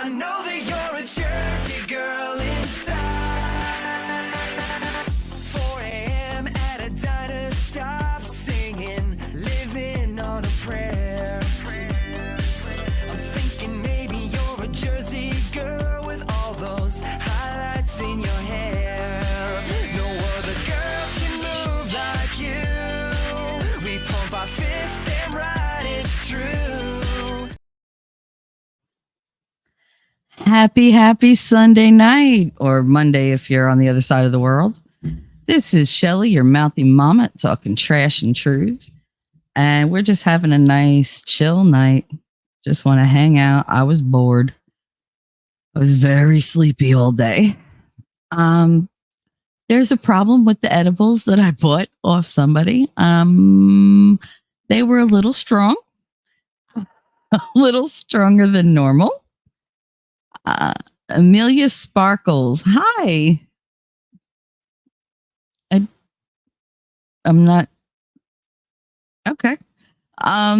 I know that you're a Jersey girl inside. 4 a.m. at a diner, stop singing, living on a prayer. I'm thinking maybe you're a Jersey girl with all those highlights in your hair. No other girl can move like you. We pump our fists, damn right, it's true. Happy Sunday night, or Monday if you're on the other side of the world. This is Shelly, your mouthy mama, talking trash and truths. And we're just having a nice chill night. Just want to hang out. I was bored. I was very sleepy all day. There's a problem with the edibles that I bought off somebody. They were a little strong, a little stronger than normal. Amelia Sparkles. Hi. I'm not okay. How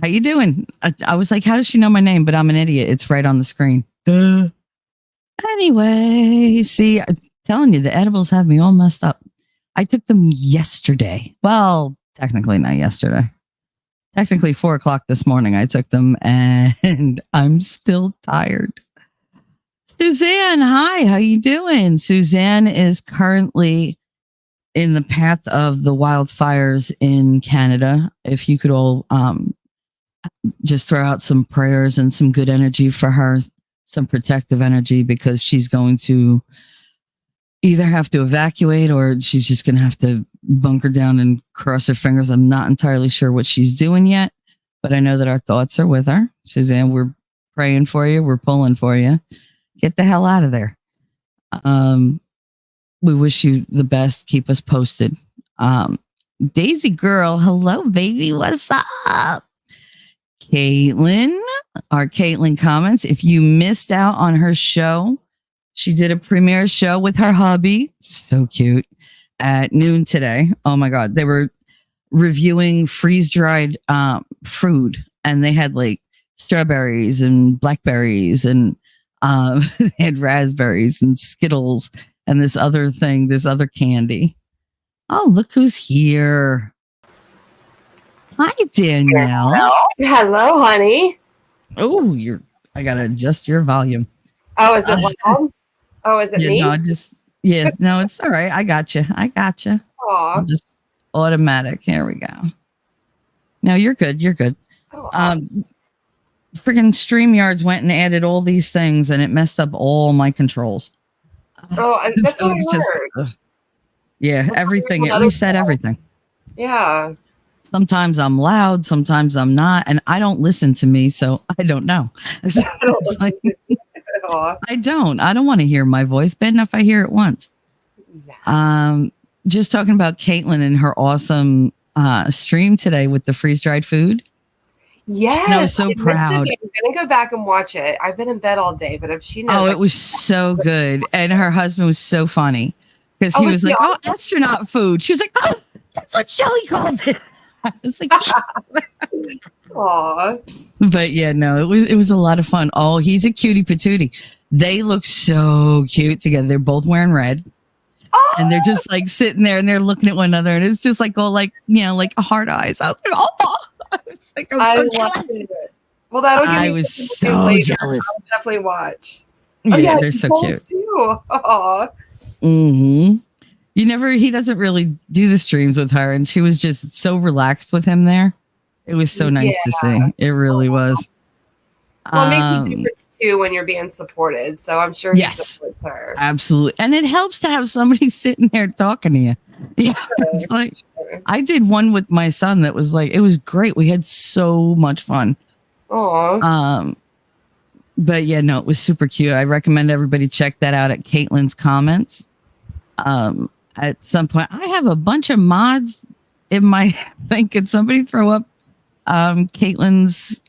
you doing? I was like, how does she know my name? But I'm an idiot. It's right on the screen. Anyway, see, I'm telling you, the edibles have me all messed up. I took them yesterday. Well, technically not yesterday. Technically 4:00 this morning I took them and I'm still tired. Suzanne, hi, how you doing? Suzanne is currently in the path of the wildfires in Canada. If you could all just throw out some prayers and some good energy for her, some protective energy, because she's going to either have to evacuate or she's just going to have to bunker down and cross her fingers. I'm not entirely sure what she's doing yet, but I know that our thoughts are with her. Suzanne, we're praying for you. We're pulling for you. Get the hell out of there. We wish you the best. Keep us posted. Daisy girl, hello, baby. What's up? Caitlin, our Caitlin comments. If you missed out on her show, she did a premiere show with her hubby. So cute. At noon today. Oh my God. They were reviewing freeze-dried fruit, and they had like strawberries and blackberries, and they had raspberries and Skittles and this other thing, this other candy. Oh, look who's here. Hi, Danielle. Hello, honey. Oh, I gotta adjust your volume. Oh, is it loud? Oh, is it me? No, no, it's all right. I got you. Aw. Just automatic. Here we go. No, you're good. Oh, awesome. Friggin' StreamYards went and added all these things, and it messed up all my controls. That's what I heard. Yeah, everything. It reset everything. Yeah. Sometimes I'm loud, sometimes I'm not, and I don't listen to me, so I don't know. I don't want to hear my voice. Bad enough I hear it once. Yeah. Just talking about Caitlin and her awesome stream today with the freeze-dried food. Yes. And I was so proud. I'm going to go back and watch it. I've been in bed all day, but if she knows. Oh, it was so good. And her husband was so funny because he was like, oh, astronaut food. She was like, oh, that's what Shelly called it. I was like, Aww. But yeah, no, it was a lot of fun. Oh, he's a cutie patootie. They look so cute together. They're both wearing red. Oh! And they're just like sitting there and they're looking at one another, and it's just like all like, like hard eyes. I was like, oh, I was like, I'm so jealous. Well, that'll give I was so jealous. I'll definitely watch. Yeah, they're so cute. Too. Aww. Mm-hmm. He doesn't really do the streams with her, and she was just so relaxed with him there. It was so nice to see. It really was. Well, it makes a difference too when you're being supported. So I'm sure he supports her. Absolutely. And it helps to have somebody sitting there talking to you. Yeah. It's like, I did one with my son that was like, it was great. We had so much fun. Aww. But yeah, no, it was super cute. I recommend everybody check that out at Caitlin's comments. At some point, I have a bunch of mods in my thing. Could somebody throw up Caitlin's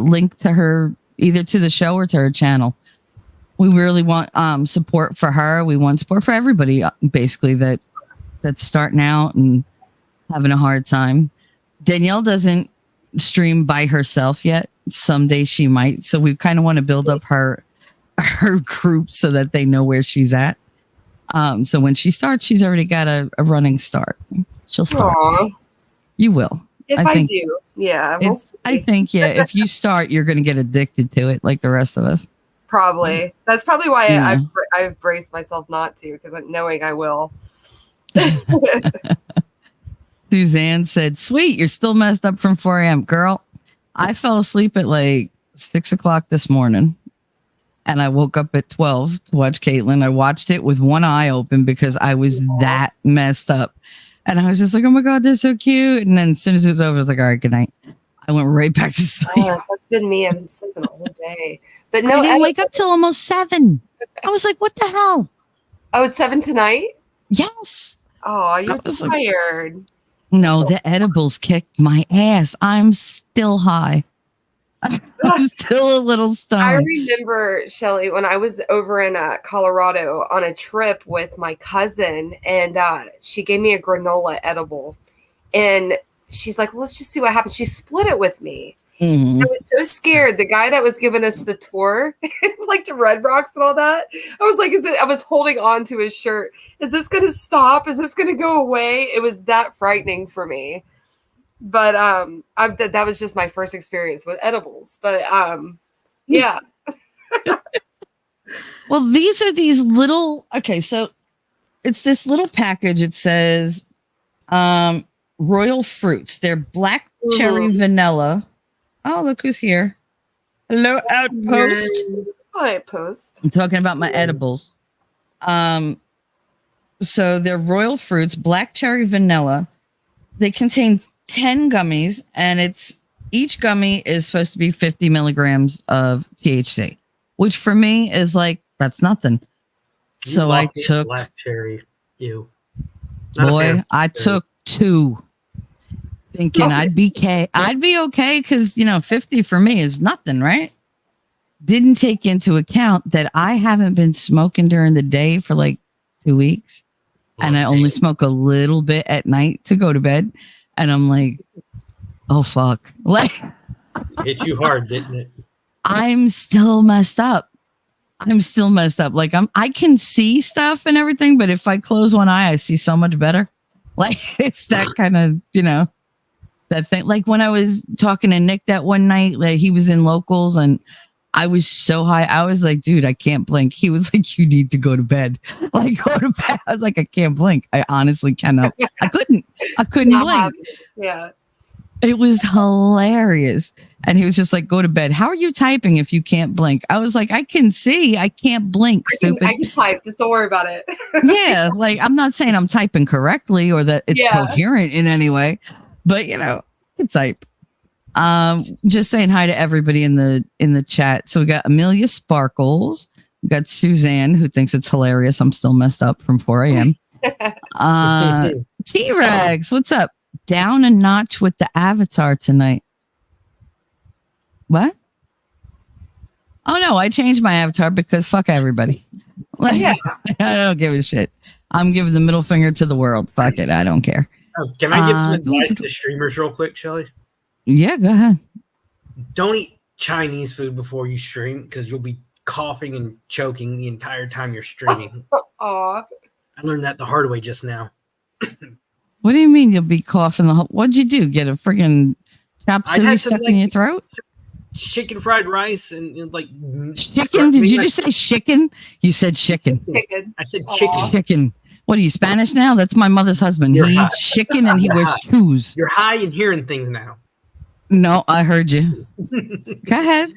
link to her, either to the show or to her channel? We really want support for her. We want support for everybody, basically, that's starting out and having a hard time. Danielle doesn't stream by herself yet. someday she might. So we kind of want to build up her group so that they know where she's at. So when she starts, she's already got a running start. She'll start. Aw. You will. If I do, yeah. We'll I think, yeah, if you start, you're going to get addicted to it like the rest of us. probably. That's probably why Yeah. I've braced myself not to, because knowing I will. Suzanne said, sweet, you're still messed up from 4 a.m. Girl, I fell asleep at like 6 o'clock this morning. And I woke up at 12 to watch Caitlin. I watched it with one eye open because I was that messed up. And I was just like, oh my God, they're so cute. And then as soon as it was over, I was like, all right, good night. I went right back to sleep. Yes, that's been me. I've been sleeping all day. But I no, didn't wake up till almost 7. I was like, what the hell? Oh, it's 7 tonight? Yes. Oh, you're was like- tired. No, the edibles kicked my ass. I'm still high. I'm still a little I stoned. remember, Shelly, when I was over in Colorado on a trip with my cousin, and she gave me a granola edible. And she's like, let's just see what happens. She split it with me. Mhm. I was so scared. The guy that was giving us the tour, like to Red Rocks and all that, I was like, I was holding on to his shirt. Is this going to stop? Is this going to go away? It was that frightening for me. But that was just my first experience with edibles. But yeah. Well, these are these little, okay, so it's this little package. It says Royal Fruits. They're black cherry vanilla. Oh, look who's here. Hello, Outpost. Hi, Post. I'm talking about my edibles. So they're Royal Fruits, black cherry vanilla. They contain 10 gummies, and each gummy is supposed to be 50 milligrams of THC, which for me is like, that's nothing. So I took, black cherry. You. Not a fan boy, of I cherry. took 2, thinking I'd be okay because 50 for me is nothing, right? Didn't take into account that I haven't been smoking during the day for like 2 weeks, and I only smoke a little bit at night to go to bed, and I'm like, oh fuck, like Hit you hard, didn't it? I'm still messed up. Like I can see stuff and everything, but if I close one eye, I see so much better. Like it's that kind of, that thing. Like when I was talking to Nick that one night, like he was in locals and I was so high. I was like, dude, I can't blink. He was like, you need to go to bed. Like go to bed. I was like, I can't blink. I honestly cannot. I couldn't blink. Yeah. It was hilarious. And he was just like, go to bed. How are you typing if you can't blink? I was like, I can see. I can't blink, stupid. I can type. Just don't worry about it. Yeah. Like, I'm not saying I'm typing correctly or that it's coherent in any way, but I can type. Just saying hi to everybody in the chat. So we got Amelia Sparkles. We got Suzanne, who thinks it's hilarious. I'm still messed up from 4 a.m. T-Rex, what's up? Down a notch with the avatar tonight. What? Oh no, I changed my avatar because fuck everybody. Like, I don't give a shit. I'm giving the middle finger to the world. Fuck it. I don't care. Oh, can I give some advice to streamers real quick, Shelly? Yeah, go ahead. Don't eat Chinese food before you stream because you'll be coughing and choking the entire time you're streaming. Aw. I learned that the hard way just now. What do you mean you'll be coughing the whole? What'd you do? Get a friggin' chop suey stuck in your throat? Chicken fried rice and like chicken? Did you just say chicken? You said chicken. I said chicken. Chicken. What are you, Spanish now? That's my mother's husband. You're he high. eats chicken and he wears shoes. You're high and hearing things now. No, I heard you. Go ahead.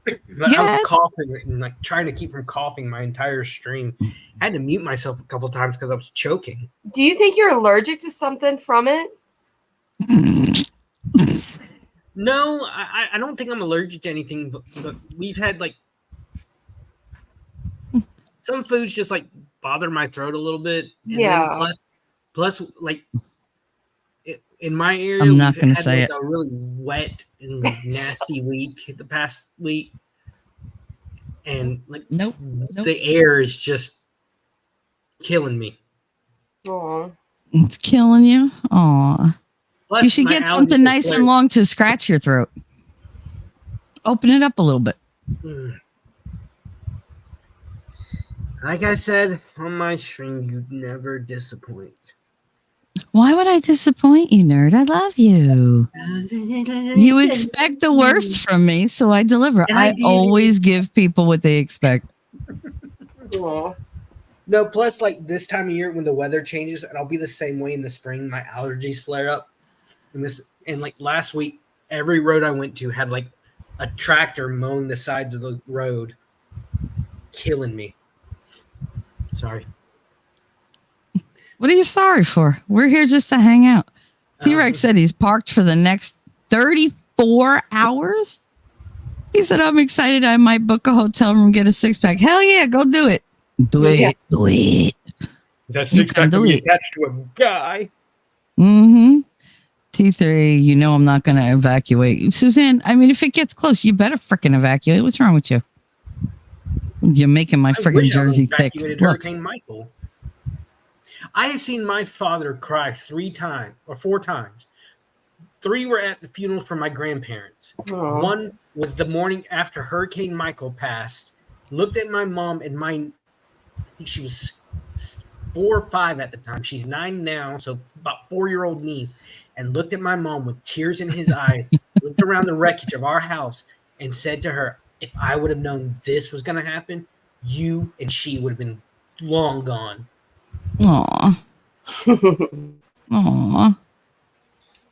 I was coughing and like trying to keep from coughing my entire stream. I had to mute myself a couple times because I was choking. Do you think you're allergic to something from it? No, I don't think I'm allergic to anything, but we've had like some foods just like bother my throat a little bit. And then plus like in my area, I'm not going to had say like it. A really wet and nasty week the past week, and like Nope. the air is just killing me. Oh, It's killing you. Aw. Plus, You should my get allergies something are nice and flared. long to scratch your throat. Open it up a little bit. Like I said on my stream, you never disappoint. Why would I disappoint you, nerd? I love you. You expect the worst from me, so I deliver. And I I did. always give people what they expect. Aw. No, plus like this time of year when the weather changes, and I'll be the same way in the spring. My allergies flare up, and like last week, every road I went to had like a tractor mowing the sides of the road, killing me. Sorry. What are you sorry for? We're here just to hang out. T-Rex said he's parked for the next 34 hours. He said, I'm excited. I might book a hotel room, get a 6-pack. Hell yeah, go do it. Do Yeah. it. Do it. That You can do it. attached to a guy. Mm-hmm. T3, you know I'm not going to evacuate. Suzanne, I mean, if it gets close, you better freaking evacuate. What's wrong with you? You're making my I freaking wish I jersey thick. evacuated Look, Hurricane Michael. I have seen my father cry 3 times or 4 times. 3 were at the funerals for my grandparents. Aw. One was the morning after Hurricane Michael passed. Looked at my mom and I think she was 4 or 5 at the time. She's 9 now, so about 4-year-old niece. And looked at my mom with tears in his eyes, looked around the wreckage of our house and said to her, if I would have known this was going to happen, you and she would have been long gone. aw. Aw.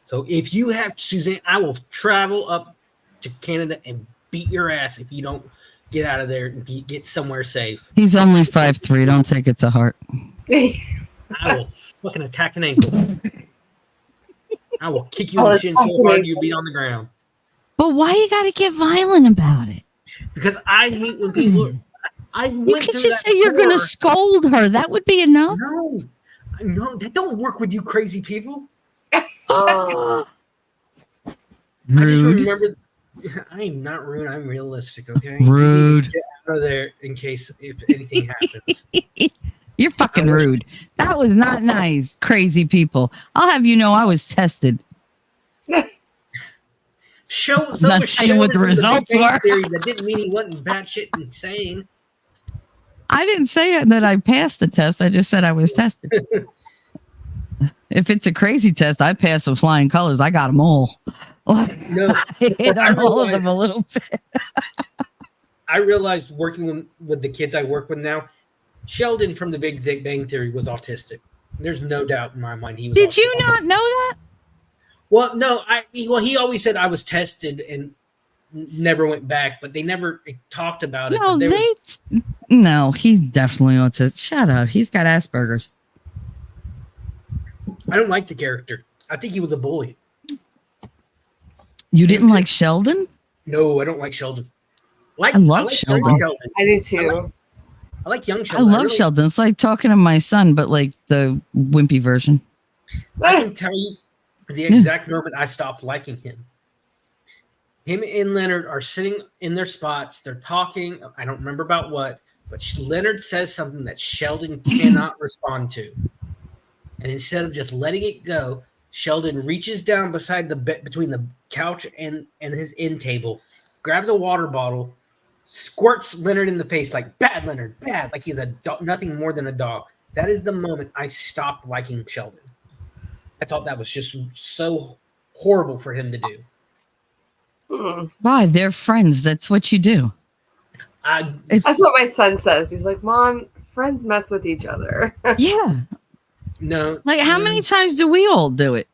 So if you have Suzanne, I will travel up to Canada and beat your ass if you don't get out of there and get somewhere safe. He's only 5'3". Don't take it to heart. I will fucking attack an ankle. I will kick you in Oh, the shin so hard you'll be on the ground. But why you got to get violent about it? Because I hate when people. I You went could through just that say you're going to before. scold her. That would be enough. No, that don't work with you crazy people. Oh. I just Rude. remember. I am not rude. I'm realistic. Okay. Rude. Get out of there in case if anything happens. You're fucking rude. That was not nice. Crazy people. I'll have you know I was tested. So Not was saying what the Sheldon from results Big Bang were. Theory, that didn't mean he wasn't batshit insane. I didn't say that I passed the test. I just said I was tested. If it's a crazy test, I pass with flying colors. I got them all. No, I hit on all of them a little bit. I realized working with the kids I work with now, Sheldon from the Big Bang Theory was autistic. There's no doubt in my mind he was. Did you autistic. not know that? Well, no. He always said I was tested and never went back, but they never talked about it. No, But no, he's definitely autistic. Shut up. He's got Asperger's. I don't like the character. I think he was a bully. You didn't like Sheldon? No, I don't like Sheldon. I love young Sheldon. I do too. I like young I Sheldon. love really- Sheldon. It's like talking to my son, but like the wimpy version. I can tell you the exact moment I stopped liking him. Him and Leonard are sitting in their spots. They're talking. I don't remember about what, but Leonard says something that Sheldon cannot respond to. And instead of just letting it go, Sheldon reaches down beside the bed between the couch and his end table, grabs a water bottle, squirts Leonard in the face like bad Leonard, bad, like he's a dog, nothing more than a dog. That is the moment I stopped liking Sheldon. I thought that was just so horrible for him to do. Mm. Why? They're friends. That's what you do. That's what my son says. He's like, Mom, friends mess with each other. Yeah. No, Like, how many times do we all do it?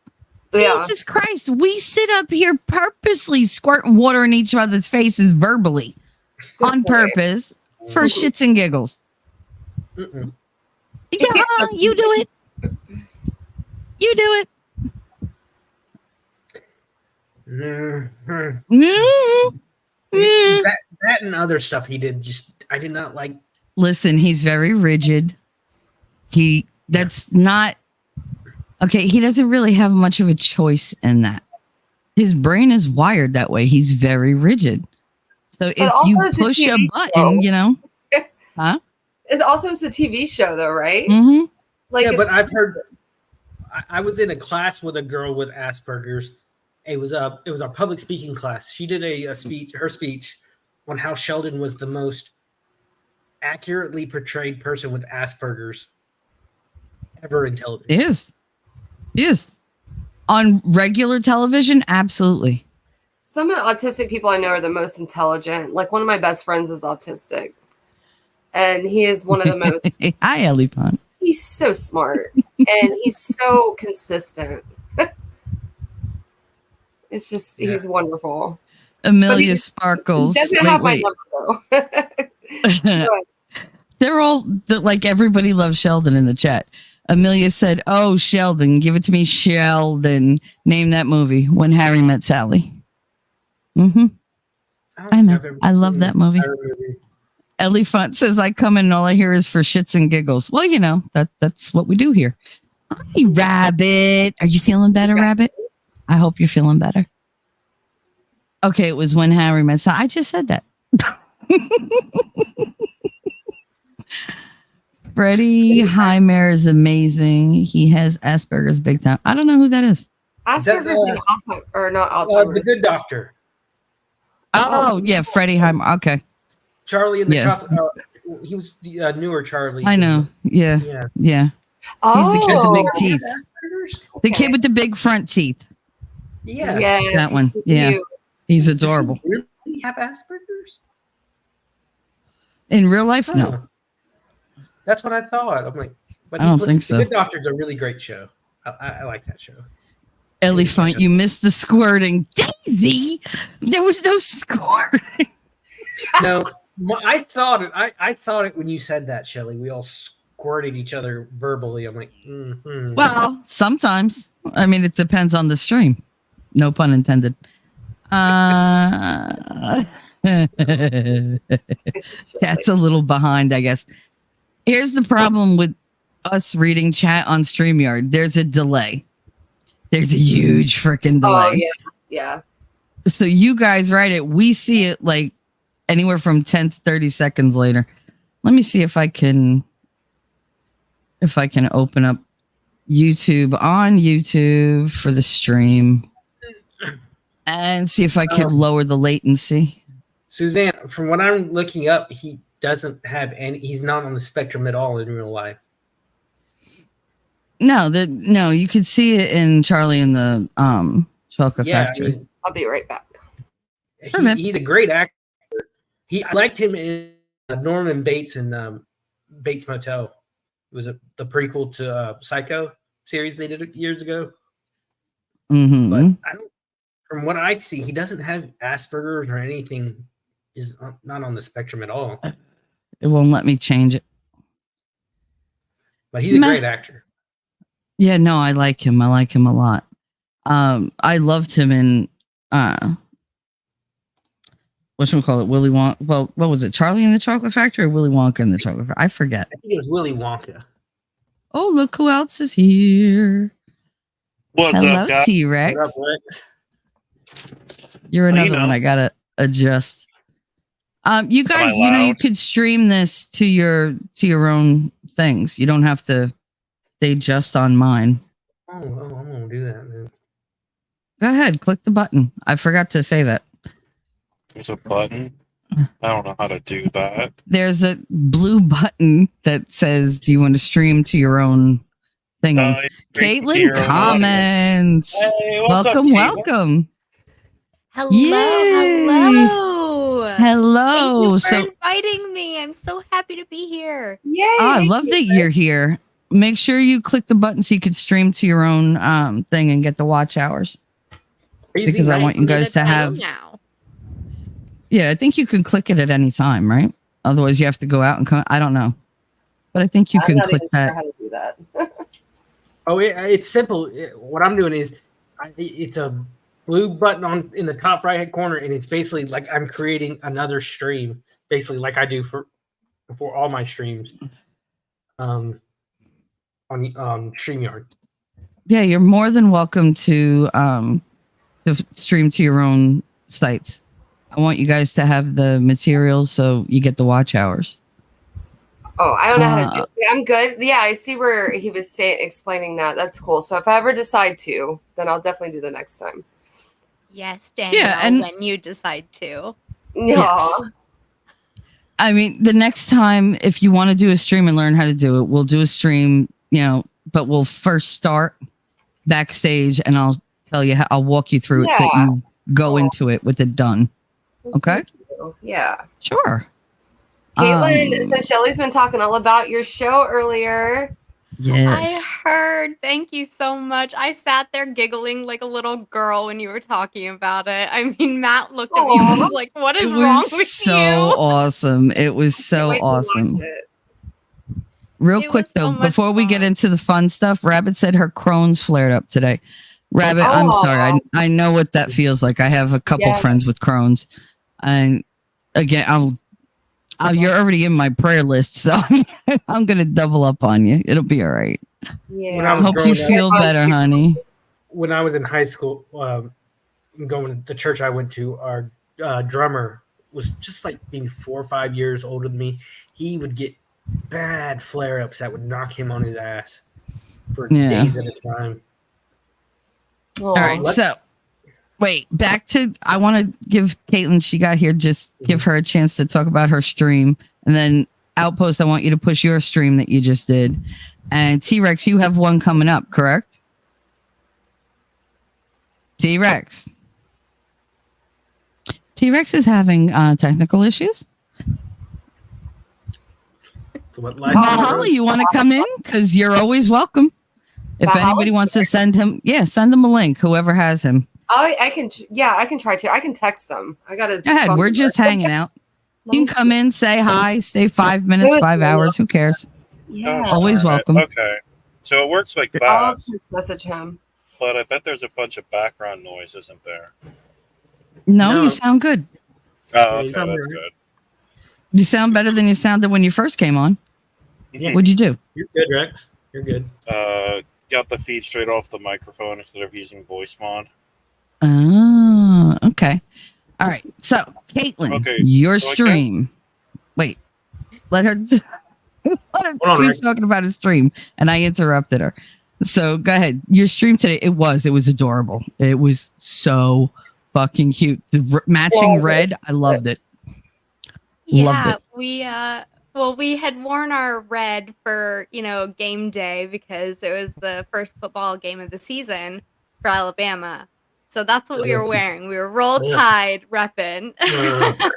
Yeah. Jesus Christ. We sit up here purposely squirting water in each other's faces verbally on purpose for shits and giggles. Mm-mm. Yeah, you do it. You do it. Mhm. Mhm. Mhm. That and other stuff he did, just I did not like. Listen, he's very rigid. That's not okay. He doesn't really have much of a choice in that. His brain is wired that way. He's very rigid. So if also you it's a push a TV button, show. you know, It's also a TV show though, right? mhm. Like Yeah, but it's- I've heard. I was in a class with a girl with Asperger's, it was our public speaking class. She did her speech on how Sheldon was the most accurately portrayed person with Asperger's ever in television. It is. On regular television, absolutely. Some of the autistic people I know are the most intelligent. Like one of my best friends is autistic. And he is one of the most Hi, Elephant. he's so smart and he's so consistent. It's just he's wonderful. Amelia Sparkles. He doesn't have my number though. They're all like everybody loves Sheldon in the chat. Amelia said, "Oh, Sheldon, give it to me, Sheldon. Name that movie, When Harry Met Sally." Mm-hmm. I know. I love that movie. Ellie Font says, "I come in and all I hear is for shits and giggles." Well, you know that's what we do here. Hi, Rabbit. Are you feeling better, Rabbit? I hope you're feeling better. Okay, it was When Harry Met Sally. I just said that. Freddie Heimer is amazing. He has Asperger's big time. I don't know who that is. Asperger's and Alzheimer's, or not Alzheimer's. The Good Doctor. Oh, yeah, Freddie Heimer. Okay. Charlie in the chocolate. He was the newer Charlie. I know. Yeah. Oh, He's the kid with the big teeth. Asperger's? The kid with the big front teeth. Yeah. yes, That one. he's Yeah. cute. He's Does he adorable. really have Asperger's? In real life, no. Huh. That's what I thought. I'm like, but I don't think so. The Good Doctor's a really great show. I like that show. Ellie Font, you missed the squirting. Daisy, there was no squirting. No, I thought it. I thought it when you said that, Shelley. We all squirted each other verbally. I'm like, Well, sometimes. I mean, it depends on the stream. No pun intended. Chat's a little behind, I guess. Here's the problem with us reading chat on StreamYard. There's a delay. There's a huge freaking delay. Oh, yeah. So you guys write it. We see it like anywhere from 10 to 30 seconds later. Let me see if I can open up YouTube on YouTube for the stream and see if I could lower the latency. Suzanne, from what I'm looking up, he doesn't have any. He's not on the spectrum at all in real life. No, you could see it in Charlie and the Chocolate Factory. I mean, I'll be right back. he's a great actor. I liked him in Norman Bates and Bates Motel. It was the prequel to Psycho series they did years ago. Mm-hmm. But from what I see, he doesn't have Asperger's or anything. Is not on the spectrum at all. It won't let me change it. But he's a great actor. Yeah, no, I like him. I like him a lot. I loved him in whatchamacallit, Willy Wonka. Well, what was it? Charlie and the Chocolate Factory or Willy Wonka and the Chocolate Factory? I forget. I think it was Willy Wonka. Oh, look who else is here. What's Hello, up, guys? T-Rex. What up, Rex? You're another you know. one I gotta adjust. You guys, I you know, you loud? could stream this to your own things. You don't have to stay just on mine. Oh, I'm gonna do that, man. Go ahead, click the button. I forgot to say that. There's a button. I don't know how to do that. There's a blue button that says, "Do you want to stream to your own thing?" Caitlin here. comments. Hey, what's up, Welcome, T? welcome. Hello, Yay! hello. Hello. Thank you for So inviting me. I'm so happy to be here. Yay! I love that you're here. Make sure you click the button so you can stream to your own thing and get the watch hours. Crazy Because I night. want you guys to have. now. Yeah, I think you can click it at any time, right? Otherwise, you have to go out and come. I don't know, but I think you I'm can not click even that. sure how to do that. Oh, it's simple. What I'm doing is, it's a blue button in the top right hand corner, and it's basically like I'm creating another stream, basically like I do for all my streams, on StreamYard. Yeah, you're more than welcome to stream to your own sites. I want you guys to have the material so you get the watch hours. Oh, I don't know how to do it. I'm good. Yeah, I see where he was explaining that. That's cool. So if I ever decide to, then I'll definitely do the next time. Yes, Danielle, and- when you decide to. Aw. I mean, the next time, if you want to do a stream and learn how to do it, we'll do a stream, but we'll first start backstage and I'll tell you how I'll walk you through it so that Yeah. you go into it with it done. Okay. Yeah. Sure. Caitlin, so Shelly's been talking all about your show earlier. Yes. I heard. Thank you so much. I sat there giggling like a little girl when you were talking about it. I mean, Matt looked at me and was like, "What is it wrong was with so you?" awesome. It was Can't so wait to watch awesome. it. Real It quick was so though, much before we get fun. into the fun stuff, Rabbit said her Crohn's flared up today. Rabbit, I'm sorry. I know what that feels like. I have a couple Yeah. friends with Crohn's, and again, you're already in my prayer list, so I'm gonna double up on you. It'll be all right. When I Yeah. was Hope you growing up- feel better, honey. When I was in high school, going to the church I went to, our drummer was just like maybe 4 or 5 years older than me. He would get bad flare-ups that would knock him on his ass for Yeah. days at a time. All right, so wait, back to I want to give Caitlin, she got here, just give her a chance to talk about her stream. And then Outpost, I want you to push your stream that you just did. And T-Rex, you have one coming up, correct? T-Rex. T-Rex is having technical issues. So what life Holly, you want to come in? Because you're always welcome. If Holly's anybody wants to send him a link, whoever has him. I can try to. I can text him. I got his Go ahead. phone We're number. just hanging out. You can come in, say hi, stay 5 minutes, 5 hours. Who cares? Yeah. Always Alright, welcome. Okay. So it works like I'll that, text message him. but I bet there's a bunch of background noise, isn't there? No, No. you sound good. Oh, Yeah, okay, you sound that's right. good. You sound better than you sounded when you first came on. Yeah. What'd you do? You're good, Rex. You're good. Got the feed straight off the microphone instead of using voice mod. Oh, okay. All right. So, Caitlin, Okay, your so I stream. Wait, let her. Hold on, She's Rex. talking about a stream, and I interrupted her. So go ahead. Your stream today. It was adorable. It was so fucking cute. The matching Well, red. I loved it. Yeah, Loved we had worn our red for, game day because it was the first football game of the season for Alabama. So that's what we were wearing. We were roll Ugh. tide repping.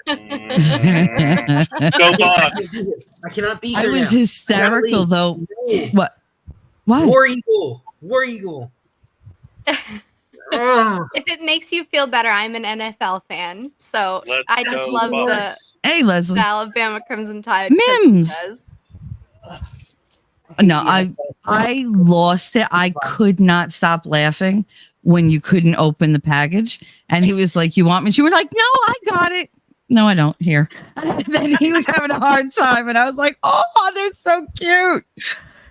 Mm. Go Bucks! I cannot be I here was now. hysterical leave. though. No. What? Why? War Eagle. War Eagle. Ugh. If it makes you feel better, I'm an NFL fan. So Let's I just go love Bucks. Hey, Leslie. the Alabama Crimson Tide. 'cause Mims. it does. No, I lost it. I could not stop laughing when you couldn't open the package. And he was like, "You want me?" You were like, "No, I got it." No, I don't. Here. And then he was having a hard time. And I was like, "Oh, they're so cute."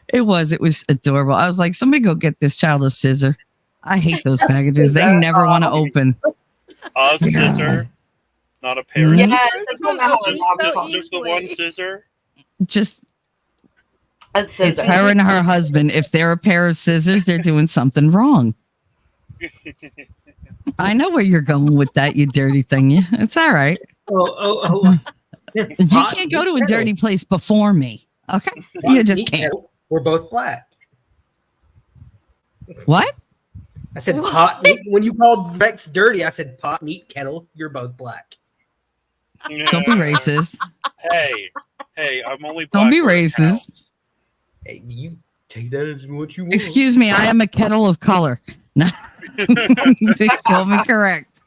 It was adorable. I was like, somebody go get this child a scissor. I hate those packages. They never want to open. A scissor, not a pair. Mhm. Yeah, Yours that's won't what my open mom so calls Just the easily. one scissor. Just a it's scissor. her and her husband. If they're a pair of scissors, they're doing something wrong. I know where you're going with that, you dirty thing. You. It's all right. Oh. You can't go to a dirty place before me. Okay. You just can't. We're both black. What? I said What? pot meat. When you called Rex dirty, I said pot meat kettle. You're both black. Don't be racist. Hey, I'm only Don't black be where it racist. counts. Hey, you take that as what you want. Excuse me, I am a kettle of color. No. They call me correct.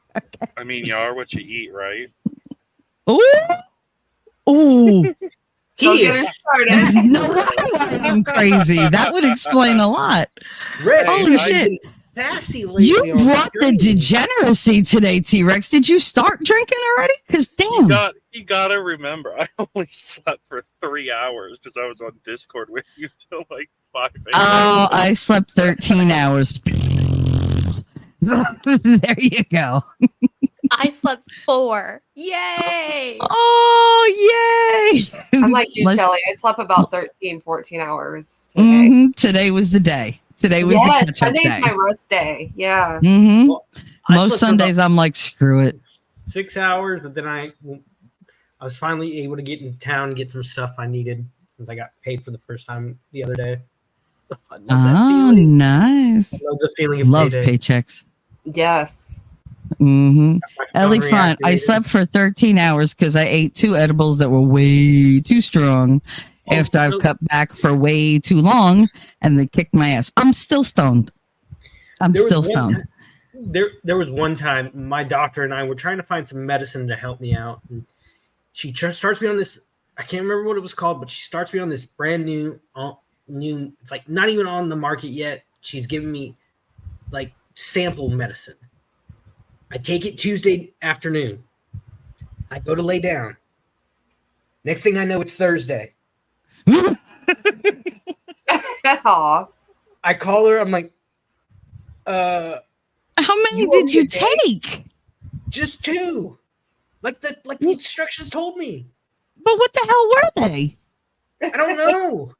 I mean, you are what you eat, right? Ooh. Ooh. Don't He get her is started. There's no wonder why I'm crazy. That would explain a lot. Rex. Holy I've shit. been Sassy lately You on brought the stream. degeneracy today, T-Rex. Did you start drinking already? Because damn. You gotta remember, I only slept for 3 hours because I was on Discord with you till like 5 a.m. Oh, I slept 13 hours. There you go. I slept 4. Yay! Oh, yay. I'm like you, Let's- Shelly. I slept about 13, 14 hours today. Mhm. Today was the day. Today was Yes, the catch-up Sunday's day. my rest day. Yeah. Mhm. Most slept for about Sundays, I'm like, screw it. 6 hours, but then I was finally able to get in town and get some stuff I needed since I got paid for the first time the other day. I love that Oh, feeling. nice. I love the feeling of Love payday. paychecks. Yes. Mm-hmm. Got my phone Ellie, fine. I reactivated. slept for 13 hours because I ate 2 edibles that were way too strong after I've no. cut back for way too long, and they kicked my ass. I'm still stoned. I'm There was still one stoned. time- There was one time my doctor and I were trying to find some medicine to help me out, and she just starts me on this. I can't remember what it was called, but she starts me on this brand new. It's like not even on the market yet. She's giving me like sample medicine. I take it Tuesday afternoon. I go to lay down. Next thing I know, it's Thursday. Aw. I call her. I'm like, How many You did you okay? take? just 2. Like the instructions told me. But what the hell were they? I don't know.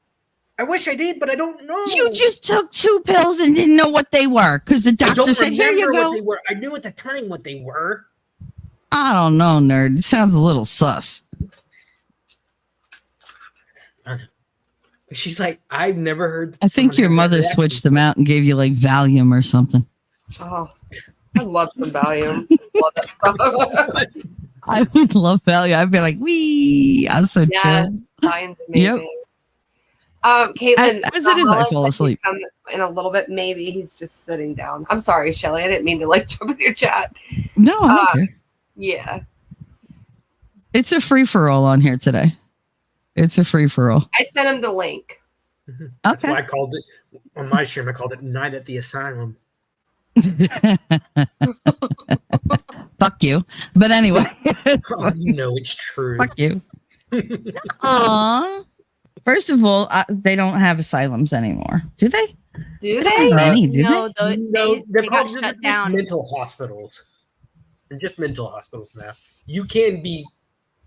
I wish I did, but I don't know. You just took 2 pills and didn't know what they were because the I doctor don't said, "Here you remember go." what they were. I knew at the time what they were. I don't know, nerd. It sounds a little sus. She's like, I've never heard. I think someone your have that mother reaction. switched them out and gave you like Valium or something. Oh, I love some Valium. Love that stuff. I would love Valium. I'd be like, wee. I'm so Yes, chill. Valium's amazing. Yep. Caitlin, As it is, I Hollis fall said he'd asleep. come in a little bit. Maybe he's just sitting down. I'm sorry, Shelly. I didn't mean to like jump in your chat. No, I don't care. Yeah, It's a free for all on here today. It's a free for all. I sent him the link. That's Okay. why I called it on my stream. I called it Night at the Asylum. Fuck you. But anyway, Oh, you know it's true. fuck you. Aw. First of all, they don't have asylums anymore. Do they? Do They they? don't have many, do no, they? they they're got called shut just down. mental hospitals. They're just mental hospitals now. You can be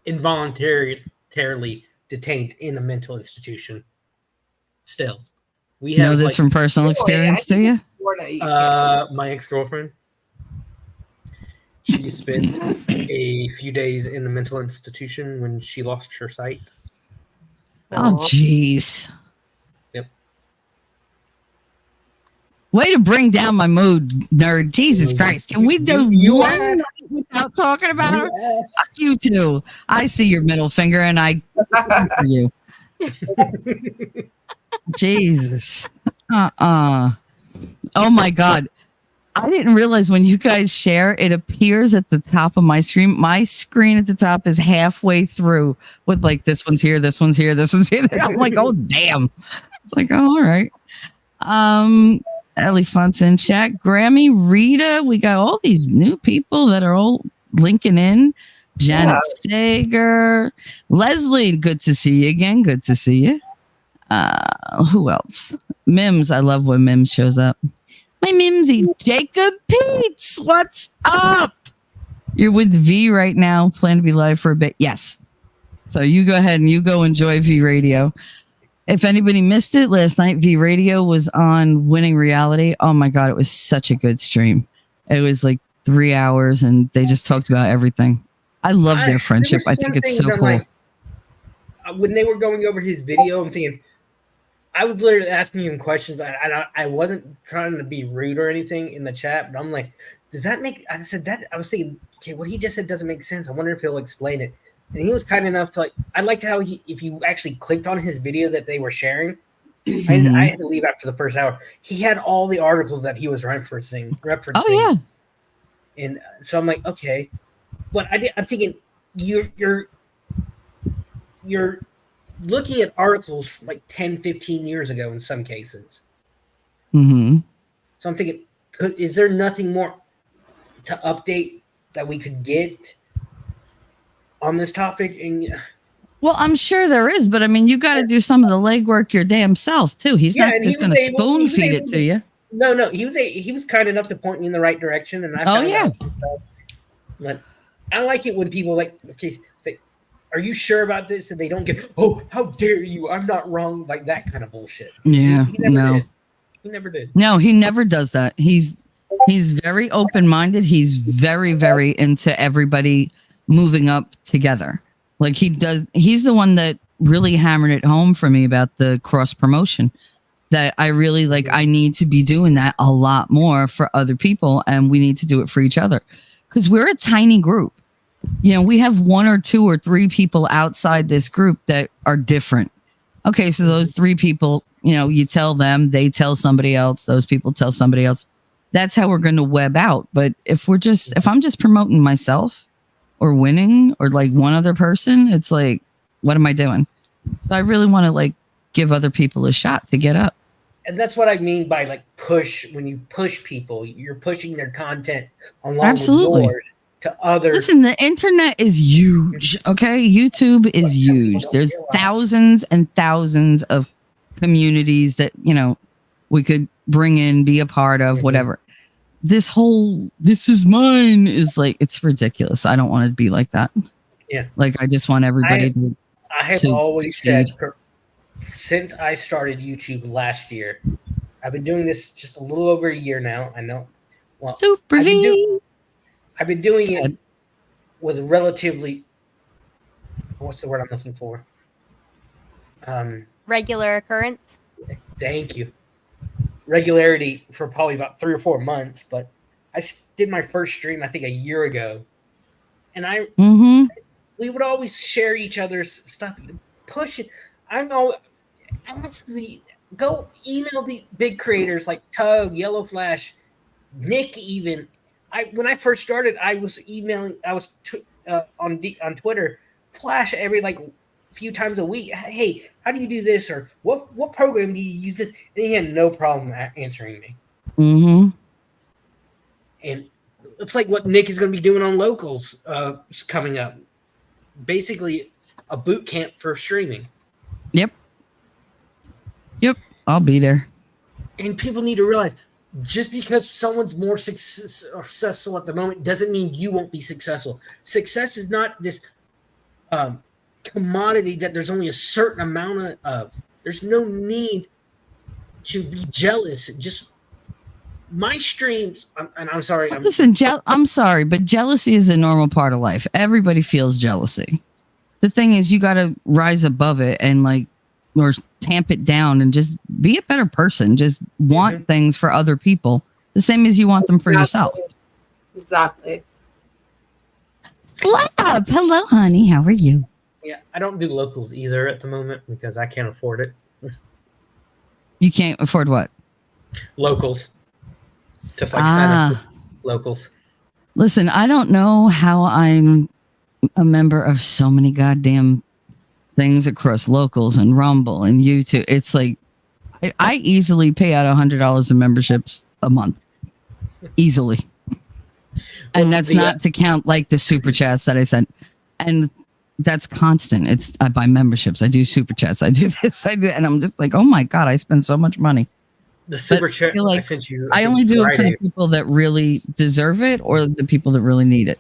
involuntarily detained in a mental institution. Still, we You know have this like, from personal experience, do you? Florida, you can. my ex-girlfriend. She spent a few days in the mental institution when she lost her sight. Oh, jeez. Yep. Way to bring down my mood, nerd. Jesus Christ. Can we do You one asked. night without talking about her? Yes. Fuck you too. I see your middle finger and I for you. Jesus. Oh my God. I didn't realize when you guys share, it appears at the top of my screen. My screen at the top is halfway through with like this one's here, this one's here, this one's here. I'm like, oh damn. It's like, oh, all right. Ellie Fonts in chat. Grammy, Rita. We got all these new people that are all linking in. Janet Sager. Leslie, good to see you again. Good to see you. Who else? Mims. I love when Mims shows up. My Mimsy. Jacob Peets. What's up? You're with V right now. Plan to be live for a bit. Yes. So you go ahead and you go enjoy V Radio. If anybody missed it last night, V Radio was on Winning Reality. Oh my God, it was such a good stream. It was like 3 hours and they just talked about everything. I love their friendship. I think it's so cool. When they were going over his video, I'm thinking, I was literally asking him questions. I wasn't trying to be rude or anything in the chat, but I'm like, does that make? I said that. I was thinking, okay, what he just said doesn't make sense. I wonder if he'll explain it. And he was kind enough to like. I liked how if you actually clicked on his video that they were sharing, I had to leave after the first hour. He had all the articles that he was referencing. Oh yeah. And so I'm like, okay, but I'm thinking you're looking at articles from like 10, 15 years ago in some cases. Mm-hmm. So I'm thinking, is there nothing more to update that we could get on this topic? And Well, I'm sure there is, but I mean, you got to do some of the legwork your damn self too. He's Yeah, not and he just going was to able- spoon he was feed able it to- to you. no, he was kind enough to point me in the right direction, and I Oh, found yeah. out some stuff. But I like it when people like say, "Are you sure about this?" and they don't get, "Oh, how dare you? I'm not wrong," like that kind of bullshit. Yeah, he never no. did. He never did. No, he never does that. He's He's very open-minded. He's very, very into everybody moving up together. Like he's the one that really hammered it home for me about the cross promotion. That I really like, I need to be doing that a lot more for other people, and we need to do it for each other. Because we're a tiny group. You know, we have 1 or 2 or 3 people outside this group that are different. Okay, so those 3 people, you know, you tell them, they tell somebody else, those people tell somebody else. That's how we're going to web out. But if I'm just promoting myself or winning or like one other person, it's like, what am I doing? So I really want to like give other people a shot to get up. And that's what I mean by like push. When you push people, you're pushing their content along Absolutely. with yours to others. Listen, the internet is huge. Okay, YouTube is huge. There's thousands and thousands of communities that, you know, we could bring in, be a part of, whatever. This is mine is like, it's ridiculous. I don't want to be like that. Yeah. Like I just want everybody I have to always succeed. said, since I started YouTube last year, I've been doing this just a little over a year now. I know. Well, Super I've been doing it with relatively, what's the word I'm looking for? Regular occurrence. Thank you. Regularity for probably about 3 or 4 months, but I did my first stream, I think, a year ago. And we would always share each other's stuff, push it. Go email the big creators like Tug, Yellow Flash, Nick. Even when I first started, I was emailing. I was on Twitter, Flash every like few times a week. Hey, how do you do this? Or what program do you use this? And he had no problem answering me. And it's like what Nick is going to be doing on Locals coming up. Basically, a boot camp for streaming. Yep. I'll be there. And people need to realize, just because someone's more successful at the moment doesn't mean you won't be successful. Success is not this commodity that there's only a certain amount of. There's no need to be jealous. Just my streams, and I'm sorry. Listen, I'm sorry, but jealousy is a normal part of life. Everybody feels jealousy. The thing is, you got to rise above it and like, or tamp it down and just be a better person. Just want things for other people the same as you want them for yourself. Exactly. What up? Hello, honey. How are you? Yeah, I don't do Locals either at the moment because I can't afford it. You can't afford what? Locals. Just like sign up for Locals. Listen, I don't know how I'm a member of so many goddamn things across Locals and Rumble and YouTube. It's like I easily pay out $100 in memberships a month, easily, and that's not to count like the super chats that I sent, and that's constant. It's I buy memberships, I do super chats, I do this, I do, and I'm just like, oh my god, I spend so much money. The super chat like, I sent you. I only do it for the people that really deserve it or the people that really need it.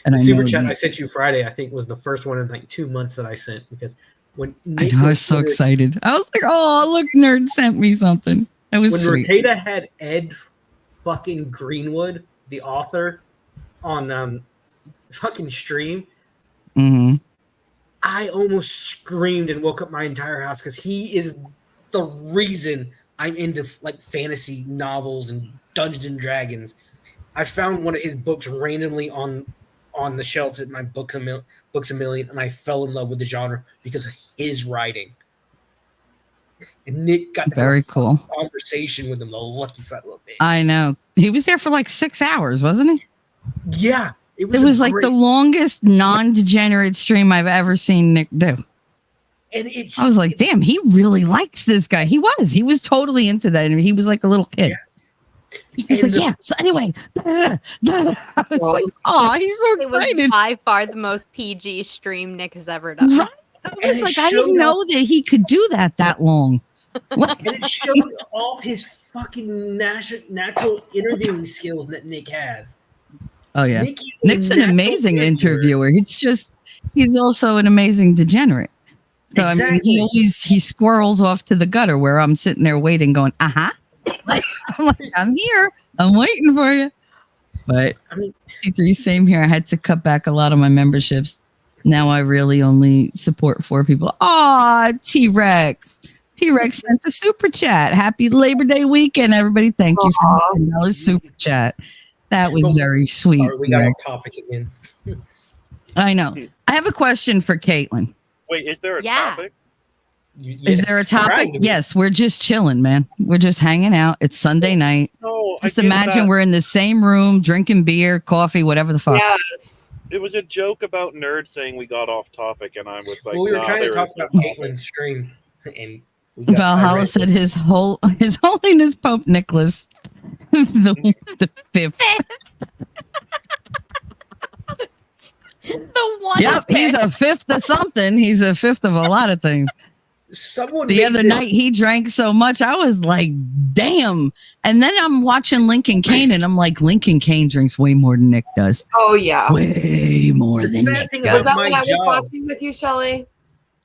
And the super chat I sent you Friday, I think, was the first one in like 2 months that I sent, because when Nick I was so excited. I was like, oh, look, Nerd sent me something. It was when sweet. Rotata had Ed fucking Greenwood, the author, on fucking stream, I almost screamed and woke up my entire house because he is the reason I'm into like fantasy novels and Dungeons and Dragons. I found one of his books randomly on the shelves at my Books a Million, and I fell in love with the genre because of his writing. And Nick got very cool conversation with him, the lucky son of a bitch. I know. He was there for like 6 hours, wasn't he? Yeah. It was like the longest non-degenerate stream I've ever seen Nick do. And I was like, damn, he really likes this guy. He was totally into that. And he was like a little kid. Yeah. He's like, yeah. So anyway, I was like, oh, he's so excited. It was by far the most PG stream Nick has ever done. Right? I was like, I didn't know that he could do that long. And it showed off his fucking natural interviewing skills that Nick has. Oh yeah, Nick's an amazing interviewer. He's also an amazing degenerate. So exactly. I mean, he squirrels off to the gutter where I'm sitting there waiting, going, I'm like, I'm here. I'm waiting for you. But I mean, C3, same here. I had to cut back a lot of my memberships. Now I really only support 4 people. Aw, T-Rex. T-Rex sent a super chat. Happy Labor Day weekend, everybody. Thank you for the $10 super chat. That was very sweet. sorry, we got T-Rex. off topic again. I know. I have a question for Caitlin. Wait, is there a Yeah. topic? Is there a topic? Right. Yes, we're just chilling, man. We're just hanging out. It's Sunday night. No, Just I get imagine that. we're in the same room, drinking beer, coffee, whatever the fuck. Yes. It was a joke about nerds saying we got off topic, and I was like, Well, we were nah, trying to there talk is no about topic. Caitlin's stream, and we got Valhalla irate. said His Holiness Pope Nicholas the fifth. The one. Yep, he's a fifth of something. He's a fifth of a lot of things. Someone The made other this- night he drank so much, I was like, damn. And then I'm watching Lincoln Kane, and I'm like, Lincoln Kane drinks way more than Nick does. Oh yeah. Way more The than sad Nick thing Was does. that my when I was job. watching with you, Shelly?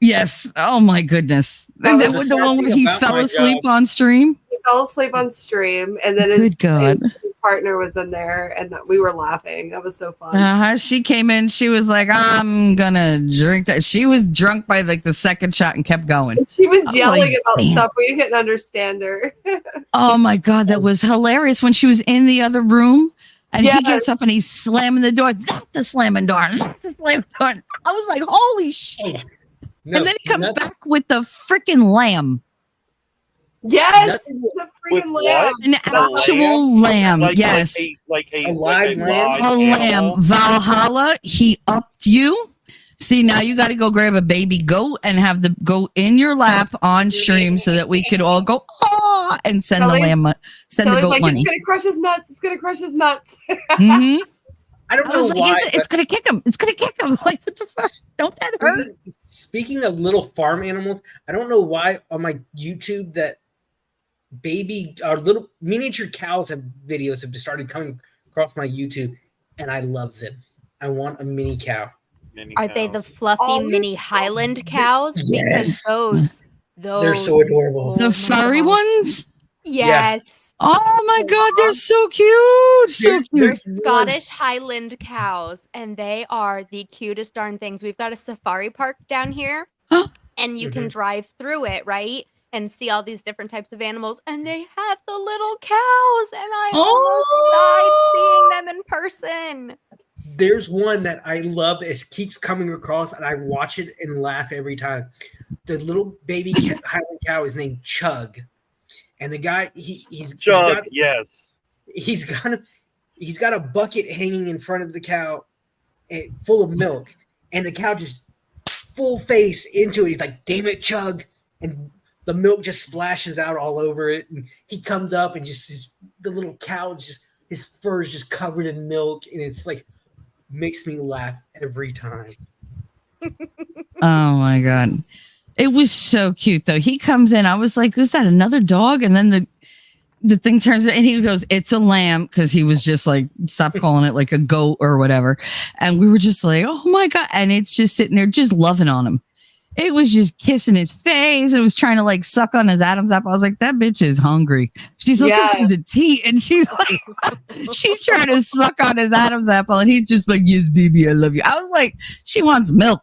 Yes. Oh my goodness. Oh, And that's that was the the sad one where thing he about fell my asleep job. on stream. He fell asleep on stream, and then his, Good God. his partner was in there, and we were laughing. That was so fun. She came in. She was like, I'm going to drink that. She was drunk by like the second shot and kept going. She was was yelling like, about damn. stuff we couldn't understand her. Oh my God. That was hilarious when she was in the other room. And he Yes. gets up and he's slamming the door. That's the slamming door. That's the slamming door. I was like, holy shit. No, and then he comes nothing- back with the freaking lamb. Yes, Nothing- the With freaking what? lamb. An actual lamb. Yes. like a A live lamb? A lamb. animal. Valhalla, he upped you. See, now you got to go grab a baby goat and have the goat in your lap on stream so that we could all go, oh, and send the Kelly- lamb, send the Kelly's goat like, money. it's gonna crush his nuts. It's gonna crush his nuts. Mhm. I don't I know was like, why. it's going to kick him. It's going to kick him. Like, what the fuck? Don't that hurt? Speaking of little farm animals, I don't know why on my YouTube that baby or little miniature cows have videos have started coming across my YouTube, and I love them. I want a mini cow. Mini Are they cow. the fluffy Always mini so Highland cows? Yes. Because those They're so adorable. Oh The my furry God. ones? Yes. Oh my God, they're so cute. So They're- cute. They're There's one- Scottish Highland cows, and they are the cutest darn things. We've got a safari park down here, and you can drive through it, right? And see all these different types of animals, and they have the little cows, and I Oh. almost died seeing them in person. There's one that I love that keeps coming across, and I watch it and laugh every time. The little baby Highland cow is named Chug, and the guy he's Chug, got, yes. he's got a bucket hanging in front of the cow, full of milk, and the cow just full face into it. He's like, "Damn it, Chug!" and the milk just splashes out all over it. And he comes up and the little cow just his fur is just covered in milk, and it's like makes me laugh every time. Oh my God. It was so cute though. He comes in. I was like, was that another dog? And then the thing turns and he goes, it's a lamb, because he was just like, stop calling it like a goat or whatever. And we were just like, oh my God. And it's just sitting there just loving on him. It was just kissing his face. It was trying to like suck on his Adam's apple. I was like, that bitch is hungry. She's looking Yeah. for the teat, and she's like, she's trying to suck on his Adam's apple, and he's just like, yes, baby, I love you. I was like, she wants milk.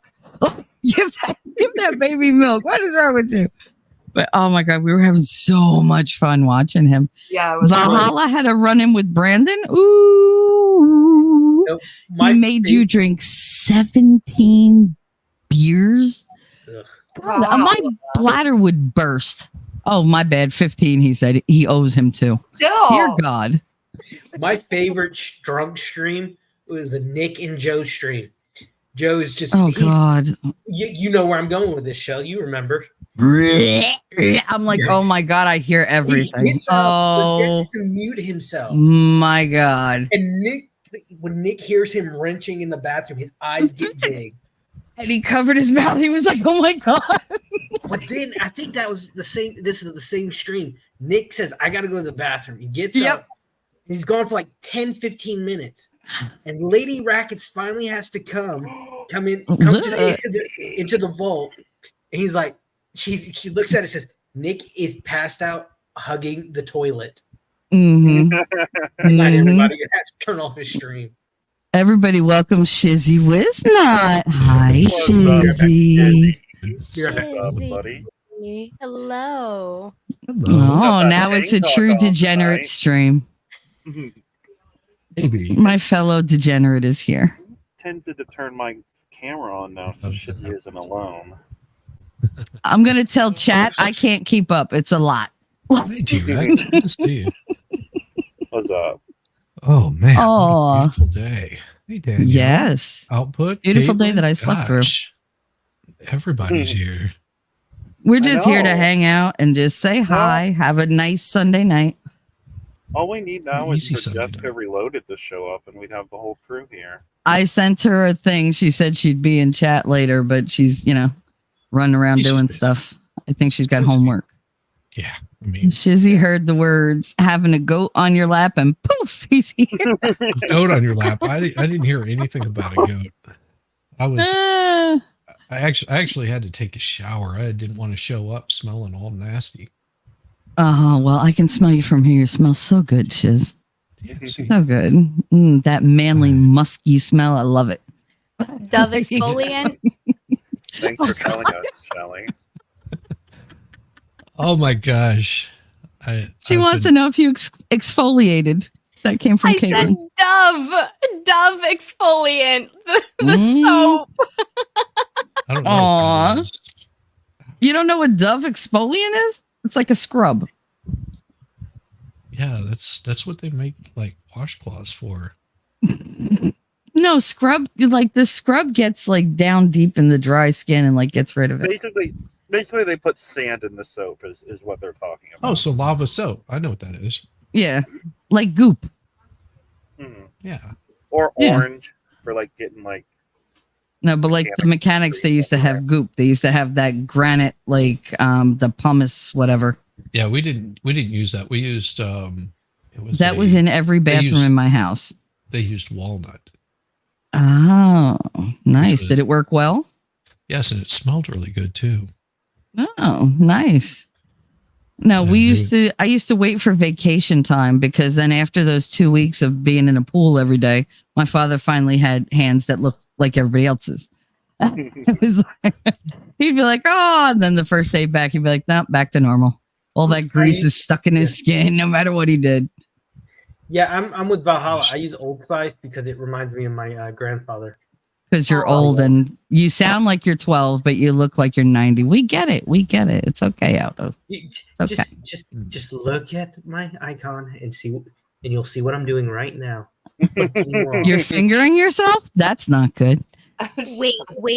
give that baby milk. What is wrong with you? But oh my God, we were having so much fun watching him. Yeah, it was fun. Valhalla had a run in with Brandon. Ooh. Nope. He made you drink 17 beers. Ugh. God, Wow. my bladder would burst. Oh, my bad. 15, he said. He owes him two. Still. Dear God. My favorite drunk stream was a Nick and Joe stream. Joe is just Oh, God. you know where I'm going with this show. You remember. I'm like, oh my God, I hear He everything. gets up, Oh forgets to mute himself. my God. And when Nick hears him wrenching in the bathroom, his eyes get big. And he covered his mouth. He was like, oh my God. But then I think that was the same. This is the same stream. Nick says, I got to go to the bathroom. He gets Yep. up. He's gone for like 10, 15 minutes. And Lady Rackets finally has to come into the vault. And he's like, she looks at it and says, Nick is passed out hugging the toilet. Mm-hmm. Good night, everybody. It has to turn off his stream. Everybody, welcome Shizzy Wisnot. Hi, What's up, Shizzy. You're What's up, Shizzy. buddy? Hello. Oh, Got now that it's a tank true top on degenerate tonight. stream. Maybe. My fellow degenerate is here. Tended to turn my camera on now, so Shizzy isn't alone. I'm gonna tell chat I can't keep up. It's a lot. Hey, T-Rex. Good to see you. What's up? Oh, man. Aw. What a beautiful day. Hey, Daniel. Yes. Output. Beautiful day Caitlin? that I slept through. Gosh. Everybody's here. We're just here to know. hang out and just say hi. Have a nice Sunday night. All we need now is Easy for Sunday Jessica night. Reloaded to show up, and we'd have the whole crew here. I sent her a thing. She said she'd be in chat later, but she's, running around She's doing busy. stuff. I think she's got Busy. homework. Yeah. I mean, Shizzy heard the words having a goat on your lap and poof, he's here. goat on your lap. I didn't hear anything about a goat. I actually had to take a shower. I didn't want to show up smelling all nasty. Oh, well, I can smell you from here. You smell so good, Shiz. Yeah, see, So good. That manly, musky smell. I love it. Dove exfoliant. Thanks for telling us, Shelly. oh my gosh. She wants to know if you exfoliated. That came from I said Caitlin. Dove exfoliant. The Mm. soap. I don't know. Aw. What it is. You don't know what Dove exfoliant is? It's like a scrub. Yeah, that's what they make like washcloths for. No, scrub, like the scrub gets like down deep in the dry skin and like gets rid of it. Basically, they put sand in the soap, is what they're talking about. Oh, so lava soap. I know what that is. Yeah. Like goop. Mhm. Yeah. Or Yeah. orange for like getting like. No, but like the mechanics, they used to have goop. They used to have that granite, like the pumice, whatever. Yeah, we didn't use that. We used it was That was in every bathroom used- in my house. they used walnut. Oh, nice. was- Did it work well? Yes, and it smelled really good too. Oh, nice. No, Yeah, I used to wait for vacation time because then after those 2 weeks of being in a pool every day, my father finally had hands that looked like everybody else's. It was like, he'd be like, oh, and then the first day back, he'd be like, nope, back to normal. All that grease is stuck in his skin no matter what he did. Yeah, I'm with Valhalla. I use Old Spice because it reminds me of my grandfather. Because you're Oh, old yeah. and you sound like you're 12, but you look like you're 90. We get it. We get it. It's okay, Aldos. Okay. Just look at my icon and see, and you'll see what I'm doing right now. You're fingering yourself? That's not good. Wait.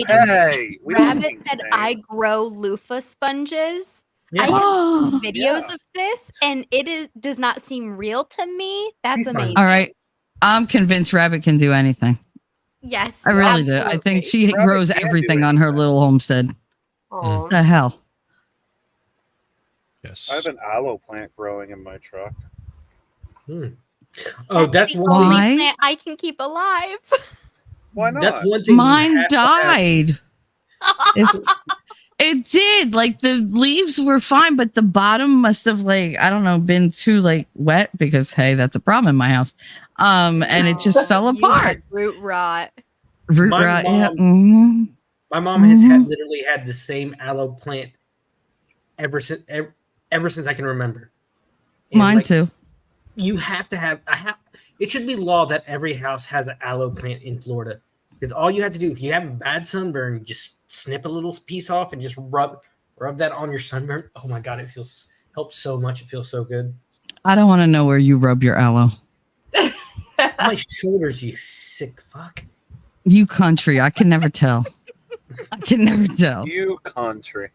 Hey, we don't Rabbit need said to I grow loofah sponges. Yeah. I have Oh. videos Yeah. of this, and does not seem real to me. That's Fine. amazing. All right. I'm convinced Rabbit can do anything. Yes, I really do. I think she Rabbit grows can do everything on her anything. little homestead. Aw. The hell? Yes. I have an aloe plant growing in my truck. Oh, that's the one only Why? plant I can keep alive. Why not? That's one thing. you Mine have to have. died. It did. Like the leaves were fine, but the bottom must have been too wet because hey, that's a problem in my house. And it just fell You apart. had root rot. Root My rot. Yeah. mom- Mhm. My mom has Mhm. literally had the same aloe plant ever since I can remember. And, Mine too. You have to have. It should be law that every house has an aloe plant in Florida, because all you have to do if you have a bad sunburn, you just snip a little piece off and just rub that on your sunburn. Oh my god, it helps so much. It feels so good. I don't want to know where you rub your aloe. My shoulders, you sick fuck. You country. I can never tell. I can never tell. You country.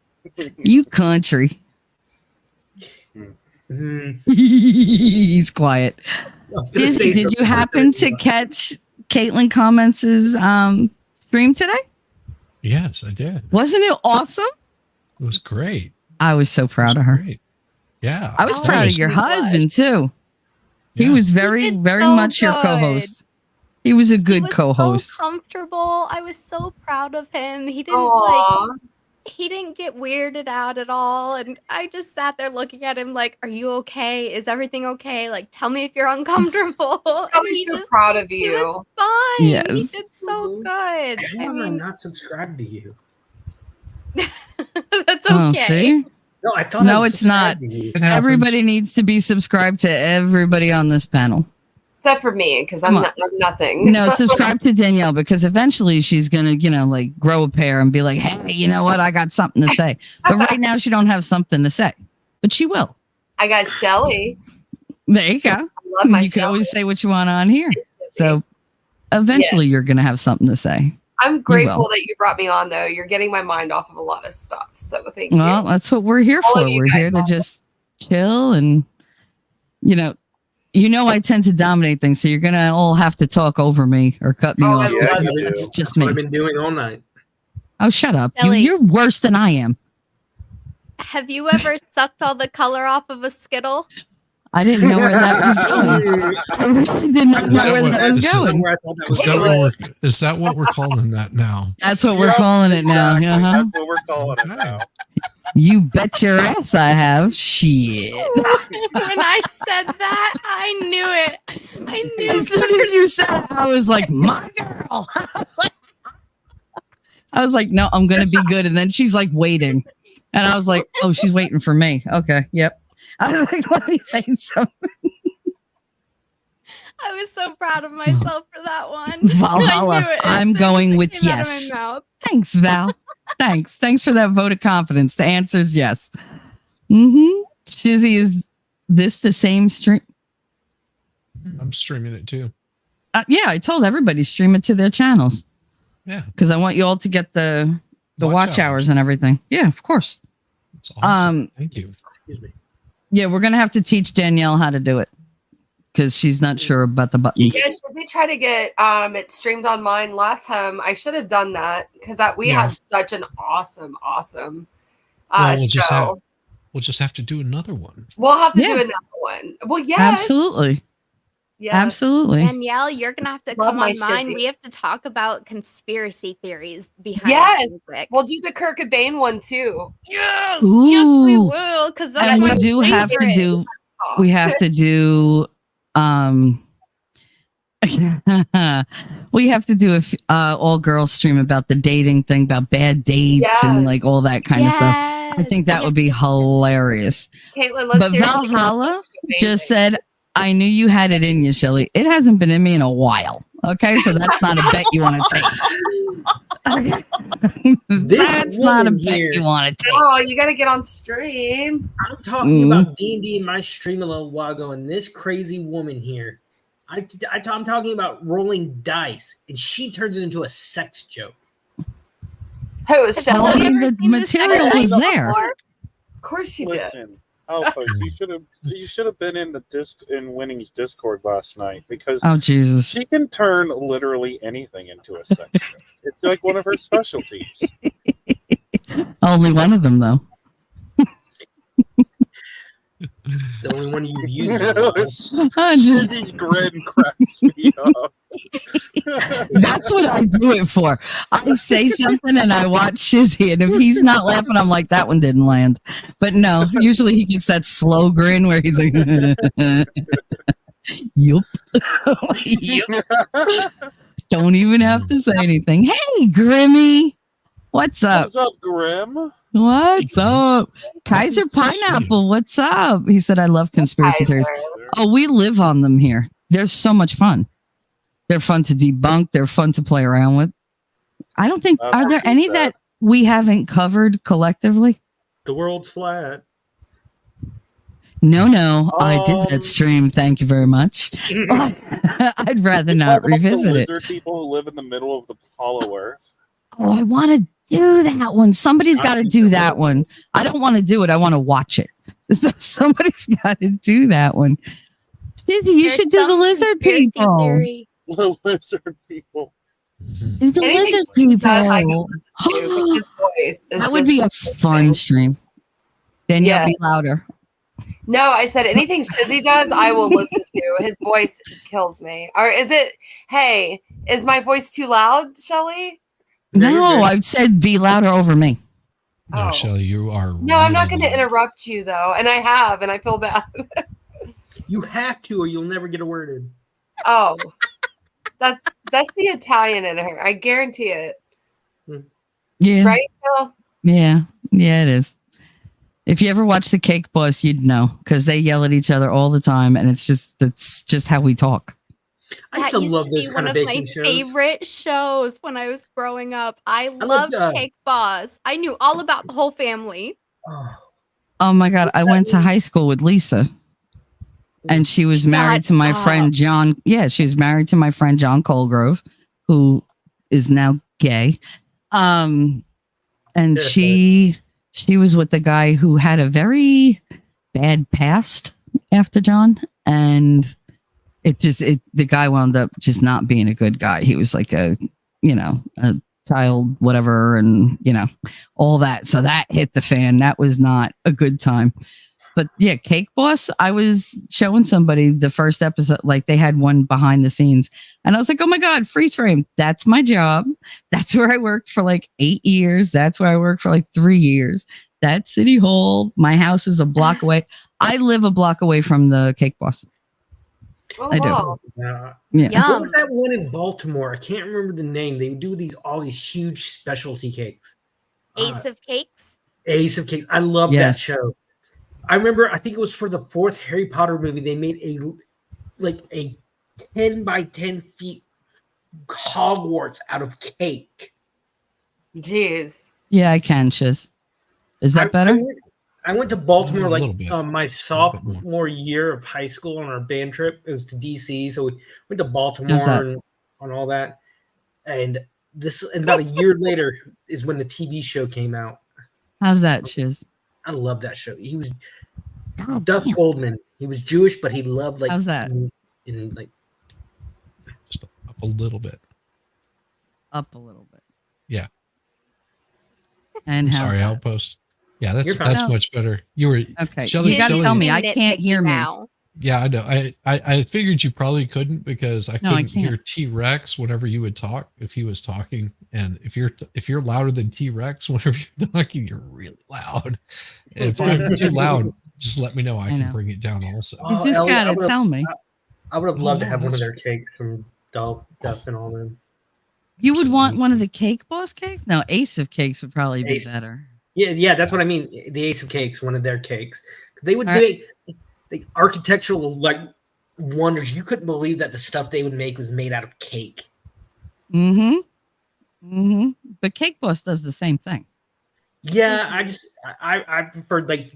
You country. Mm, He's quiet. I was gonna say Dizzy, did something, you I said, happen to yeah. catch Caitlin Comments' stream today? Yes, I did. Wasn't it awesome? It was great. I was so proud It of her. was great. Yeah. I was Oh, proud of was. your she was. husband too. He Yeah. was very, did very so much your good. co-host. He was a He good was co-host. So comfortable. I was so proud of him. He didn't Aw. he didn't get weirded out at all. And I just sat there looking at him like, are you okay? Is everything okay? Like, tell me if you're uncomfortable. I'm And he so just, proud of he you. was fine. He Yes. did so Mhm. good. Damn, I I'm mean, not subscribed to you. that's Oh, okay. see? No, I thought No, I was it's not. subscribed to you. It happens. Everybody needs to be subscribed to everybody on this panel. Except for me, because I'm, Come on. I'm nothing. No, subscribe to Danielle because eventually she's gonna, like grow a pair and be like, hey, you know what? I got something to say. But right now she don't have something to say. But she will. I got Shelly. There you go. I love my You can Shelly. always say what you want on here. So eventually you're gonna have something to say. I'm grateful will. that you brought me on, though. You're getting my mind off of a lot of stuff. So thank Well, you. that's what we're here All for. of you We're guys here to also. just chill and I tend to dominate things, so you're gonna all have to talk over me or cut me Oh, I off. love because you. That's just That's what I've me. been doing all night. Oh, shut up! Ellie. You're worse than I am. Have you ever sucked all the color off of a Skittle? I didn't know where that was going. I really did not know where that was going. Where I thought that Is was that going. what we're calling that now? That's what we're calling it now. Exactly. Uh-huh. That's what we're calling it now. You bet your ass I have. Shit. When I said that, I knew it. I knew As soon as you said it, I was like, my girl. I was like, no, I'm gonna be good. And then she's like waiting. And I was like, oh, she's waiting for me. Okay, yep. I was like, let me say something. I was so proud of myself for that one. Valhalla. I knew it as I'm soon as going it with came out of my yes. mouth. Thanks, Val. Thanks for that vote of confidence. The answer is yes. Shizzy, is this the same stream? I'm streaming it too. Yeah, I told everybody stream it to their channels Yeah. because I want you all to get the watch hours and everything. Yeah, of course. It's awesome. Thank you. Excuse me. Yeah, we're gonna have to teach Danielle how to do it because she's not sure about the buttons. Yeah, should we try to get it streamed on mine? Last time I should have done that because we Yeah. had such an awesome Well, show. we'll just have to do another one. We'll have to Yeah. do another one. Well, yeah, Absolutely, yeah. absolutely. Danielle, you're gonna have to Love come my on mine. shizzy. We have to talk about conspiracy theories behind Yes, music. we'll do the Kurt Cobain one too. Yes, Ooh. yes, we will. Because that's And we my do have to favorite. do. We have to do. We have to do a all girls stream about the dating thing, about bad dates and Yes. like all that kind of stuff. I think that would be hilarious. Caitlin, let's But seriously do Valhalla the Cobain just thing. said, I knew you had it in you, Shelly. It hasn't been in me in a while. Okay, so that's not a bet you want to take. That's not a woman bet here- you want to take. Oh, you got to get on stream. I'm talking Mhm. about D&D in my stream a little while ago, and this crazy woman here, I'm talking about rolling dice, and she turns it into a sex joke. Who is Have Well, I you Shelly? mean, ever the seen material Sex was Life there. before? Of course she did. Listen, Alphas, you should have been in the Winning's Discord last night because Oh Jesus! she can turn literally anything into a sex joke. It's like one of her specialties. Only one of them though. The only one you've used. in a while. Shizzy's grin cracks me up. That's what I do it for. I say something and I watch Shizzy, and if he's not laughing, I'm like, that one didn't land. But no, usually he gets that slow grin where he's like, yup. Yup. Don't even have to say anything. Hey, Grimmy. What's up? What's up, Grim? What's up? Kaiser Pineapple, what's up? He said, I love conspiracy theories. Oh, we live on them here. They're so much fun. They're fun to debunk. They're fun to play around with. I don't think, That's are there what she any said. that we haven't covered collectively? The world's flat. No, I did Um, that stream. Thank you very much. I'd rather not What about revisit the it. lizard people who live in the middle of the hollow earth. Oh, I want to do that one. Somebody's got to I'll do see that that. one. I don't want to do it. I want to watch it. So somebody's got to do that one. Shizzy, you There's should do the some lizard conspiracy people. theory. The lizard people. Do the Anything lizard Shizzy does, I can people. listen to, 'cause his voice is That would be a just- fun stream. Danielle, Yeah. be louder. No, I said anything Shizzy does, I will listen to. His voice kills me. Or is it? Hey, is my voice too loud, Shelly? No, you're No, good. I said be louder over me. No, Oh. Shelly, you are. No, I'm not really going to loud. interrupt you though, and I have, and I feel bad. You have to, or you'll never get a word in. Oh, that's the Italian in her. I guarantee it. Yeah. Right, Phil? Yeah. Yeah, it is. If you ever watch The Cake Boss, you'd know because they yell at each other all the time, and it's just how we talk. I That used to used love to those be kind one of of my baking shows. favorite shows when I was growing up. I loved, loved Cake Boss. I knew all about the whole family. Oh, Oh my God. I What's that went to movie? high school with Lisa, and she was married Shut to my up. friend John. Yeah, she was married to my friend John Colgrove, who is now gay. And Yeah. she was with the guy who had a very bad past after John, and the guy wound up just not being a good guy. He was like a child whatever, and all that. So that hit the fan. That was not a good time. But yeah, Cake Boss, I was showing somebody the first episode, like they had one behind the scenes, and I was like, oh my God, freeze frame. That's my job. That's where I worked for like 8 years. That's where I worked for like 3 years. That's City Hall. My house is a block away. I live a block away from the Cake Boss. Oh, I do. wow. Yeah. What Yum. was that one in Baltimore? I can't remember the name. They would do all these huge specialty cakes. Ace of Cakes. Ace of Cakes. I love Yes. that show. I remember. I think it was for the 4th Harry Potter movie. They made a 10 by 10 feet Hogwarts out of cake. Jeez. Yeah, I can, Shiz. Is that better? I went to Baltimore A like little bit. my sophomore year of high school on our band trip. It was to DC, so we went to Baltimore that? and on all that. And about a year later is when the TV show came out. How's that, Shiz? I love that show. He was God Duff damn. Goldman. He was Jewish, but he loved like How's that? in like Just up a little bit. Up a little bit. Yeah. And I'm how's sorry, that? Outpost. Yeah, that's You're fine. that's No. much better. You were Okay. Shelley- You got to Shelley- tell me. I Nitpicky can't hear me. now. Yeah, I know. I figured you probably couldn't because I No, I couldn't hear can't. T Rex whenever you would talk if he was talking, and if you're louder than T Rex whenever you're talking, you're really loud. And if I'm too loud, just let me know. I I can know. bring it down also. You just Elliot, got I to would've- tell me. I would have loved to no, have one of that's- their cakes from Duff and all them. You would want one of the Cake Boss cakes? No, Ace of Cakes would probably be Ace. better. Yeah, that's what I mean. The Ace of Cakes, one of their cakes. They would All right. make the architectural like wonders. You couldn't believe that the stuff they would make was made out of cake. Mm-hmm. Mm-hmm. But Cake Boss does the same thing. Yeah, I preferred like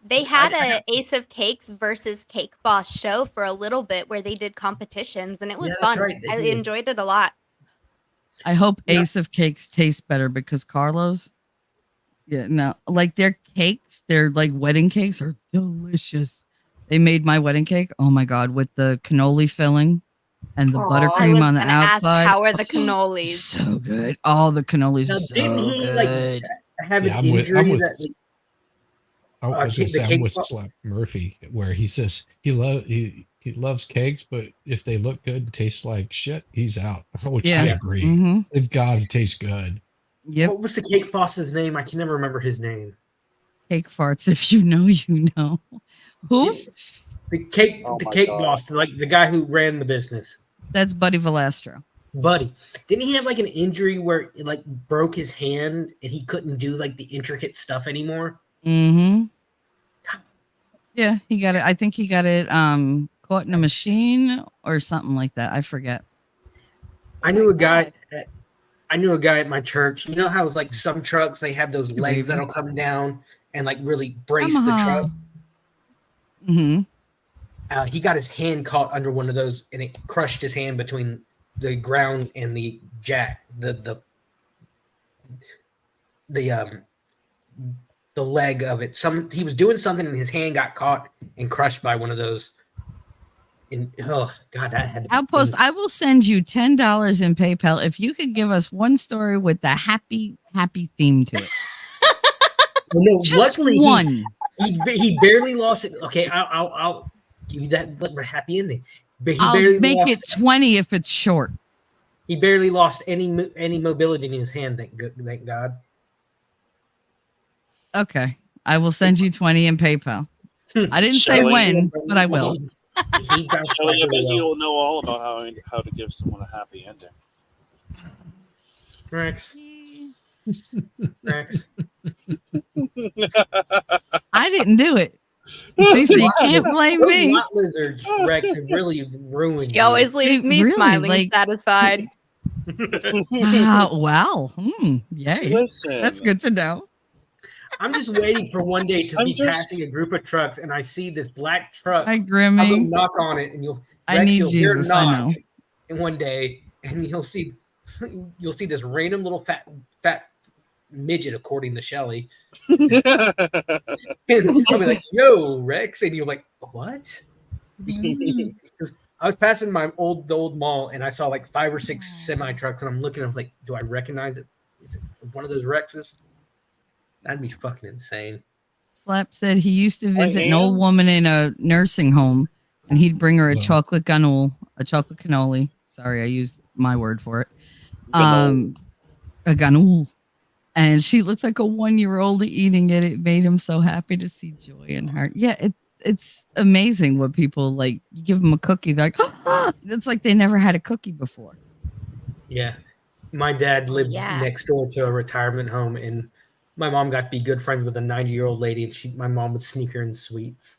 They had I- a Ace of Cakes versus Cake Boss show for a little bit where they did competitions, and it was Yeah, that's fun. right, they I did. enjoyed it a lot. I hope Yeah. Ace of Cakes tastes better because Carlos, like their cakes, their like wedding cakes are delicious. They made my wedding cake. Oh my God, with the cannoli filling and the Aw. I buttercream was on the gonna ask, outside. how are the cannolis? So good. Oh, the cannolis Now, are so didn't he, like, good. have Yeah, an I'm with- injury I'm with- that I was going the to say I'm cake with pop- Slap Murphy, where he says he loves cakes, but if they look good and taste like shit, he's out. Which I Yeah. agree. Mm-hmm. They've got to taste good. Yep. what was the cake boss's name? I can never remember his name. Cake farts. If you know, you know. Who? The cake Oh the my cake God. boss, like the guy who ran the business. That's Buddy Velastro. Buddy, didn't he have like an injury where it like broke his hand and he couldn't do like the intricate stuff anymore? Mm-hmm. Yeah, he got it. I think he got it caught in a machine or something like that. I forget. I knew a guy. I knew a guy at my church. You know how like some trucks they have those legs baby. that'll come down and like really brace the Yamaha. truck. Mm-hmm. He got his hand caught under one of those and it crushed his hand between the ground and the jack. The leg of it. He was doing something and his hand got caught and crushed by one of those. And oh God, that had to be Outpost, I will send you $10 in PayPal if you could give us one story with the happy theme to it. Well, no, Just luckily one. he barely lost it. Okay, I'll give you that happy ending. But he I'll barely make lost, it 20 if it's short. He barely lost any mobility in his hand. Thank God. Okay. I will send you 20 in PayPal. I didn't say Shelley? when, but I will. He bounced Shelly, I back bet really well. you'll know all about how to give someone a happy ending. Rex. Rex. I didn't do it. See, so you can't blame Those me. lot lizards, Rex, have really ruined She always leaves It me really, smiling, like- satisfied. Wow. Yay. Listen, That's good to know. I'm just waiting for one day to I'm be just- passing a group of trucks and I see this black truck. Hi, I'll go Grimmy. knock on it and you'll I need you'll hear a Jesus. I knock know. in one day and you'll see this random little fat midget according to Shelly. And I'll be like, yo, Rex, and you're like, what? Because I was passing the old mall and I saw like 5 or 6 semi trucks and I'm looking, I was like, do I recognize it? Is it one of those Rexes? That'd be fucking insane. Slap said he used to visit an am. old woman in a nursing home and he'd bring her a Wow. chocolate cannoli. Sorry, I used my word for it. A ganul. And she looked like a 1-year-old eating it. It made him so happy to see joy in her. Yeah, it's amazing what people like. You give them a cookie, they're like, ah, it's like they never had a cookie before. Yeah. My dad lived Yeah. next door to a retirement home and my mom got to be good friends with a 90-year-old lady and my mom would sneak her in sweets.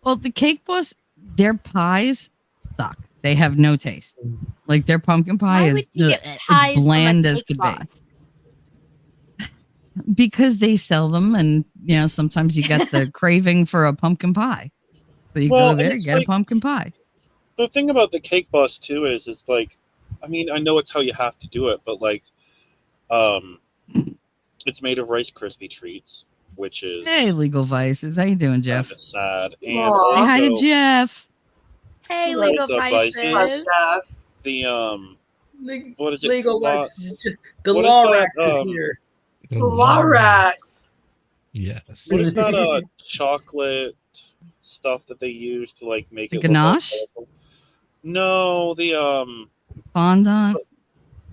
Well, the Cake Boss, their pies suck. They have no taste. Like their pumpkin pie Why is would you get as pies from a bland as Cake could Boss? be. Because they sell them, and sometimes you get the craving for a pumpkin pie, so you Well, go there and and it's get a like- pumpkin pie. The thing about the Cake Boss too is like, I mean, I know it's how you have to do it, but like, it's made of Rice Krispie treats, which is Hey, Legal Vices, how you doing, Jeff? kind of sad. And Aw. Say hi to also Jeff. Hey, What's legal up, Vices? vices. the Leg- what is it? Legal Fla- Rex. The what is Law that, Rex is here. The Lorax. Yes. What is that chocolate stuff that they use to like make The it look all ganache? colorful? No, the Fondant.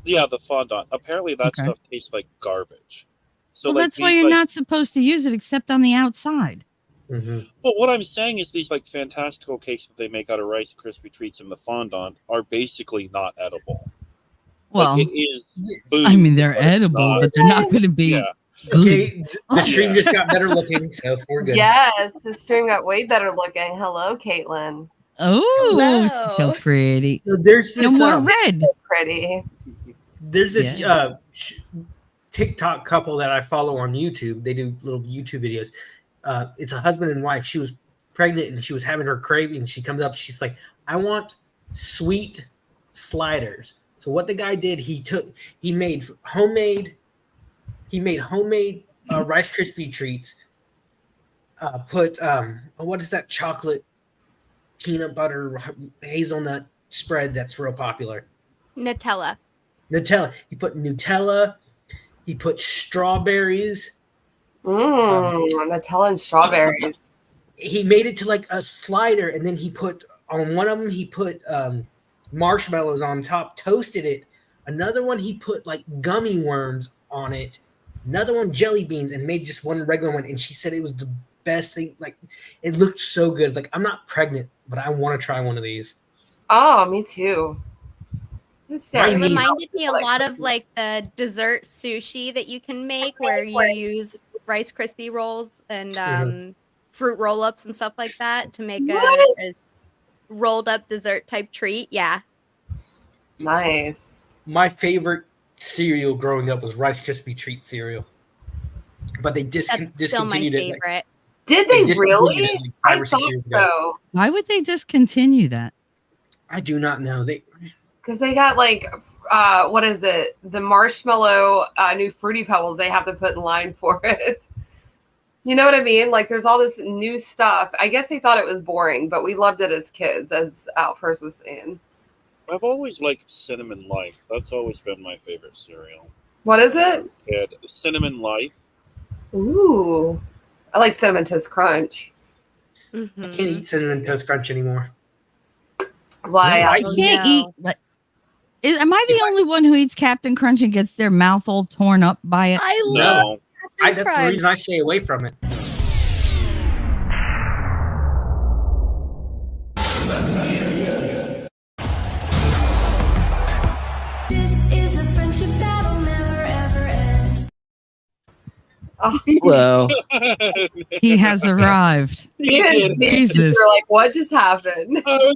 yeah, the fondant. Apparently that Okay. stuff tastes like garbage. So Well, like that's why these, you're like- not supposed to use it except on the outside. Mhm. But what I'm saying is these like fantastical cakes that they make out of Rice Krispie treats and the fondant are basically not edible. Well, Like, it is food, I mean, they're but it's edible, not- but they're not going to be yeah. good. Okay, the stream just got better looking, so we're good. Yes, the stream got way better looking. Hello, Caitlin. Oh, she's so Hello. pretty. So there's No this more red. Pretty. there's this Yeah. TikTok couple that I follow on YouTube. They do little YouTube videos. It's a husband and wife. She was pregnant and she was having her craving. She comes up, she's like, I want sweet sliders. So what the guy did, he made homemade Rice Krispie treats. Put what is that chocolate peanut butter hazelnut spread that's real popular? Nutella. Nutella. He put Nutella. He put strawberries. Nutella and strawberries. He made it to like a slider, and then he put on one of them. He put marshmallows on top, toasted it. Another one, he put like gummy worms on it. Another one, jelly beans, and made just one regular one. And she said it was the best thing. Like, it looked so good. Like, I'm not pregnant, but I want to try one of these. Oh, me too. It's My It very- niece- reminded me a lot of like the dessert sushi that you can make where you use Rice Krispie rolls and Mhm. fruit roll ups and stuff like that to make What? a rolled up dessert type treat. Yeah. Nice. My favorite cereal growing up was Rice Krispie treat cereal, but they That's still my discontinued it. Like, favorite. Did they discontinued really? it like I 5 or 6 thought years ago. so. Why would they discontinue that? I do not know. Because they got like, what is it? The marshmallow new Fruity Pebbles they have to put in line for it. You know what I mean? Like there's all this new stuff. I guess they thought it was boring, but we loved it as kids, as Alpers was saying. I've always liked Cinnamon Life. That's always been my favorite cereal. What is it? And Cinnamon Life. Ooh. I like Cinnamon Toast Crunch. I Mhm. can't eat Cinnamon Toast Crunch anymore. Why? No, I I can't no. eat. Like, Am I the only one who eats Captain Crunch and gets their mouth all torn up by it? I love No. Captain That's the reason Crunch. I stay away from it. This is a friendship that'll never ever end. Hello. He has arrived. Even Jesus. We're like, what just happened? Whoa.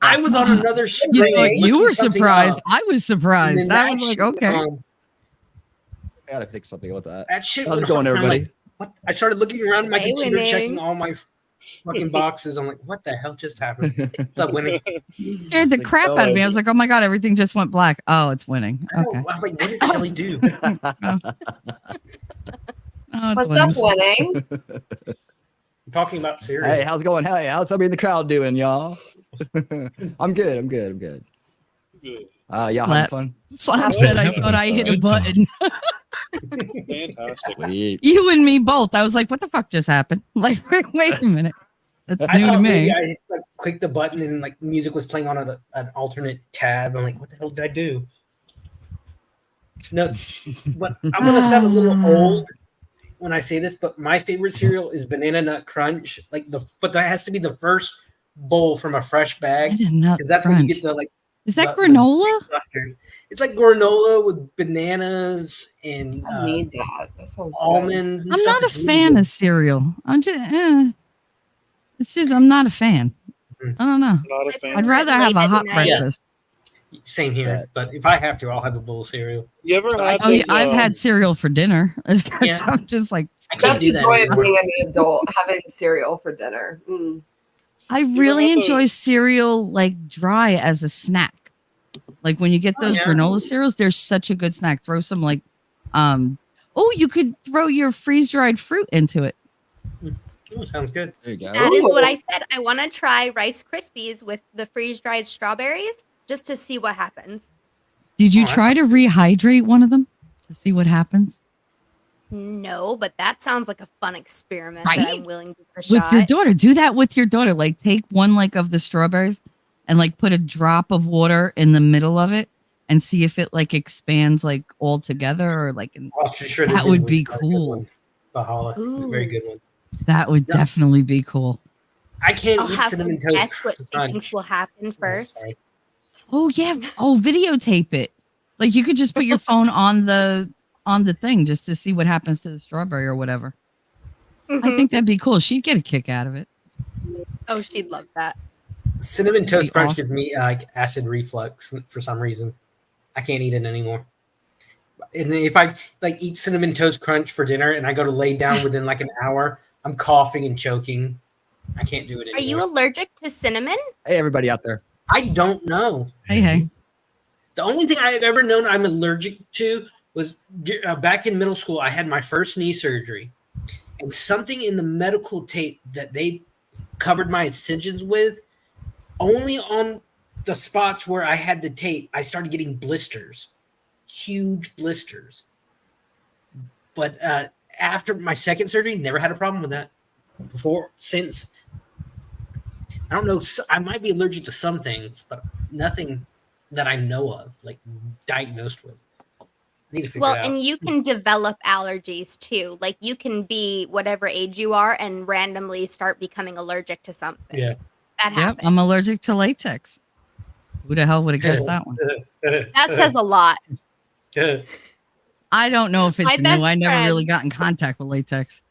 I was on another You, screen. you looking were something surprised. up, I was and surprised. then That was like, shit okay. went on. I gotta fix something with that. That shit How's it went going, on. I'm everybody? like, what? I started looking around at my Hey, computer, Winnie. checking all my fucking boxes. I'm like, what the hell just happened? What's up, Winnie? Scared the Think crap so. out of me. I was like, oh my God, everything just went black. Oh, it's winning. I Okay. was like, what did Shelly do? Oh, it's What's winning. up, winning? I'm talking about cereal. Hey, how's it going? Hey, how's somebody in the crowd doing, y'all? I'm good. I'm good. I'm good. Good. Y'all Slap. having fun? Slap Oh, said I having thought a I hit a good time. button. Fantastic. Sweet. You and me both. I was like, what the fuck just happened? Like, wait a minute. That's I new to thought me. maybe I like, clicked the button and like music was playing on an alternate tab. I'm like, what the hell did I do? No, but I'm gonna sound a little old when I say this, but my favorite cereal is Banana Nut Crunch. But that has to be the first bowl from a fresh I bag did not because that's when crunch. you get the like Is that the granola? cluster. It's like granola with bananas and I need that. That sounds good. almonds. And I'm stuff. not a It's really fan good. of cereal. I'm just, it's just, I'm not a fan. I don't know. Not a fan. I'd rather have a hot Late at night. breakfast. Same here, Yeah. but if I have to, I'll have a bowl of cereal. You ever But I had Oh, yeah, those, I've had cereal for dinner. Yeah. I'm just like, I can't That's do the that joy of anymore. being an adult, having cereal for dinner. Mm. I ever really had enjoy those- cereal like dry as a snack. Like when you get Oh, those yeah. granola cereals, they're such a good snack. Throw some like, oh, you could throw your freeze dried fruit into it. Oh, sounds good. There you go. That is what Ooh. I said. I want to try Rice Krispies with the freeze dried strawberries just to see what happens. Did you Oh, that try to rehydrate one of them to see what happens No, but that sounds like a fun experiment that Right? I'm willing to give a with shot. your daughter? Do that with your daughter. Like take one like of the strawberries and like put a drop of water in the middle of it and see if it like expands like all together or like Oh, for sure. That the would good be ones are good cool. ones. Valhalla, very Ooh. good one. that would Yeah. definitely be cool. I can't I'll eat have cinnamon to toast guess what she crunch. thinks will happen Oh, first. sorry. Oh yeah. Oh, videotape it. Like you could just put your phone on the thing just to see what happens to the strawberry or whatever. I Mhm. think that'd be cool. She'd get a kick out of it. Oh, she'd love that. Cinnamon That'd be toast crunch awesome. gives me like acid reflux for some reason. I can't eat it anymore. And if I like eat cinnamon toast crunch for dinner and I go to lay down within like an hour, I'm coughing and choking. I can't do it Are you anymore. allergic to cinnamon? Hey, everybody out there. I don't know. Hey. The only thing I've ever known I'm allergic to was back in middle school. I had my first knee surgery, and something in the medical tape that they covered my incisions with, only on the spots where I had the tape, I started getting blisters, huge blisters. But after my second surgery, never had a problem with that. Since I don't know, I might be allergic to some things, but nothing that I know of, like diagnosed with. I need to figure Well, it out. and you can develop allergies too. Like you can be whatever age you are and randomly start becoming allergic to something. Yeah. That Yep, happens. I'm allergic to latex. Who the hell would have guessed that one? That says a lot. I don't know if My it's best new. I never really friend- got in contact with latex.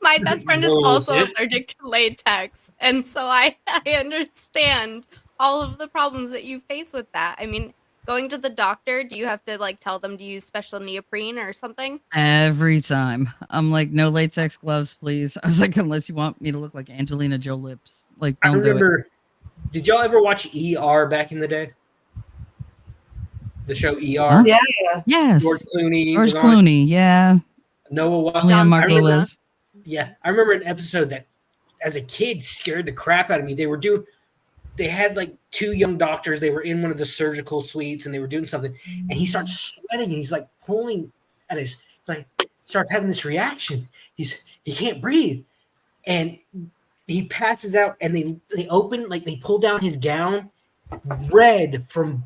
My best friend is Whoa, also shit. allergic to latex. And so I understand all of the problems that you face with that. I mean, going to the doctor, do you have to like tell them to use special neoprene or something? Every time. I'm like, no latex gloves, please. I was like, unless you want me to look like Angelina Jolips. Like, I don't do it. remember. Did y'all ever watch ER back in the day? The show ER. Huh? Yeah. Yes. George Clooney. George was on it. Clooney. Yeah. Noah Watson. Leah John Margot Cena. Liz. Yeah, I remember an episode that, as a kid, scared the crap out of me. They had like two young doctors. They were in one of the surgical suites, and they were doing something. And he starts sweating, and he's like pulling at his, like, starts having this reaction. He can't breathe, and he passes out. And they open, like, they pull down his gown, red from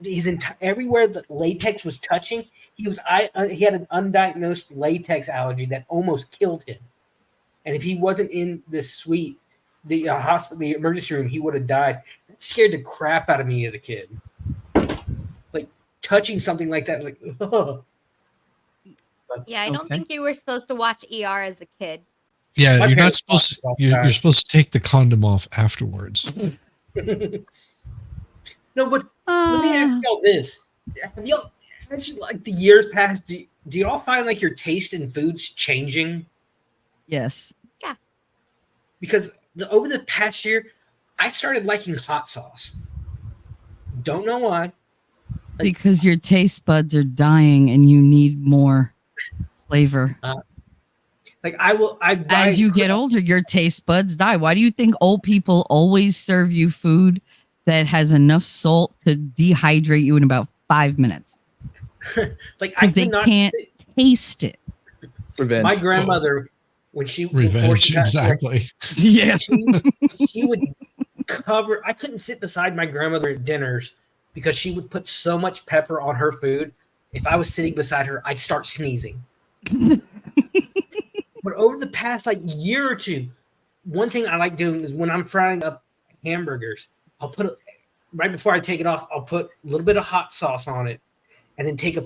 his entire everywhere that latex was touching. He had an undiagnosed latex allergy that almost killed him. And if he wasn't in the suite, the hospital, the emergency room, he would have died. That scared the crap out of me as a kid. Like touching something like that, like, ugh. Yeah, I don't Okay. think you were supposed to watch ER as a kid. Yeah, My you're not parents supposed to, talked about you're that. supposed to take the condom off afterwards. No, but let me ask y'all this: Have y'all, as like the years pass, do y'all find like your taste in foods changing? Yes. Because over the past year, I started liking hot sauce. Don't know why. Because your taste buds are dying and you need more flavor. Like I buy As you get older, your taste buds die. Why do you think old people always serve you food that has enough salt to dehydrate you in about 5 minutes? like I Because they cannot can't sit- taste it. Revenge. My grandmother, when she before Revenge, she got sick, exactly. Yeah. she would cover. I couldn't sit beside my grandmother at dinners because she would put so much pepper on her food. If I was sitting beside her, I'd start sneezing. But over the past like year or two, one thing I like doing is when I'm frying up hamburgers, I'll put right before I take it off, I'll put a little bit of hot sauce on it, and then take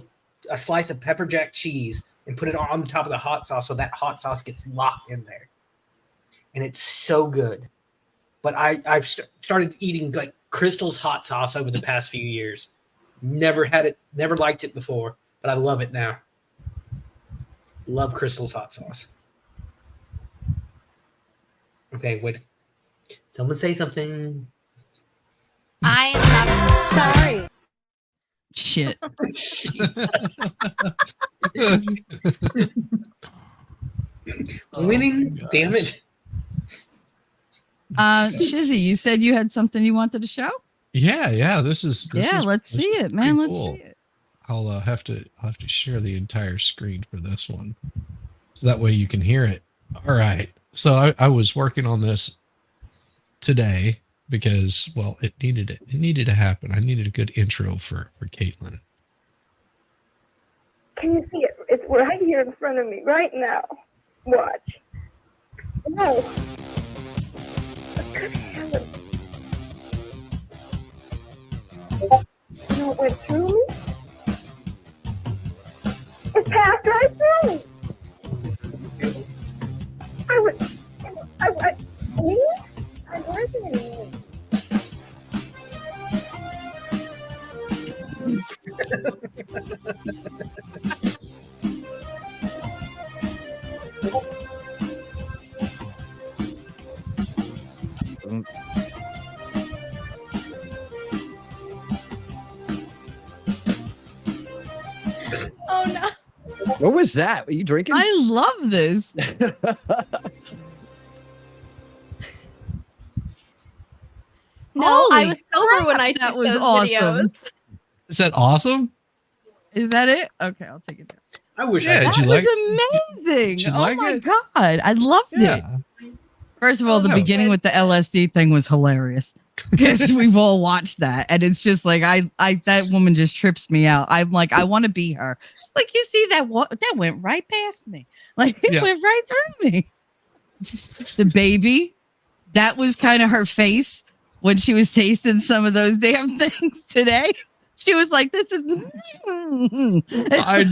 a slice of pepper jack cheese and put it on top of the hot sauce so that hot sauce gets locked in there. And it's so good. But I've started eating like Crystal's hot sauce over the past few years. Never had it, never liked it before, but I love it now. Love Crystal's hot sauce. Okay, wait. Someone say something. I am not sorry. Shit. Jesus. Oh, Winning, gosh. damn it. Shizzy, you said you had something you wanted to show? Yeah. This is Let's this see is it, man. pretty Let's cool. see it. I'll have to share the entire screen for this one, so that way you can hear it. All right. So I was working on this today because, well, it needed to happen. I needed a good intro for Caitlin. Can you see it? It's right here in front of me, right now. Watch. No. Good heavens. No, it went through me? It passed right through me. Me? I wasn't me. Oh no. What was that? Are you drinking? I love this. No, I Holy was sober when I crap, that took was those awesome. videos. Is that awesome? Is that it? Okay, I'll take it down. I wish Yeah, I did That you was like- amazing. did you Oh like my it? god, I loved it. Yeah. First of all, the Oh, no. beginning with the LSD thing was hilarious because we've all watched that, and it's just like I that woman just trips me out. I'm like, I want to be her. She's like, you see that that went right past me, like it Yeah. went right through me. The baby, that was kind of her face when she was tasting some of those damn things today. She was like, "This is." I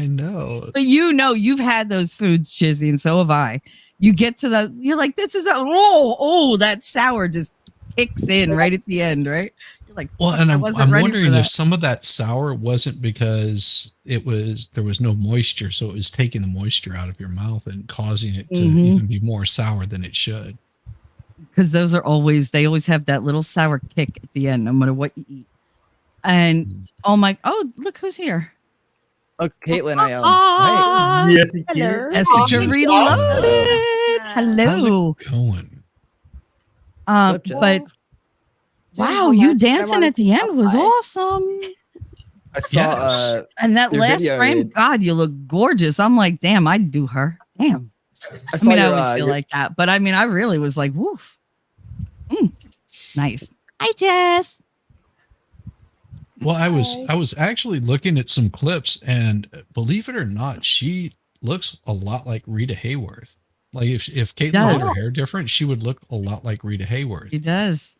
know. But you've had those foods, Chizzy, and so have I. You get to the, you're like, this is that sour just kicks in right at the end, right? You're like, Well, fuck, and I I'm wasn't ready for wondering that. if some of that sour wasn't because there was no moisture, so it was taking the moisture out of your mouth and causing it to Mhm. even be more sour than it should. Because they always have that little sour kick at the end, no matter what you eat. And look who's here. Oh, Caitlin, I Ah, Yes, he can. Hello. Esther Awesome. Reloaded. Hello. How's it going? What's up, Jeff? But wow, you dancing at the end was awesome. I saw Yes. And that Your last video, frame, dude. God, you look gorgeous. I'm like, damn, I'd do her. Damn. I I saw mean, I your, always feel your- like that, but I mean, I really was like, woof. Mm, nice. Hi, Jess. Well, I was actually looking at some clips, and believe it or not, she looks a lot like Rita Hayworth. Like if Caitlyn does. did her hair different, she would look a lot like Rita Hayworth. She does.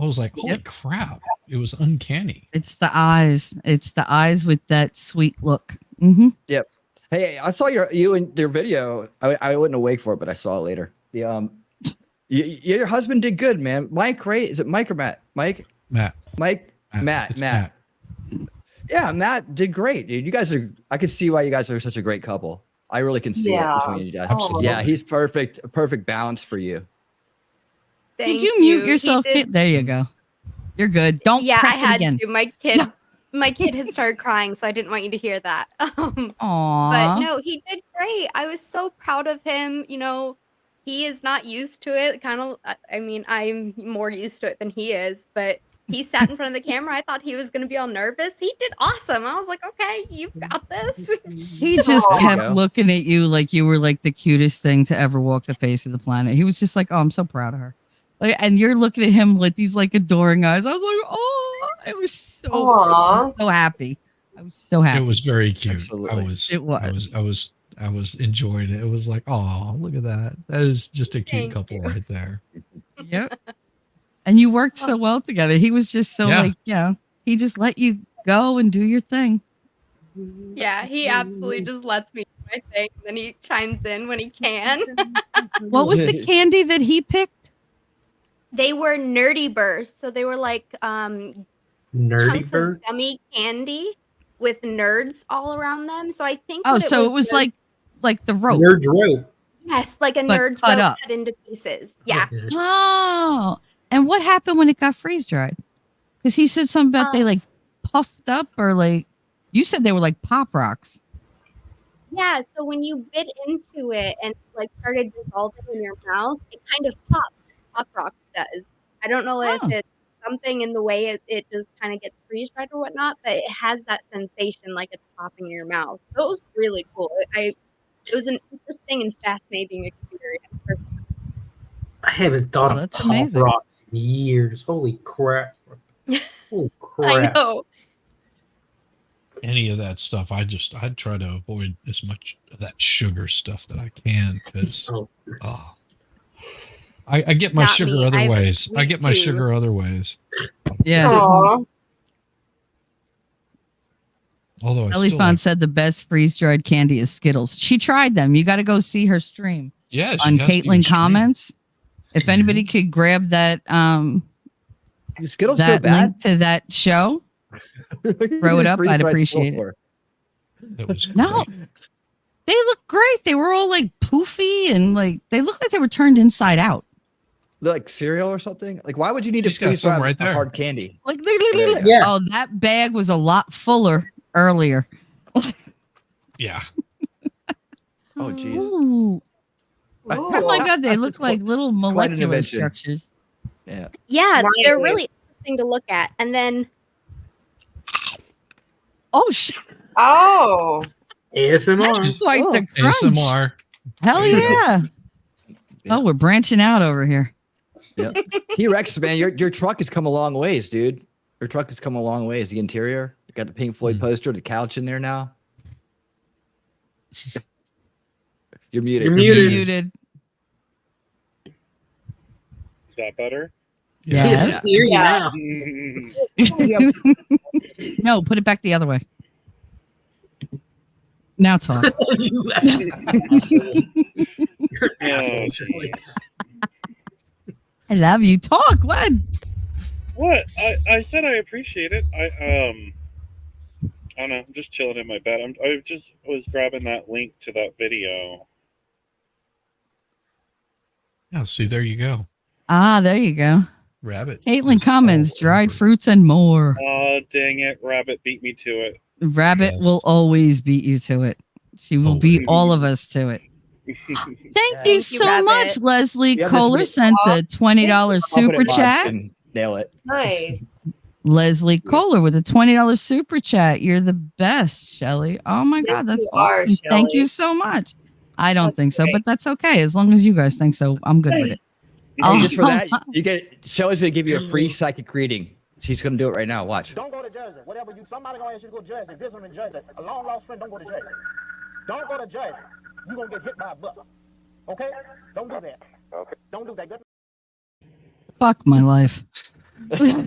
I was like, holy Yep. crap! It was uncanny. It's the eyes. It's the eyes with that sweet look. Mm-hmm. Hey, I saw you in your video. I wasn't awake for it, but I saw it later. The your husband did good, man. Mike, right? Is it Mike or Matt? Mike, Matt. Matt. It's Yeah, Matt did great, dude. You guys are. I can see why you guys are such a great couple. I really can see it between you guys. Absolutely. Yeah, he's perfect. A perfect balance for you. Thank Did you mute He yourself? did- There you go. You're good. Don't Yeah, I press it had again. to. My kid had started crying, so I didn't want you to hear that. Aww. But no, he did great. I was so proud of him. You know, he is not used to it. Kind of, I mean, I'm more used to it than he is. But he sat in front of the camera. I thought he was going to be all nervous. He did awesome. I was like, okay, you've got this. He just There you kept go. looking at you like you were like the cutest thing to ever walk the face of the planet. He was just like, oh, I'm so proud of her. Like, and you're looking at him with these like adoring eyes. I was like, oh, I was so, I was so happy. I was so happy. It was very cute. Absolutely. I was enjoying it. It was like, oh, look at that. That is just a cute Thank couple you. right there. Yep. And you worked so well together. He was just so Yeah. like, you know, he just let you go and do your thing. Yeah, he absolutely just lets me do my thing. Then he chimes in when he can. What was the candy that he picked? They were nerdy bursts. So they were like Nerdy chunks bird. of gummy candy with nerds all around them. So I think Oh, what so it was nerds- like the rope. Nerd's rope. yes, like a but nerd's cut rope up. cut into pieces. Yeah. Oh, and what happened when it got freeze dried? Because he said something about they like puffed up or like you said they were like pop rocks. Yeah, so when you bit into it and like started dissolving in your mouth, it kind of pops. Pop Rocks does. I don't know if Oh. it's something in the way it just kind of gets freeze dried or whatnot, but it has that sensation like it's popping in your mouth. So it was really cool. It was an interesting and fascinating experience. For I haven't thought Oh, of that's Pop amazing. Rocks in years. Holy crap. Holy crap. I know. Any of that stuff, I'd try to avoid as much of that sugar stuff that I can because Oh, I get my Not sugar me. I other have a ways. I sweet get my tooth. sugar other ways. Yeah. Aw. Although I Ellie still Fawn like, said the best freeze dried candy is Skittles. She tried them. You got to go see her stream yeah, she on has to Caitlin even stream. Comments. If anybody could grab that Skittles go that bad. link to that show, throw it up, I'd appreciate it. That was No. great. They look great. They were all like poofy and like they look like they were turned inside out. Like cereal or something. Like, why would you need She's to got freeze some dry right a there. hard candy? Like, Yeah. oh, that bag was a lot fuller earlier. Yeah. Oh, geez. Ooh. Oh my god, they look like little an molecular invention. structures. Yeah. Yeah, they're Nice. really interesting to look at. And then Oh shit. Oh. That's ASMR. quite the crunch. ASMR. Hell yeah. Oh, we're branching out over here. Yeah. T-Rex, man, your truck has come a long ways, dude. Your truck has come a long ways. The interior, you got the Pink Floyd poster, the couch in there now. You're muted. You're muted. Muted. Is that better? Yeah. Yes, I hear you Yeah. now. No, put it back the other way. Now talk. You're an asshole, Shelley. I love you. Talk. What? What? I said I appreciate it. I don't know. I'm just chilling in my bed. I just was grabbing that link to that video. Yeah. See, there you go. Ah, there you go. Rabbit. Caitlin was Commons, all dried over. fruits and more. Oh, dang it. Rabbit beat me to it. Rabbit Yes. will always beat you to it. She will beat Always. all of us to it. Thank you Thank you, so Rabbit. much, Leslie Yeah, this Kohler week- sent the $20 super Confident box chat. can nail it. Nice. Leslie Kohler with a $20 super chat. You're the best, Shelly. Oh my Yes, God, that's you are, awesome. Thank Shelley. you so much. I don't That's think so, great. but that's okay. As long as you guys think so, I'm good with it. Hey, just for that, you get Shelly's gonna give you a free psychic reading. She's gonna do it right now. Watch. Don't go to Jersey. Whatever you, somebody gonna ask you to go to Jersey. Visit them in Jersey. A long lost friend, don't go to Jersey. Don't go to Jersey. You're gonna get hit by a bus. Okay? Don't do that. Okay. Don't do that. Good. Fuck my life.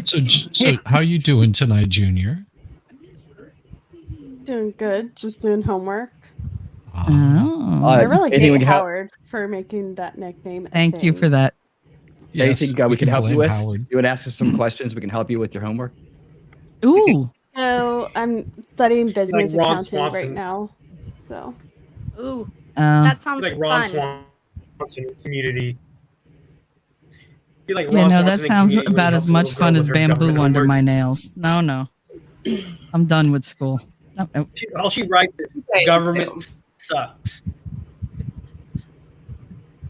So how you doing tonight, Junior? Doing good. Just doing homework. Oh. I really anything hate we can help- Howard for making that nickname. a Thank you thing. for that. Anything we can help you blame with? Howard. You would ask us some questions. We can help you with your homework. Ooh. So I'm studying business Ron accounting right Swanson. now. So Ooh, Uh, that sounds Like Ron fun. Swanson community. Be like yeah, Ron no, Swanson that in sounds Community when he about helps as a much little girl fun with as her bamboo government under homework. my nails. No. I'm done with school. No. All she writes is Okay, government sucks.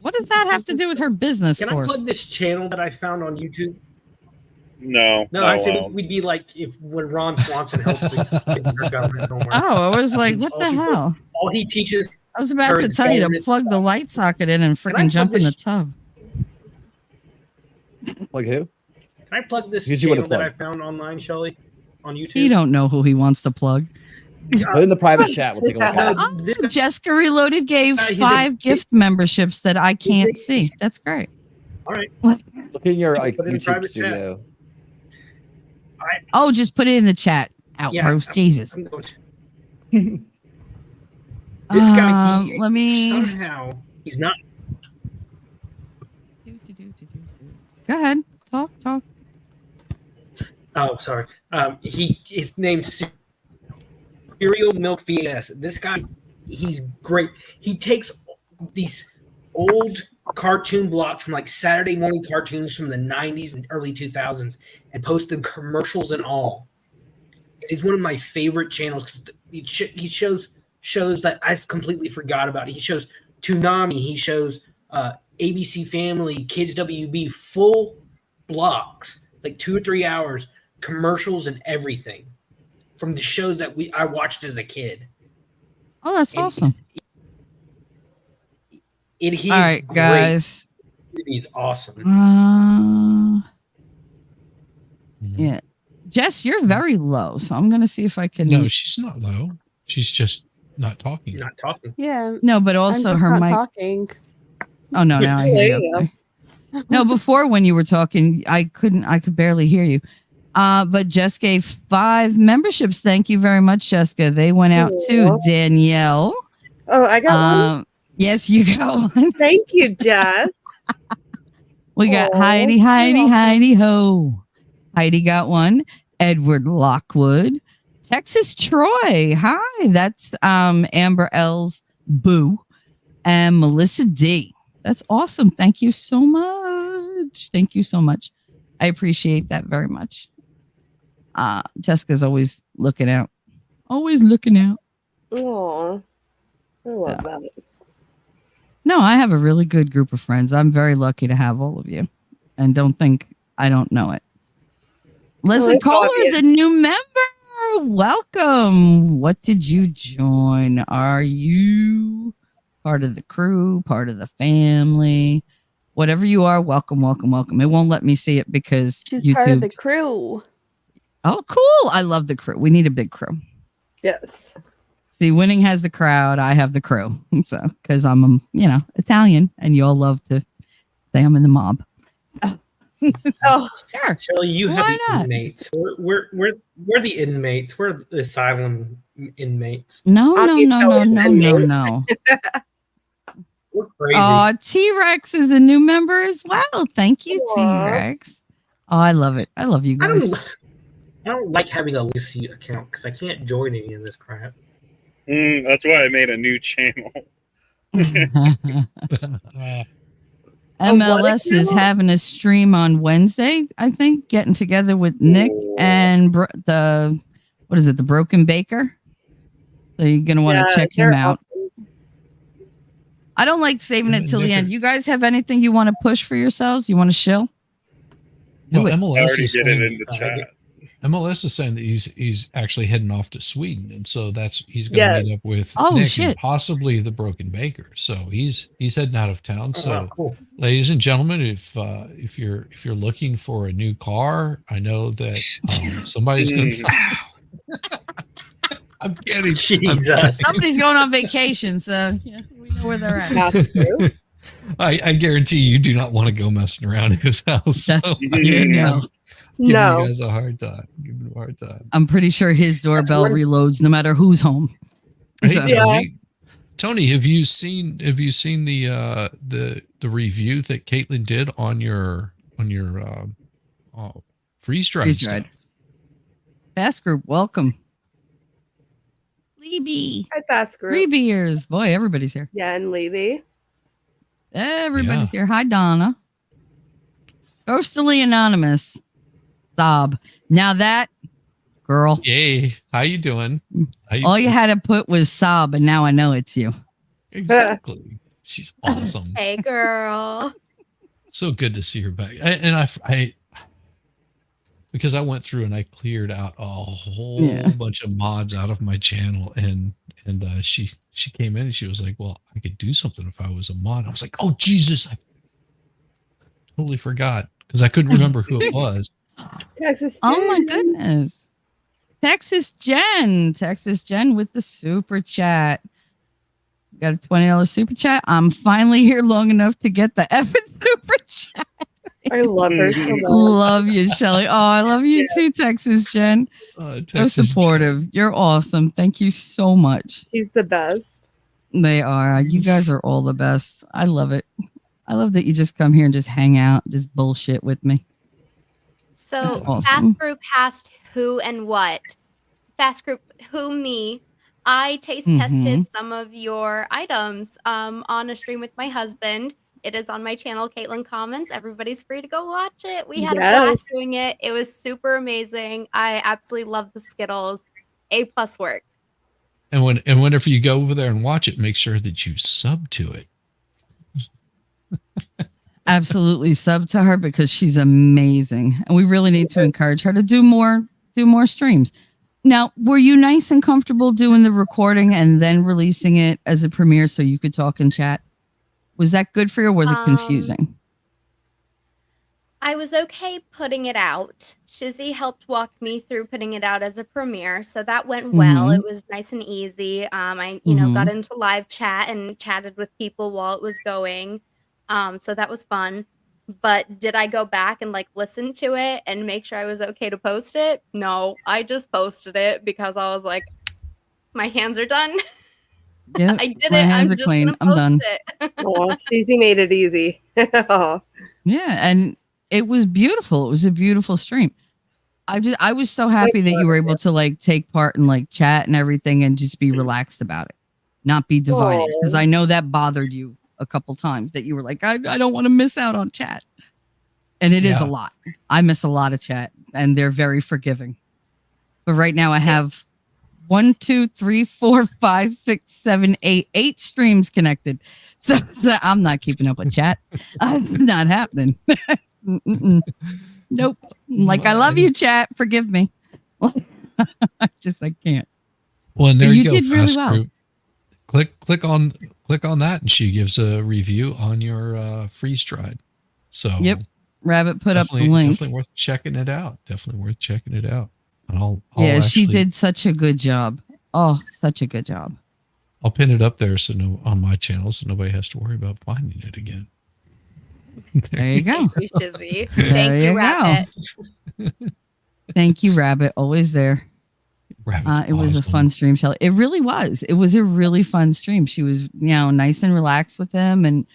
What does that have to do with her business Can I course? plug this channel that I found on YouTube? No. No, I said we'd be like if when Ron Swanson helps a kid with her government homework. Oh, I was like, what All the she put- hell? All he teaches. I was about to Hers tell you to government plug the light socket in and I freaking plug jump in this- the tub. Like who? Can I plug this Who'd you wanna channel that I plug? found online, Shelly? On YouTube? You don't know who he wants to plug. Put it in the private chat. We'll take a look at it. Oh, This- Jessica Reloaded gave He's a- 5 gift memberships that I can't see. That's great. All right. Look in your like Put it in YouTube private chat. studio. Oh, just put it in the chat. Yeah, Outpost, Jesus. I'm going to- This guy, he Let me. somehow he's not. Go ahead. Talk. Oh, sorry. His name's Cereal Milk VS. This guy, he's great. He takes these old cartoon blocks from like Saturday morning cartoons from the 90s and early 2000s and posts them commercials and all. He's one of my favorite channels because he shows that I've completely forgot about. He shows Toonami. He shows ABC Family, Kids WB, full blocks, like 2 or 3 hours, commercials and everything from the shows that I watched as a kid. Oh, that's And awesome. He's All right, great. guys. He's awesome. Yeah. Jess, you're very low, so I'm gonna see if I can. No, she's not low. She's just not talking. Not talking. yeah. No, but I'm also just her not mic. talking. Oh no, now I hear There you. you Okay. No, before when you were talking, I could barely hear you. But Jess gave 5 memberships. Thank you very much, Jessica. They went out to Aw. Danielle. Oh, I got one. Yes, you got one. Thank you, Jess. We got Aw, Heidi, you're Heidi, welcome. Heidi ho. Heidi got one. Edward Lockwood. Texas Troy. Hi. That's Amber L's boo. And Melissa D. That's awesome. Thank you so much. Thank you so much. I appreciate that very much. Jessica's always looking out. Always looking out. Aw, I love that. No, I have a really good group of friends. I'm very lucky to have all of you. And don't think I don't know it. Leslie I Kohler love is a new member. Welcome. What did you join? Are you part of the crew, part of the family? Whatever you are, welcome. It won't let me see it because She's YouTube. part of the crew. Oh, cool. I love the crew. We need a big crew. Yes. See, winning has the crowd. I have the crew. So, because I'm, Italian, and y'all love to say I'm in the mob. Oh, Sure. Shelly, you have Why the not? inmates. We're the inmates. We're the asylum inmates. No. I'll be so offended. We're crazy. Oh, T-Rex is a new member as well. Thank you, Aw. T-Rex. Oh, I love it. I love you I guys. don't like having a legacy account because I can't join any of this crap. That's why I made a new channel. MLS is having a stream on Wednesday, I think, getting together with Nick and the Broken Baker. So you're going to want to check him they're out. awesome. I don't like saving it till the Nick- end. You guys have anything you want to push for yourselves? You want to shill? Well, Do it. I MLS already is did it saying, in the chat. MLS is saying that he's actually heading off to Sweden, and so he's going to meet Yes. up with Oh, Nick shit. and possibly the Broken Baker. So he's heading out of town. Oh, So, wow, cool. ladies and gentlemen, if you're looking for a new car, I know that somebody's going to. I'm kidding. Jesus. Somebody's going on vacation, so yeah, we know where they're at. That's true. I guarantee you do not want to go messing around in his house. So You know, giving No. you guys a hard time. Giving him a hard time. I'm pretty sure his doorbell one- reloads no matter who's home. Hey, So- Tony. Tony, have you seen the review that Caitlin did on your freeze dried Freeze stuff? dried. Fast group, welcome. Levy. Hi, Fast Group. Levy ears. Boy, everybody's here. Yeah, and Levy. Everybody's Yeah. here. Hi, Donna. Ghostly Anonymous. Sob. Now that girl, Yay! How you doing? How all you had to put was sob, and now I know it's you. Exactly. She's awesome. Hey, girl. So good to see her back. I because I went through and I cleared out a whole Yeah. bunch of mods out of my channel, and she came in and she was like, "Well, I could do something if I was a mod." I was like, "Oh Jesus, I totally forgot," because I couldn't remember who it was. Texas. Oh my Jen. goodness. Texas Jen with the super chat. Got a $20 super chat. I'm finally here long enough to get the effing super chat. I love her so much. Love you, Shelly. Oh, I love you too, Texas Jen. So Texas supportive. You're awesome. Thank you so much. She's the best. They are. You guys are all the best. I love it. I love that you just come here and just hang out, just bullshit with me. So That's awesome. Fast Group asked who and what. Fast Group, who, me. I taste tested some of your items on a stream with my husband. It is on my channel, Caitlin Comments. Everybody's free to go watch it. We had a blast doing it. It was super amazing. I absolutely love the Skittles. A+ work. And whenever you go over there and watch it, make sure that you sub to it. Absolutely sub to her because she's amazing. And we really need to encourage her to do more streams. Now, were you nice and comfortable doing the recording and then releasing it as a premiere so you could talk and chat? Was that good for you or was it confusing? I was okay putting it out. Shizzy helped walk me through putting it out as a premiere, so that went well. It was nice and easy. I got into live chat and chatted with people while it was going. So that was fun. But did I go back and listen to it and make sure I was okay to post it? No, I just posted it because I was like, my hands are done. Yeah, I did my it. hands I'm are just clean. gonna I'm post done. it. Oh, Cheesy made it easy. Oh. Yeah, and it was beautiful. It was a beautiful stream. I was so happy that you were able to take part in chat and everything and just be relaxed about it, not be divided. Because I know that bothered you a couple times that you were like, I don't want to miss out on chat. And it is a lot. I miss a lot of chat and they're very forgiving. But right now I have 1, 2, 3, 4, 5, 6, 7, 8 streams connected. So I'm not keeping up with chat. Not happening. Nope. I love you, chat. Forgive me. I can't. Well, and there But you you go. did really Fast well. Group. Click on that, and she gives a review on your freeze dried. So Yep. Rabbit put up the link. Definitely worth checking it out. And I'll Yeah, she actually- did such a good job. Oh, such a good job. I'll pin it up there on my channel so nobody has to worry about finding it again. There you go. Thank you, Shizzy. There Thank you you, go. Rabbit. Thank you, Rabbit. Always there. Rabbit's It was a awesome. fun stream, Shelly. It really was. It was a really fun stream. She was, nice and relaxed with them. And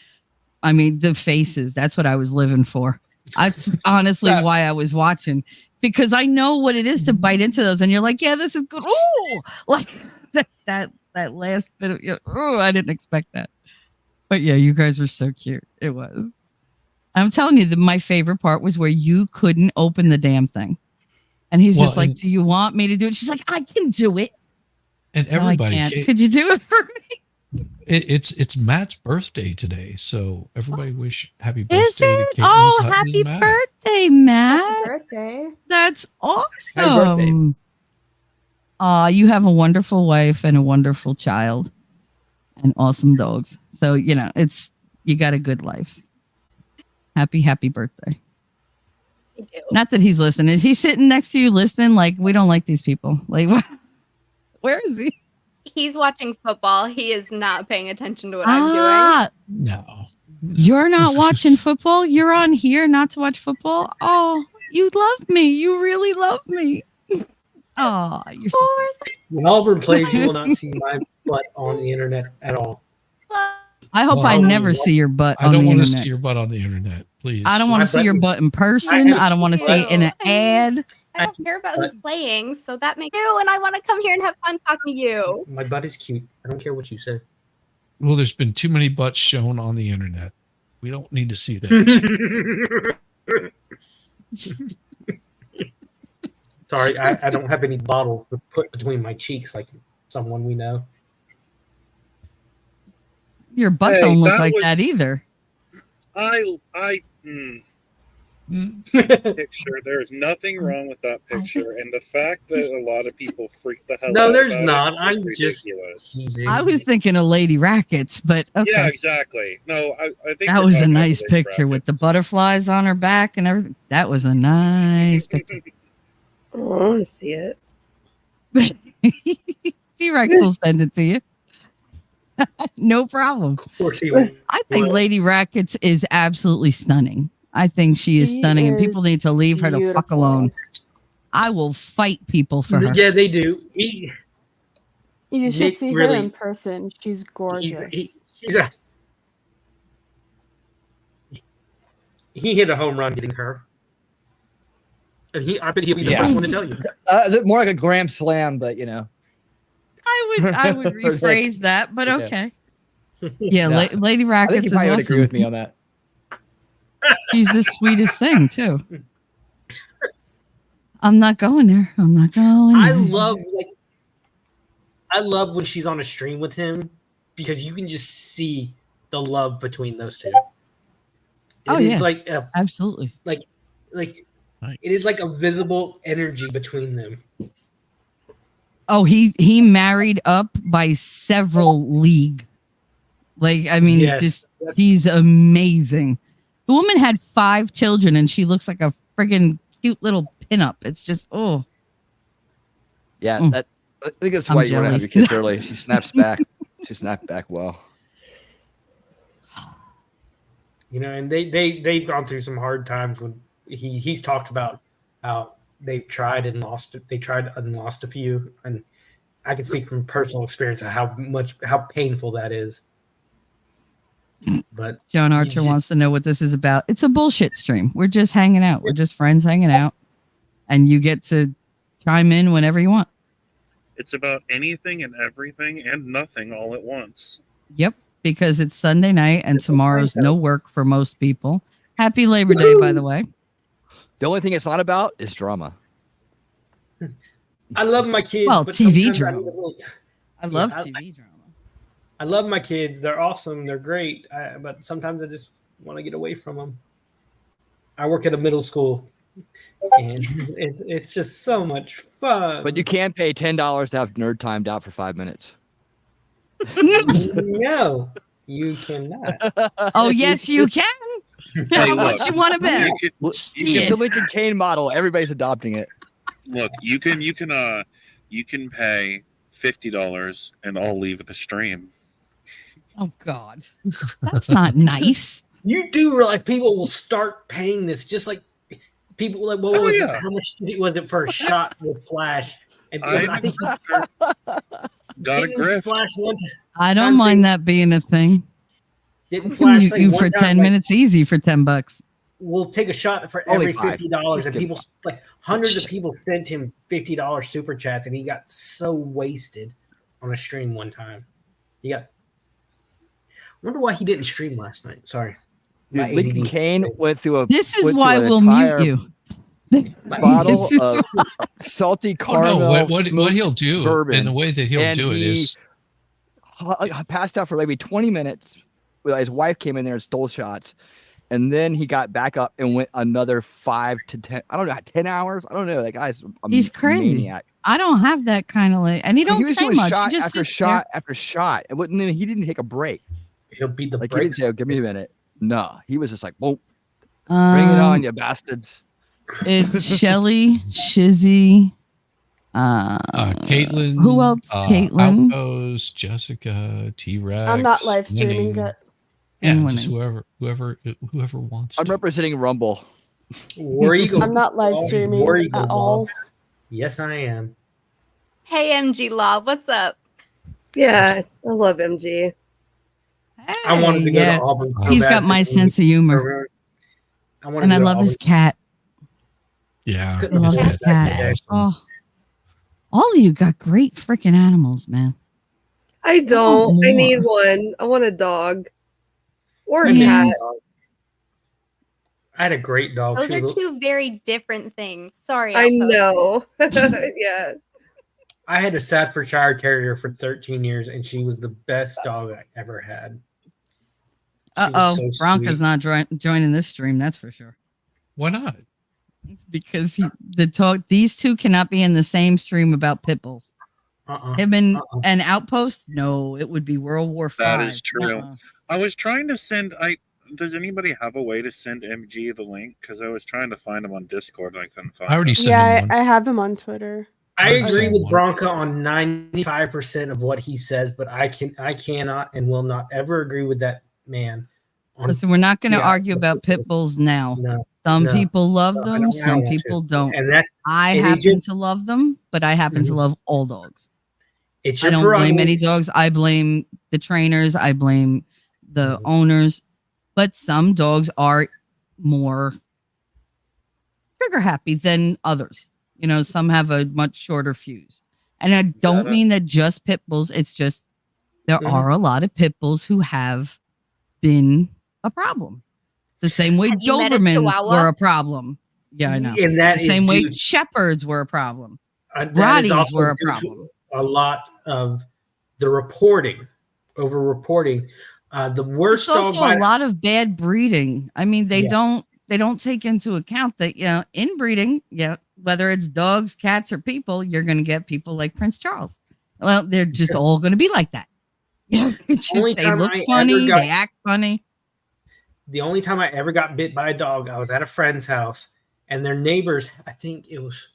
I mean, the faces, that's what I was living for. That's honestly why I was watching, because I know what it is to bite into those. And you're like, yeah, this is good. Oh, that last bit of, I didn't expect that. But yeah, you guys were so cute. It was. I'm telling you that my favorite part was where you couldn't open the damn thing. And he's just like, do you want me to do it? She's like, I can do it. And No, I everybody, can't. Could you do it for me? it's Matt's birthday today, so everybody wish happy Is birthday to it? Katie's Oh, husband, happy Matt. birthday, Matt. Birthday. That's birthday. awesome. You have a wonderful wife and a wonderful child and awesome dogs. So, you got a good life. Happy birthday. I do. Not that he's listening. Is he sitting next to you listening? Like, we don't like these people. Like, what? Where is he? He's watching football. He is not paying attention to what I'm doing. No. You're not watching football? You're on here not to watch football? Oh, you love me. You really love me. Oh, you're Of so course. When Auburn plays, you will not see my butt on the internet at all. I hope Well, I I never don't- see your butt I on don't the want to internet. see your butt on the internet, please. I don't want My to see your butt- butt in person. I- I don't want to see it in an ad. I don't care about who's playing, so that makes you, and I want to come here and have fun talking to you. My butt is cute. I don't care what you say. Well, there's been too many butts shown on the internet. We don't need to see those. Sorry, I don't have any bottle to put between my cheeks like someone we know. Your butt Hey, don't look that like was- that either. Picture. There's nothing wrong with that picture, and the fact that a lot of people freak the hell out. No, there's about not. It I'm is just ridiculous. teasing. I was thinking of Lady Rackets, but okay. Yeah, exactly. No, I think That we're was a talking about nice the picture with the butterflies on her back and everything. That was a nice picture. Oh, I want to see it. T-Rex will send it to you. No problem. Of course he will. I think Well- Lady Rackets is absolutely stunning. I think she is She stunning, and is people need to leave her the fuck beautiful. alone. I will fight people for her. Yeah, they do. You should Nick see her really- in person. She's gorgeous. He's a, he hit a home run getting her. And I bet he'll be the Yeah. first one to tell you. More like a grand slam, but I would rephrase that, but Yeah. okay. Yeah, Nah. Lady I Rackets think you is probably would awesome. agree with me on that. She's the sweetest thing too. I'm not going there. I'm not going. I there. love when she's on a stream with him because you can just see the love between those two. Oh, It is yeah. like Absolutely. like Nice. it is like a visible energy between them. Oh, he married up by several league. Like, I mean, Yes. just she's amazing. The woman had 5 children and she looks like a friggin' cute little pinup. It's just Yeah, Mm. I think that's I'm why you want to have your jelly. kids early. She snaps back. She snapped back well. You know, and they've gone through some hard times when he's talked about how they've tried and lost it. They tried and lost a few, and I can speak from personal experience of how painful that is. But Joan Archer just- wants to know what this is about. It's a bullshit stream. We're just hanging out. We're just friends hanging out. And you get to chime in whenever you want. It's about anything and everything and nothing all at once. Yep. Because it's Sunday night and tomorrow's no work for most people. Happy Labor Day, by the way. The only thing it's not about is drama. I love my kids. Well, but TV sometimes drama. need a little I love I- TV drama. I love my kids. They're awesome. They're great. But sometimes I just want to get away from them. I work at a middle school, and it's just so much fun. But you can pay $10 to have nerd timed out for 5 minutes. No, you cannot. Oh, yes, you can. How Hey, much look, you want to bet? You could, It's Shit. the Lincoln Kane model. Everybody's adopting it. look, you can pay $50 and I'll leave the stream. Oh, God. That's not nice. You do realize people will start paying this, just like people like what Oh, was yeah. it? How much was it for a shot with Flash? And I think Got a didn't grift. Flash one I don't I'm mind saying- that being a thing. didn't I can Flash mute say you one for time, 10 like, minutes easy for $10. we'll take a shot for Only every five. $50, and Just people like hundreds of people sent him $50 super chats, and he got so wasted on a stream one time. He got. I wonder why he didn't stream last night. Sorry, Dude, My Lincoln ADD. Kane went through a This is went why through an we'll entire mute you. bottle This is of salty Oh caramel. no! What smoked he'll do, bourbon, and the way that he'll and do it he is passed out for maybe 20 minutes. His wife came in there and stole shots. And then he got back up and went another 5 to 10, I don't know, 10 hours. I don't know. That guy's He's crazy. maniac. I don't have that kind of and he He don't was say doing much. shot he just after sits shot after shot. And he didn't take a break. He'll beat the Like he didn't brakes. say, oh, give me a minute. No, he was just like, whoa, there. bring it on, you bastards. It's Shelly, Shizzy, Caitlin. who else? Caitlin. Outpost, Jessica, T-Rex. I'm not live streaming Winning. it. Yeah, And just Winning. whoever wants. I'm to. representing Rumble. War Eagle. I'm not live Oh, streaming War Eagle, at all. Bob. Yes, I am. Hey, MG Law, what's up? Yeah, I love MG. I wanted to Hey, go yeah. to Auburn. So He's bad got for my the sense of humor, program. wanted and to I go to love his Auburn. cat. Yeah, Couldn't I love afford his that cat. today. Oh, all of you got great freaking animals, man. I don't. I more. need one. I want a dog or a Yeah. cat. I had a great dog. Those too. are two very different things. Sorry. I Outpost. know. Yeah. I had a Staffordshire Terrier for 13 years, and she was the best dog I ever had. She was Uh-oh, so Bronco's sweet. not joining this stream, that's for sure. why not? Because these two cannot be in the same stream about pit bulls. Him and an Outpost? No, it would be World War V. That is true. Uh-uh. I was trying to send. Does anybody have a way to send MG the link? Because I was trying to find him on Discord and I couldn't find. I already him. sent Yeah, him one. I have him on Twitter. I agree seen with one. Bronco on 95% of what he says, but I cannot and will not ever agree with that man. Listen, we're not going to Yeah. argue about pit bulls now. No, Some no. people love No, I them, don't some want people to. don't. And that's I and happen Egypt- to love them, but I happen to Mhm. love all dogs. it's I your don't blame prerogative. any dogs. I blame the trainers. I blame the Mhm. owners. But some dogs are more trigger happy than others. You know, some have a much shorter fuse. And I don't Gotta- mean that just pit bulls. It's just there Mhm. are a lot of pit bulls who have been a problem. The same way Have you met a Dobermans Chihuahua? were a problem. Yeah, I know. And that The is same way due- Shepherds were a problem. that is Rotties also were a due to problem. A lot of the reporting, over reporting. The worst There's dog also bite. a lot of bad breeding. I mean, they Yeah. don't take into account that, you know, inbreeding, yeah, whether it's dogs, cats, or people, you're going to get people like Prince Charles. Well, they're just all going to be like that. Yeah, Only they time look I ever funny, got- they act funny. The only time I ever got bit by a dog, I was at a friend's house, and their neighbors, I think it was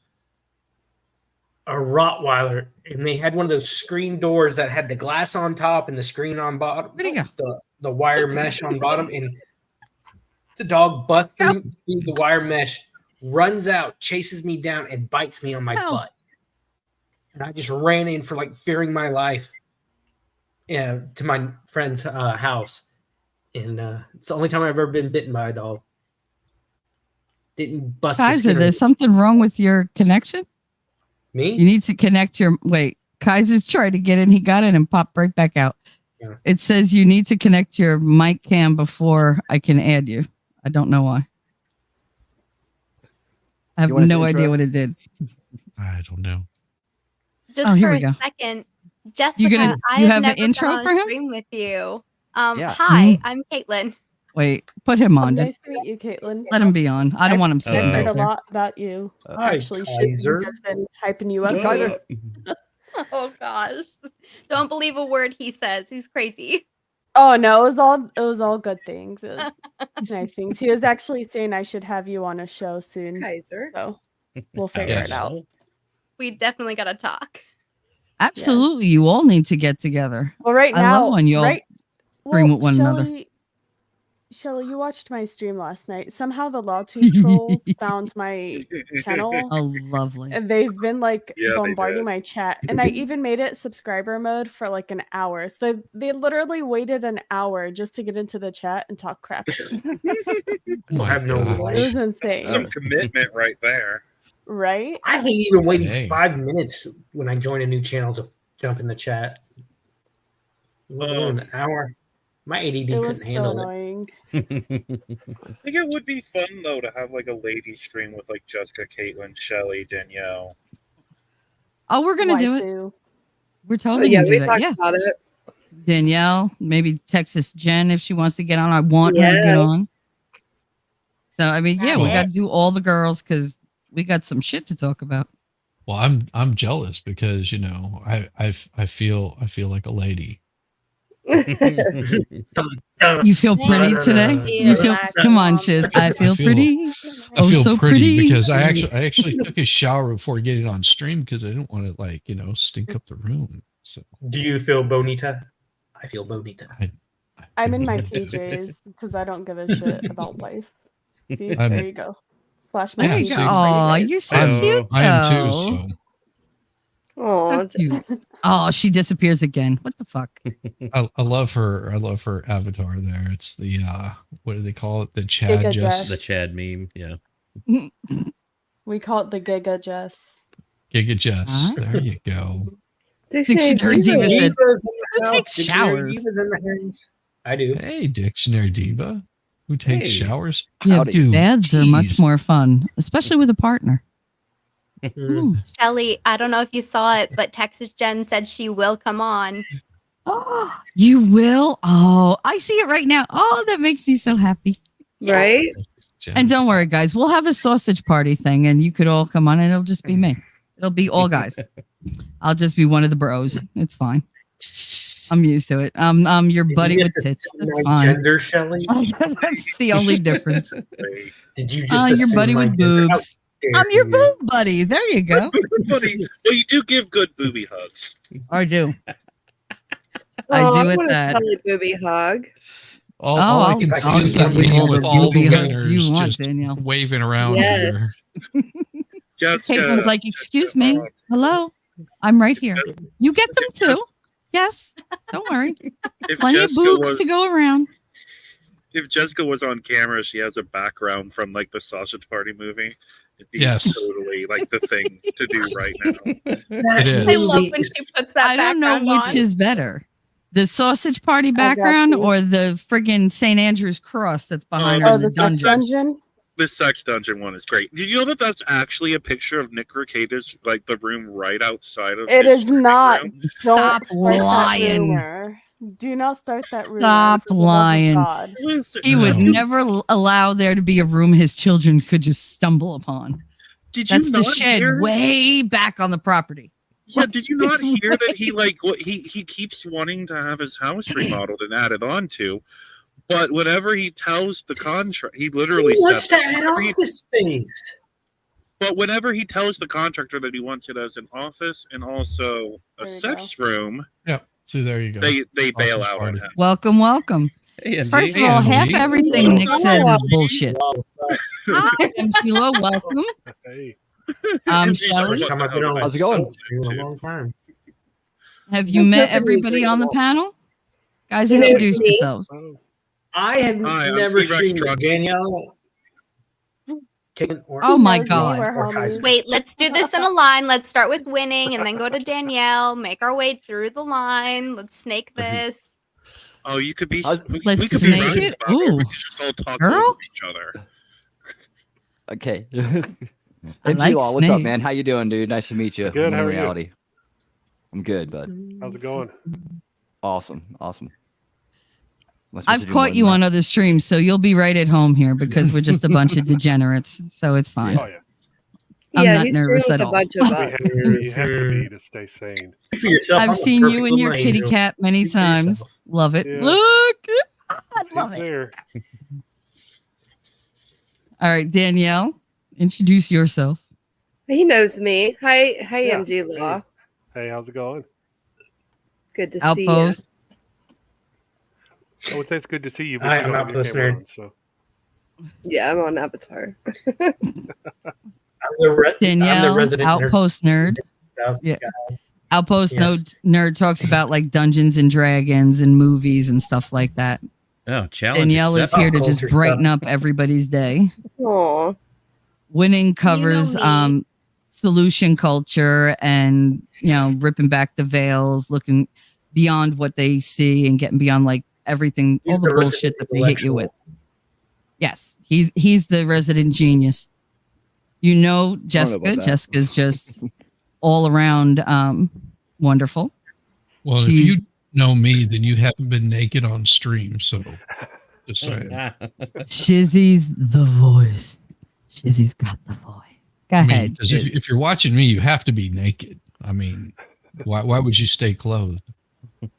a Rottweiler, and they had one of those screen doors that had the glass on top and the screen on bottom. Where'd he go? The wire mesh on bottom, and the dog busts through the wire mesh, runs out, chases me down, and bites me on my Ow. butt. And I just ran in for like fearing my life. Yeah, to my friend's house, and it's the only time I've ever been bitten by a dog. Didn't bust the Kaiser, skin. there's something wrong with your connection. Me? You need to connect your Kaiser's trying to get in. He got in and popped right back out. Yeah. It says you need to connect your mic cam before I can add you. I don't know why. I have You want us to no idea intro? what it did. I don't know. Just Oh, here for we a go. second, Jessica, gonna- I you have have never an intro been on for a him? stream with you. Yeah. Hi, I'm Caitlin. Wait, put him on. Nice Just to meet you, Caitlin. let him be on. I don't want him I've sitting heard back a there. lot about you. Hi, Actually, Kaiser. Shizzy has been hyping you up. What's up, Kaiser? Oh gosh, don't believe a word he says. He's crazy. Oh no, it was all good things. It was nice things. He was actually saying I should have you on a show soon. Kaiser. So we'll figure Yes. it out. We definitely gotta talk. Absolutely, you all need to get together. Well, right I now, love when you all right, stream with one another. Shelly, you watched my stream last night. Somehow the Lawtooth trolls found my channel. Oh, lovely. And they've been like Yeah, they bombarding did. my chat. And I even made it subscriber mode for like an hour. So they literally waited an hour just to get into the chat and talk crap to me. Oh my have no gosh. life. It was insane. Some commitment right there. Right? I hate even waiting Hey. 5 minutes when I join a new channel to jump in the chat. Let alone an hour. My ADD It was couldn't so handle it. annoying. I think it would be fun though to have like a lady stream with like Jessica, Caitlin, Shelly, Danielle. Oh, we're gonna do it. Waifu. We're Oh, totally yeah, gonna we do that. talked Yeah, about it. Danielle, maybe Texas Jen if she wants to get on. I want her to get Yeah. on. So I mean, yeah, we Got got it. to do all the girls because we got some shit to talk about. Well, I'm jealous because you know I feel like a lady. You feel pretty today? You feel? Relax, Come on, Mom. Shiz. I feel pretty. I Oh, feel so pretty, pretty. because I actually took a shower before getting on stream because I didn't want to stink up the room. So Do you feel bonita? I feel bonita. I'm in my PJs because I don't give a shit about life. See, I'm- there you go. Flash my There you Yeah, go. see? Oh, you're so I'm- cute. I am too. though. So Oh, So cute. Oh, she disappears again. What the fuck? I love her. I love her avatar there. It's the what do they call it? The Chad Giga Just The Chad meme. Yeah. We call it the Giga Jess. Giga Jess. Huh? There you go. Dictionary Diva said, "Who takes Dictionary showers?" Diva's in the house. I do. Hey, Dictionary Diva, who takes Hey. showers? Yeah, Howdy. Dude, dads are much geez. more fun, especially with a partner. Mm. Shelly, I don't know if you saw it, but Texas Jen said she will come on. You will? Oh, I see it right now. Oh, that makes me so happy. right? And don't worry, guys. We'll have a sausage party thing, and you could all come on, and it'll just be me. It'll be all guys. I'll just be one of the bros. It's fine. I'm used to it. I'm your buddy with tits. That's My fine. gender, Shelley? That's the only difference. Did you just Your assume buddy my with gender? How boobs. dare I'm your you. boob buddy. There you go. Buddy, well, you do give good booby hugs. I do. I Oh, do I at want a that. Kelly booby hug. All, Oh, all I I'll- can see I'll is that give you meme all with the all the booby hugs winners you want, just Danielle. waving around Yes. here. Caitlin's like, "Excuse me. Hello. I'm right here. You get them too. Yes. Don't worry. If Plenty of Jessica boobs was- to go around." If Jessica was on camera, she has a background from like the Sausage Party movie. It'd be Yes. totally like the thing to do right now. It is. I love when she puts that I don't know background which on. is better. The sausage party got background you. or the friggin' St. Andrew's cross that's behind her Oh, in the the sex dungeon. dungeon? The sex dungeon one is great. Did you know that that's actually a picture of Nick Rekieta's, like the room right outside of It his is not. room? Don't Stop start that lying. rumor. Do not start that rumor. Stop for the love of lying. God. Listen, He would No. never allow there to be a room his children could just stumble upon. did you That's the not shed hear? way back on the property. Yeah, did you not It's hear that he like what he keeps wanting to have his house remodeled and added on to, but whenever he tells the contract, he literally He wants said, to add office space. but whenever he tells the contractor that he wants it as an office and also a There you sex room, Yep. See, there you go. they bail Sausage out on party. him. Welcome, welcome. Hey, MG. First of Hey, all, MG. half everything Nick says is bullshit. Wow. Hi, MC Lo, welcome. Hey. Shelley, First time I've been on How's it going? in a long time. have you met everybody on the panel? Guys, introduce yourselves. I have Hi, I'm never T-Rex seen Truck. Danielle. Caitlin, or Oh my Knows me, God. we're Or homies. Kaiser. Wait, let's do this in a line. Let's start with winning and then go to Danielle. Make our way through the line. Let's snake this. Oh, you could be. How's- We Let's could snake be right it? about it. Ooh. We could just all talk Girl? over each other. Okay. I MC like Law, what's up, snakes. man? How you doing, dude? Nice to meet you. Good, I'm in how are you? reality. I'm good, bud. How's it going? Awesome. Must be I've doing caught more you than on other streams, so you'll be right at home here because we're just a bunch of degenerates. So it's fine. Oh yeah, I'm yeah, not he's nervous with at a all. bunch of we us. have to, you have to be to stay sane. Speak for yourself. I'm I've a seen you perfect and your little kitty angel. cat many Speak for times. yourself. Love it. Yeah. Look. I He's love it. there. All right, Danielle, introduce yourself. He knows me. Hi, Yeah. MG Law. Hey, how's it going? Good to see you. Outpost. I would say it's good to see you, but Hi, you don't I'm have your Outpost camera Nerd. on, so Yeah, I'm on Avatar. I'm the Danielle, resident nerd Outpost nerd. stuff Yeah. guy. Outpost Yes. nerd talks about like Dungeons and Dragons and movies and stuff like that. Oh, challenge Danielle is accepted. here to Pop just culture brighten stuff. up everybody's day. Aw. Winning covers me. solution culture and ripping back the veils, looking beyond what they see and getting beyond like everything, He's all the the bullshit resident that they hit you with. intellectual. Yes, he's the resident genius. Jessica. about that. Jessica's just all around wonderful. Well, She's if you know me, then you haven't been naked on stream. So just saying. Shizzy's the voice. Shizzy's got the voice. Go ahead. Because if you're watching me, you have to be naked. I mean, why would you stay clothed?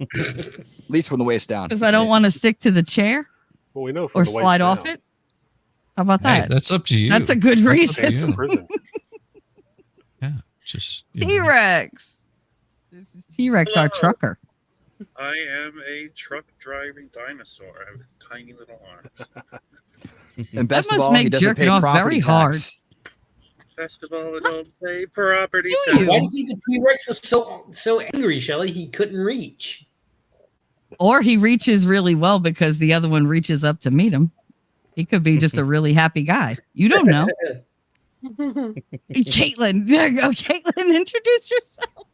At least from the waist down. Because I don't want to stick to the chair Well, we know from or the waist slide off down. it. How about Hey, that? that's up to you. That's a good That's up to reason. you. In prison. Yeah, just you know. T-Rex. This is T-Rex, our trucker. I am a truck driving dinosaur. I have tiny little arms. And best must of all, make he doesn't jerking pay off property very hard. tax. Best of all, I don't pay property Do tax. you? Why do you think the T-Rex was so angry, Shelly? He couldn't reach. Or he reaches really well because the other one reaches up to meet him. He could be just a really happy guy. You don't know. Caitlin, there you go. Caitlin, introduce yourself.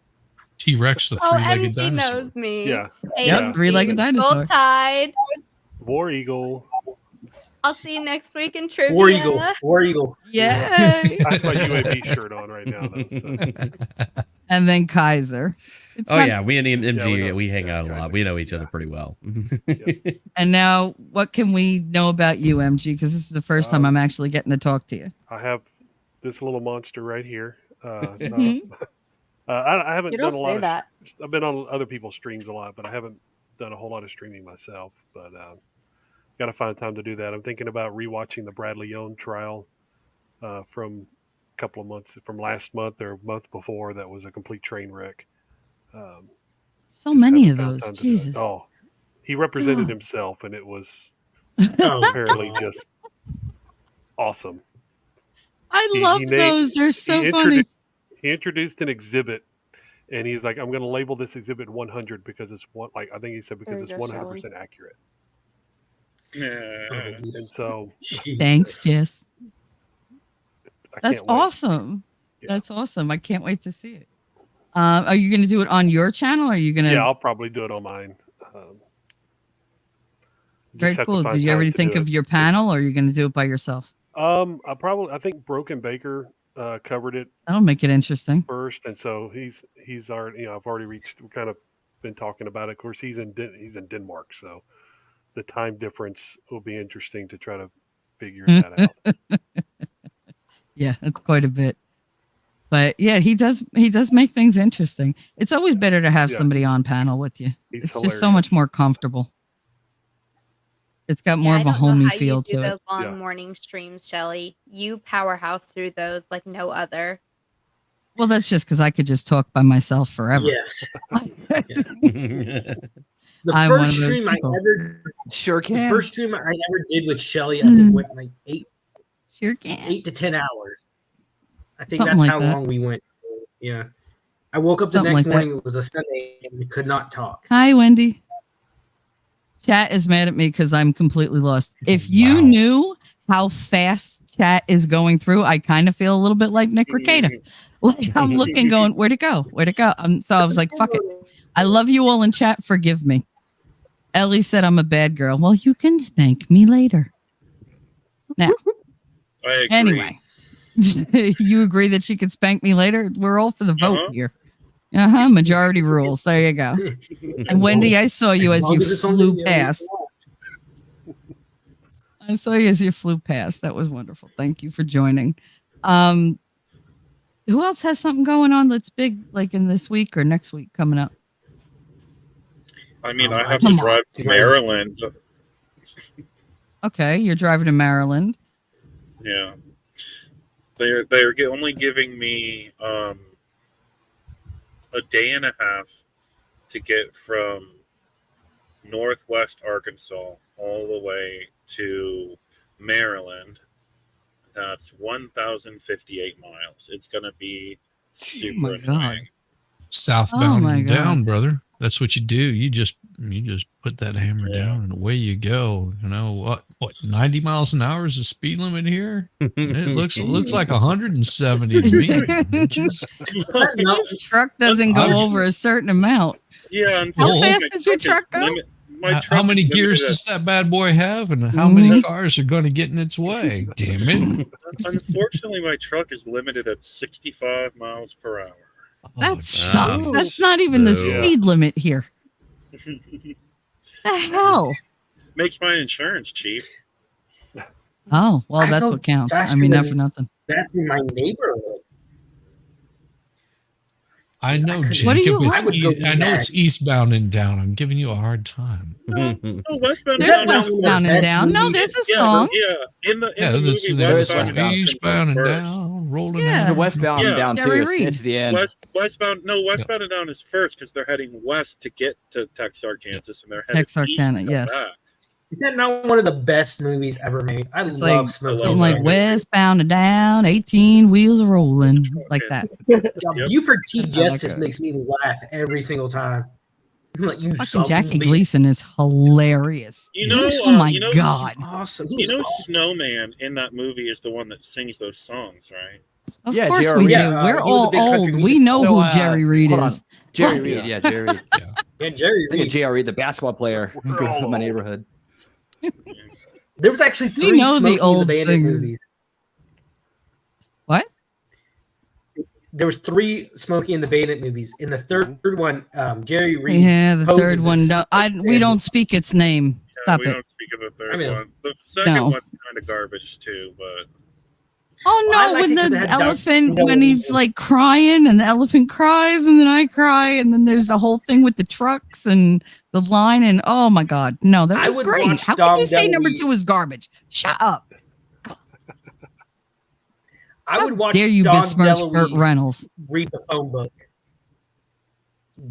T-Rex, the Oh, three-legged MG dinosaur. knows me. Yeah. Hey, Yep, MG. three-legged dinosaur. Roll Tide. War Eagle. I'll see you next week in trivia. War Eagle. War Eagle. Yay. I have my UAB shirt on right now, though. So. And then Kaiser. It's Oh not- yeah, we and MG we know. we hang Yeah, out a guys lot. are We know cool. each other pretty well. And now, what can we know about you, MG? Because this is the first time I'm actually getting to talk to you. I have this little monster right here. Mhm. I haven't You done don't a lot say of. that. I've been on other people's streams a lot, but I haven't done a whole lot of streaming myself. But got to find time to do that. I'm thinking about rewatching the Bradley Young trial from a couple of months, from last month or month before. That was a complete train wreck. So Just many of haven't found those. time to do it. Jesus. Oh, he represented Oh. himself, and it was Oh, apparently just awesome. I He- love he made- those. They're so he funny. He introduced an exhibit, and he's like, "I'm going to label this exhibit 100 because it's one." Like I think he said because There it's you go, 100% accurate. Yeah. And so Thanks, Jess. I That's can't wait. awesome. Yeah. That's awesome. I can't wait to see it. Are you going to do it on your channel? Or are you going to? Yeah, I'll probably do it on mine. Very just have to cool. find Did you time already to think do of it. your panel, or are you going to do it by yourself? I think Broken Baker covered it That'll make it interesting. first, and so he's already, I've already reached. We kind of been talking about it. Of course, he's in Denmark, so the time difference will be interesting to try to figure that out. Yeah, it's quite a bit. But yeah, he does make things interesting. It's always better to have Yeah. somebody on panel with you. He's It's just so much hilarious. more comfortable. It's got more Yeah, of a I don't know homey how feel you do to it. those long Yeah. morning streams, Shelly. You powerhouse through those like no other. Well, that's just because I could just talk by myself forever. yes. The I'm one of first those stream I people. ever, Sure the can. first stream I ever did with Shelly, I think went like Sure can. 8 to 10 hours. I think Something that's like how that. long we went. Yeah. I woke up the Something next like that. morning. It was a Sunday, and we could not talk. Hi, Wendy. Chat is mad at me because I'm completely lost. If you Wow. knew how fast chat is going through, I kind of feel a little bit like Nick Ricada. Like I'm looking, going, where'd it go? Where'd it go? So I was like, fuck it. I love you all in chat. Forgive me. Ellie said I'm a bad girl. Well, you can spank me later. Now, I agree. anyway, you agree that she could spank me later? We're all for the vote Uh-huh. here. Majority rules. There you go. And Wendy, I saw you as long you as it's on flew the- past. I saw you as you flew past. That was wonderful. Thank you for joining. Who else has something going on that's big, like in this week or next week coming up? I mean, I I have to Come drive to Maryland. Okay, you're driving to Maryland. Yeah, they're only giving me a day and a half to get from Northwest Arkansas all the way to Maryland. That's 1,058 miles. It's gonna be super my God. annoying. Southbound my and God. down, brother. That's what you do. You just put that hammer Yeah. down and away you go. You know what 90 miles an hour is the speed limit here? It looks like 170 to me. bitches. This truck doesn't go over a certain amount. Yeah, How unfortunately, fast my does your truck is go? my How truck many is gears limited does that bad boy have, and how many Mhm. cars are going to get in its way? Damn it! Unfortunately, my truck is limited at 65 miles per hour. That Oh, sucks. no. That's not even the No. speed limit here. The hell? Makes my insurance cheap. Oh, well, I that's thought what counts. I that's mean, not the- for nothing. That's in my neighborhood. I know, What Jacob. do you- It's I would go I know it's back. eastbound and down. I'm giving you a hard time. No, Westbound There's and Down. Westbound and Down. No, there's a song. Yeah, in the Yeah, movie, that's Westbound Westbound. eastbound and first. down, rolling. Yeah. The westbound Yeah. and down Jerry too. Reed. It's the end. Westbound and Down is first because they're heading west to get to Texarkana, and they're headed Texarkana, east to yes. come back. Is that not one of the best movies ever made? I It's love like Smokey. something and like the westbound and down, 18 wheels rolling, like that. Bandit. Buford T. I like Justice it. makes me laugh every single time. Like, you Fucking something Jackie big. Gleason is hilarious. You know, Oh my you know, God. Awesome. He You was know, awesome. Snowman in that movie is the one that sings those songs, right? Of Yeah, course J.R. we Reed. do. Yeah, We're he was a all big country old. We music- know No, who Jerry Reed hold on. is. Jerry Reed. Yeah, Jerry Reed. Yeah, Jerry I think of Reed. Jerry Reed, the basketball player who grew up in my neyborhood. There was actually We 3 know the Smokey and old the Bandit singers. movies. What? There was 3 Smokey and the Bandit movies. In the third one, Jerry Reed. Yeah, the posed third as one. the We don't speak its name. Stop we it. don't speak of the third I mean, one. The second No. one's kind of garbage too, but Oh Well, I no, like when it 'cause the it had Doc- elephant, no, when he's it- like crying and the elephant cries and then I cry and then there's the whole thing with the trucks and the line and oh my God. No, that I was would great. watch How can Dom you say number DeLuise. 2 is garbage? Shut up. I would watch Dare you Dom besmirch Burt DeLuise Reynolds? read the phone book.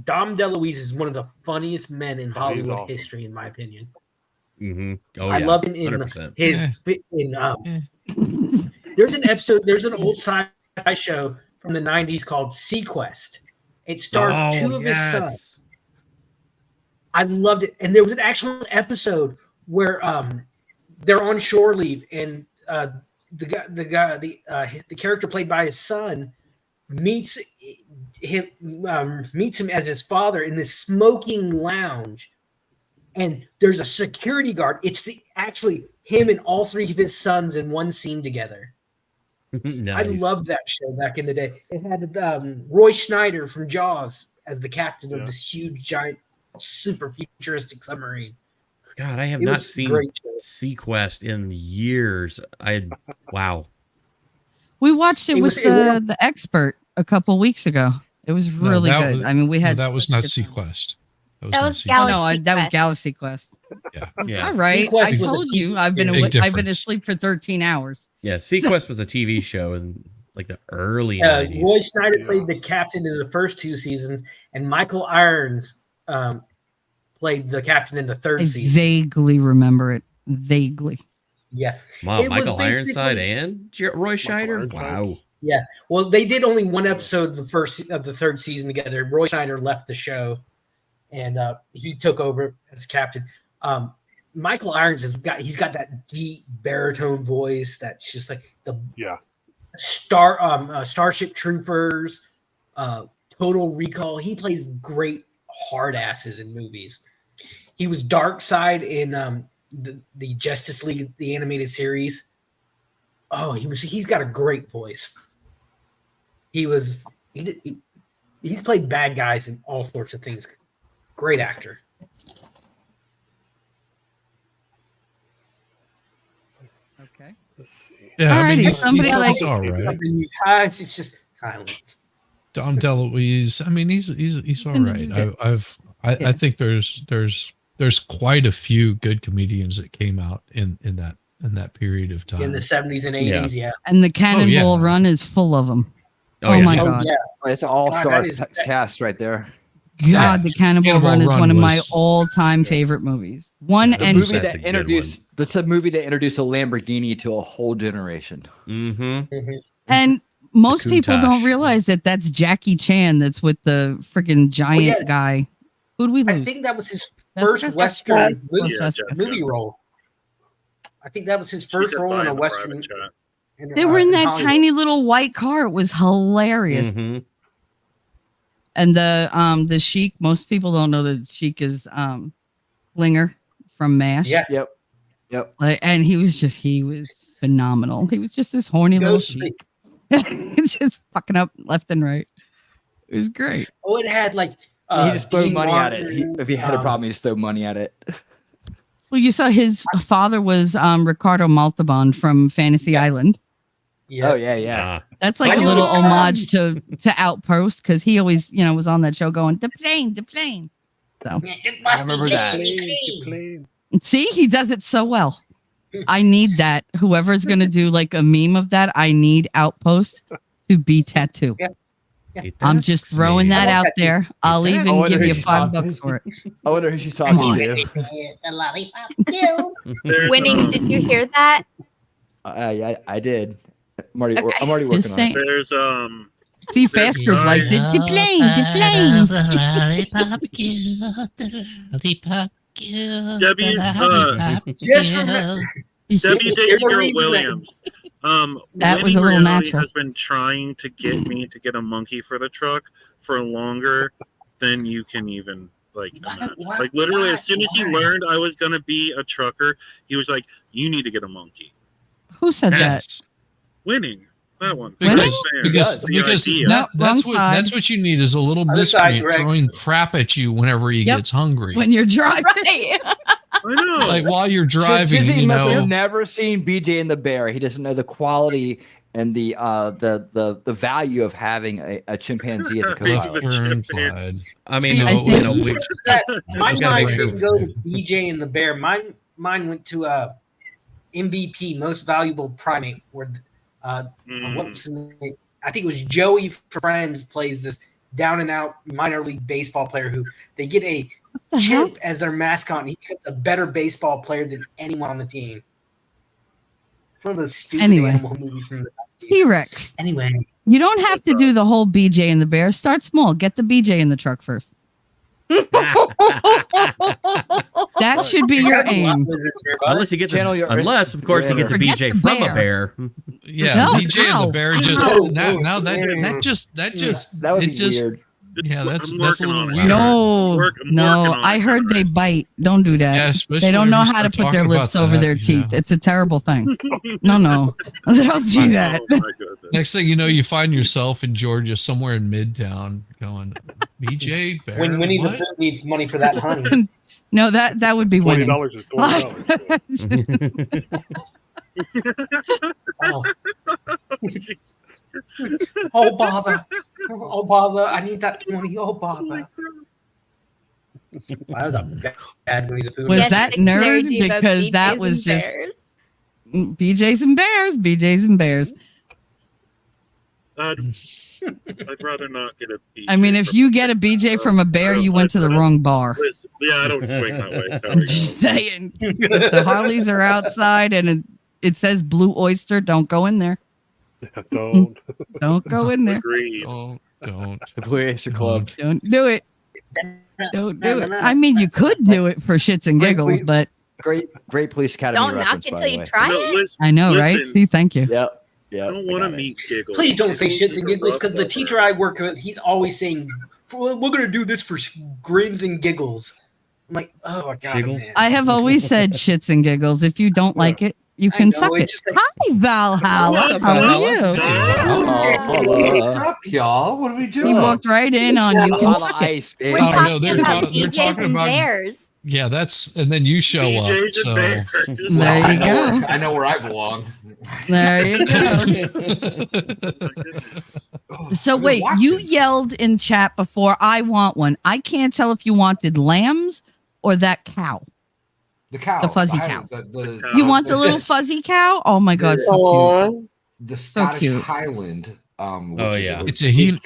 Dom DeLuise is one of the funniest men in Hollywood awesome. history, in my opinion. Mm-hmm. Oh, I yeah. love him in 100%. There's an episode. There's an old sci-fi show from the '90s called Sequest. It starred 2 of his sons. I loved it, and there was an actual episode where they're on shore leave, and the character played by his son meets him as his father in this smoking lounge, and there's a security guard. It's actually him and all 3 of his sons in one scene together. Nice. I loved that show back in the day. It had Roy Schneider from Jaws as the captain of this huge, giant, super futuristic submarine. God, I have It not was a seen great show. Sequest in years. Wow. We watched it It with was- it the expert a couple weeks ago. It was No, really that good. was- I mean, we No, had that was such not good time. Sequest. That not was Sequest. Oh, Galaxy no, that was Quest. Galaxy Quest. Yeah. All right, Sequest I was a told TV you I've been Big I've been difference. asleep for 13 hours. Yeah. Sequest was a TV show in like the early Roy 90s. Schneider played the captain in the first 2 seasons, and Michael Irons played the captain in the 3rd I season. vaguely remember it. Vaguely. Yeah. Wow. It was Michael basically- Ironside and Roy Scheider? Ironside. Wow. Yeah. Well, they did only one episode the 3rd season together. Roy Schneider left the show, and he took over as captain. Michael Irons he's got that deep baritone voice that's just like the Yeah. Starship Troopers, Total Recall. He plays great hard asses in movies. He was Darkseid in the Justice League, the animated series. Oh, he's got a great voice. He's played bad guys in all sorts of things. Great actor. Okay. Let's see. Yeah, I mean, Alrighty, he's, somebody he's, like- he's all right. It's just silence. Dom DeLuise. I mean, he's all And right. you I think there's quite a few good comedians that came out in that period of time. In the 70s and 80s, yeah. And the Cannonball yeah. Run is full of them. Oh, Oh, yeah. my Oh, God. yeah. It's an all-star that is- cast right there. God, the Cannonball Cannonball Run is Run one of my was- all-time favorite movies. One The and movie That's a that good introduced that's a movie that introduced a Lamborghini to a whole generation. Mm-hmm. and most people don't Countach. realize that that's Jackie Chan that's with the freaking giant yeah. guy. Who'd we I lose? think that was his Jessica? first Western movie, Yeah, Jessica. movie role. I think that was his first role in a Western. They were in that Hollywood. tiny little white car. It was hilarious. Mm-hmm. And the Sheik, most people don't know that Sheik is Klinger from MASH. Yeah. Yep. And he was phenomenal. He was just this horny little Goes- Sheik. It's just fucking up left and right. It was great. Oh, it had like He just throw Dean money at it. Martin, If he had a problem, he just throw money at it. Well, you saw his father was Ricardo Montalban from Fantasy Island. Oh yeah. That's like I a knew little it was homage to Outpost because he always, was on that show going the plane. So I remember that. Plane. see, he does it so well. I need that. Whoever's gonna do like a meme of that, I need Outpost to be tattoo. I'm just throwing that out there. I'll even wonder give who you she's $5 for it. I wonder who she's talking to. Winning, did you hear that? I did. I'm already Okay. working on saying. it. There's See, Fast Group likes it. The plane. W.J. Williams. That was Winning a little Reality natural. has been trying to get me to get a monkey for the truck for longer than you can even imagine. Like literally, as soon as he learned I was gonna be a trucker, he was like, "You need to get a monkey." Who said that? Yes. Winning that one. Because The idea. that's wrong what you need is a little Other side, miscreant Greg. throwing crap at you whenever he Yep. gets hungry. When you're driving. Right. I know. Like while you're driving, He you must have know. never seen BJ and the Bear. He doesn't know the quality and the value of having a chimpanzee as a Being co-pilot. the Fern chimpanzee. Clyde. I mean, See, I think- My gotta mind make sure- didn't go to BJ and the Bear. Mine went to MVP, most valuable primate, where what was his name? I think it was Joey from Friends plays this down and out minor league baseball player who they get a chimp as their mascot, and he becomes a better baseball player than anyone on the team. It's one of those stupid Anyway. animal movies from the 90s. T-Rex. Anyway, You don't have to do the whole BJ and the Bear. Start small. Get the BJ in the truck first. That should be your aim. Unless you get Channel to, your- unless of course he gets a Forget BJ the from a bear. bear. Yeah, No, BJ and ow, the Bear ow. just now that just That would it be just weird. yeah that's I'm a working little on it. weird. No, I'm working no. on I it, heard they right? bite. Don't do that. Yeah, especially They don't know whenever you how to start put their talking lips about over that, their you teeth. know. It's a terrible thing. No. Don't do that. Oh my goodness. Next thing you know, you find yourself in Georgia, somewhere in Midtown, going, BJ Bear. when Winnie the what? Pooh needs money for that honey. No, that would be winning. $20 is $20. Oh. Oh bother! Oh bother! I need that 20. Oh bother! That was a bad Winnie the Pooh. Was Yes, that Dictionary nerd? Diva, Because that BJs was and just bears. BJ's and Bears. BJ's and Bears. I'd rather not get a BJ. I mean, if from you get a BJ from a bear, you went to the wrong bar. Yeah, I don't swing that way. I'm Sorry. just saying. The Harleys are outside and it says Blue Oyster. Don't go in there. Don't. Don't go in there. Agreed. Don't. The Blue Acer Club. Don't do it. Don't do it. I mean, you could do it for shits and giggles, but Great Police Academy Don't reference, knock it by till the you way. try No, it. listen, I know, right? listen, See, thank you. Yep. I Yep. don't want to got it. meet Giggles. Please don't say Giggles shits is and a giggles rough because the lover. teacher I work with, he's always saying, "We're going to do this for grins and giggles." I'm like, oh my god, Jiggles? man. I have always said shits and giggles. If you don't like it, you I can know, suck it. it's just like- Hi, Valhalla. What's up, How are Valhalla? you? What's up, y'all? What are we He doing? walked right in on you. Can suck it. Ice, baby. We're Oh, no, talking they're about they're BJs talking and about bears. yeah. That's and then you show up. BJ's So and Bears. There you I know go. where- I know where I belong. There you go. So I've been wait, you watching. yelled in chat before, I want one. I can't tell if you wanted lambs or that cow. The cow, The fuzzy I- cow. the- You want the little fuzzy cow? Oh my god, so cute. Aw. the So Scottish cute. Highland. Which Oh, is yeah. it's a healing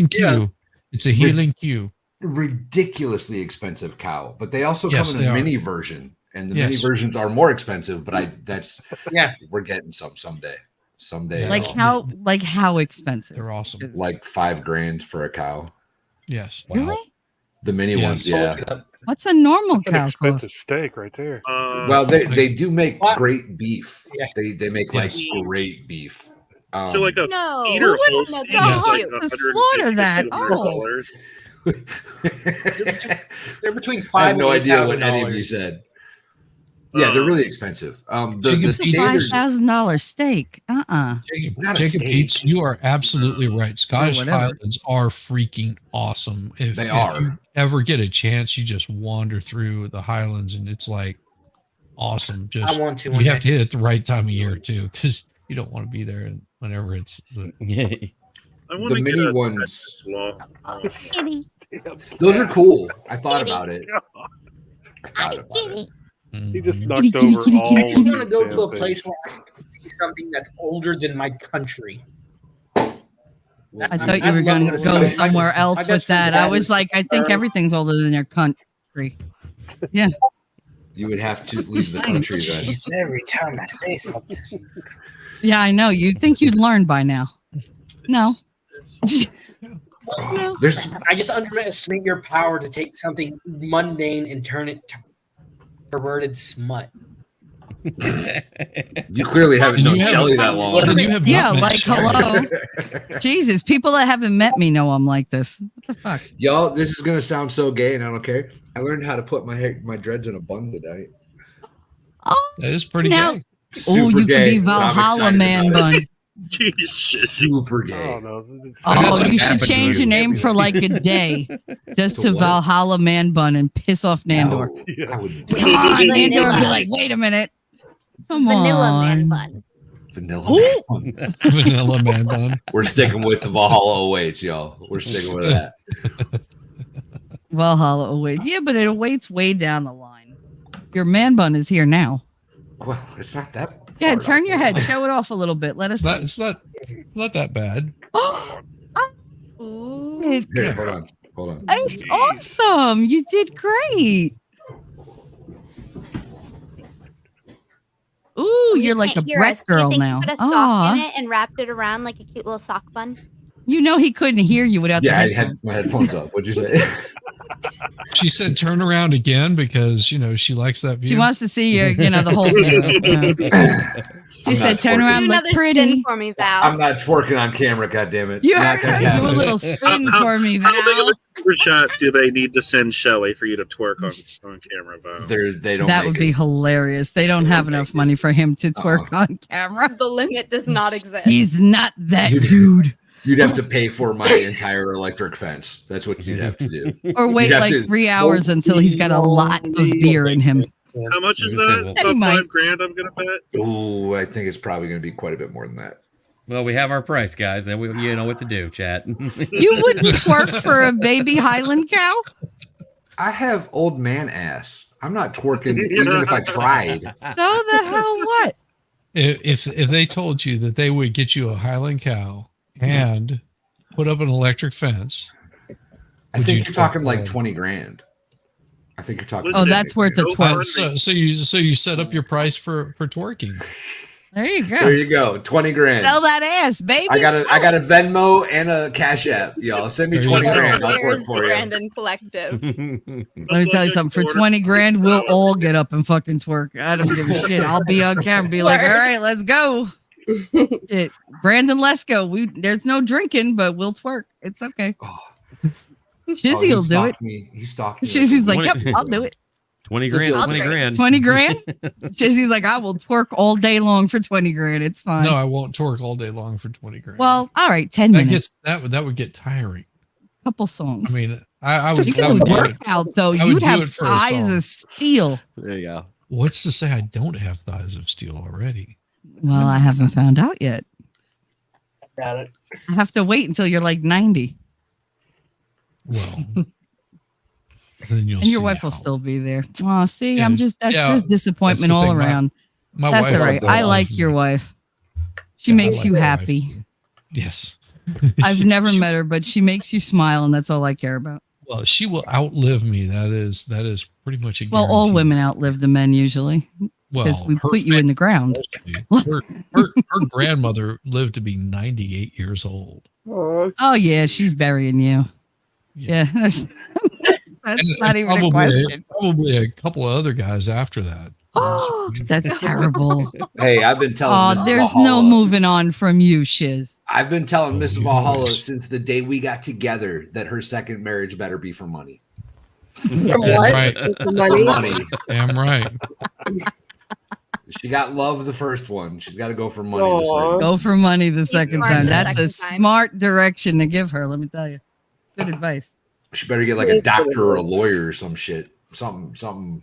cue. It's a healing cue. ridiculously expensive cow, but they also Yes, come in they a are. mini version, and the Yes. mini versions are more expensive. But that's Yeah. we're getting someday. Someday, Like how expensive? They're awesome. like $5,000 for a cow. Yes. Really? The mini ones, Yes. yeah. What's a normal That's an cow expensive cost? steak right there. Well, they do make What? great beef. Yeah. They make Yes. like great beef. So like a No, feeder who wouldn't Holstein know is that? like To slaughter that. $150. They're between I five have no and idea what any of you $8,000. said. Yeah, they're really expensive. It's a $5,000 steak. Jacob Pete's, you are absolutely right. Scottish whatever. Highlands are freaking awesome. If you ever get a chance, you just wander through the Highlands and it's like awesome. Just I want to. you have to hit it the right time of year too, because you don't want to be there whenever it's I want The to get mini a ones. sloth. Those are cool. I thought about it. I thought about it. He just knocked Kitty, over kitty, all. kitty, I just want to these go damn to a things. place where I can see something that's older than my country. I thought you were going to go somewhere else with that. I was like, I think everything's older than their country. Yeah. You would have to leave the country then. Jeez, every time I say something. Yeah, I know. You'd think you'd learn by now. No. I just underestimate your power to take something mundane and turn it to perverted smut. You clearly haven't known Shelly that long. Yeah, like hello. Jesus, people that haven't met me know I'm like this. What the fuck? Y'all, this is gonna sound so gay, and I don't care. I learned how to put my dreads in a bun today. Oh, that is pretty now, gay. Oh, you could gay, be but I'm Valhalla excited man about bun. it. Super gay. Oh, no. Oh, you should change your name for like a day, just to what? Valhalla man bun and piss off Nandor. I would Come on, Nandor would be like, wait a minute. Come Vanilla on. man bun. Vanilla man bun. Vanilla man bun. We're sticking with the Valhalla awaits, y'all. We're sticking with that. Valhalla awaits. Yeah, but it awaits way down the line. Your man bun is here now. Well, it's not that. Yeah, turn your head. Show it off a little bit. Let us. It's not that bad. It's, Here, hold on. it's awesome. You did great. Ooh, you're like a Can't hear Brett us. Do you girl think now. You put a sock Aw. in it and wrapped it around like a cute little sock bun. You know he couldn't hear you without Yeah, I the had headphones. my headphones up. What'd you say? She said turn around again because she likes that view. She wants to see your, the whole view. She I'm said not turn twerking. around, Do look another spin pretty. for me, Val. I'm not twerking on camera, goddammit. You Not heard gonna her. Do a happen. little spin for me, How big Val. of a shot do they need to send Shelly for you to twerk on camera, Val? They don't. That make would be it. hilarious. They don't have enough money for him to twerk on camera. The limit does not exist. He's not that Dude. dude. You'd have to pay for my entire electric fence. That's what you'd have to do. Or wait You'd have like to- 3 hours until he's got a lot of beer in him. How much is that? He About might. $5,000, I'm gonna bet. Ooh, I think it's probably going to be quite a bit more than that. Well, we have our price, guys, and you know what to do, chat. You wouldn't twerk for a baby Highland cow? I have old man ass. I'm not twerking even if I tried. So the hell what? If they told you that they would get you a Highland cow and put up an electric fence, I would think you you're talking twerk like that? 20 grand. I think you're talking. Oh, that's worth a twerk. So you set up your price for twerking. There you go. There you go. 20 grand. Sell that ass, baby. I got Sell a Venmo and a Cash App. Y'all send me There you 20 go. grand. I'll Where's twerk the for you. Brandon Collective? Let me tell you something. For 20 grand, we'll all get up and fucking twerk. I don't give a shit. I'll be on camera and be like, all right, let's go. Shit. Brandon, let's go. There's no drinking, but we'll twerk. It's okay. Shizzy he will do it. stalked me. He stalked me. Shizzy's like, yep, I'll do it. 20 grand, I'll 20 do it. grand. 20 grand? Shizzy's like, I will twerk all day long for 20 grand. It's fine. No, I won't twerk all day long for 20 grand. Well, all right, 10 that minutes. that would get tiring. Couple songs. I mean, I would. You I can would do work it. out though. I would You'd do have it for a thighs song. of steel. There you go. What's to say I don't have thighs of steel already? Well, I haven't found out yet. Got it. I have to wait until you're like 90. Well, then you'll And your see wife how. will still be there. Oh, see, Yeah. that's Yeah, just disappointment that's the all thing. around. My That's wife all right. will I love like me. your wife. She Yeah, I makes like you my wife. happy. Yes. I've She- never she- met her, but she makes you smile, and that's all I care about. Well, she will outlive me. That is pretty much a Well, all guarantee. women outlive the men usually because Well, we her put you in the ground. her grandmother lived to be 98 years old. Oh yeah, she's burying you. Yeah, that's And not even a question. Probably a couple of other guys after that. Oh, that's terrible. Hey, I've been telling Oh, Mrs. there's Valhalla. no moving on from you, Shiz. I've been telling Mrs. you Valhalla guys. since the day we got together that her second marriage better be for money. From Damn what? right. For For money? money. Damn right. She got love the first one. She's got to go for money. The Aw. second. Go for money the second smart time. the That's a second time. smart direction to give her. Let me tell you. Good advice. She better get like a doctor or a lawyer or some shit. Something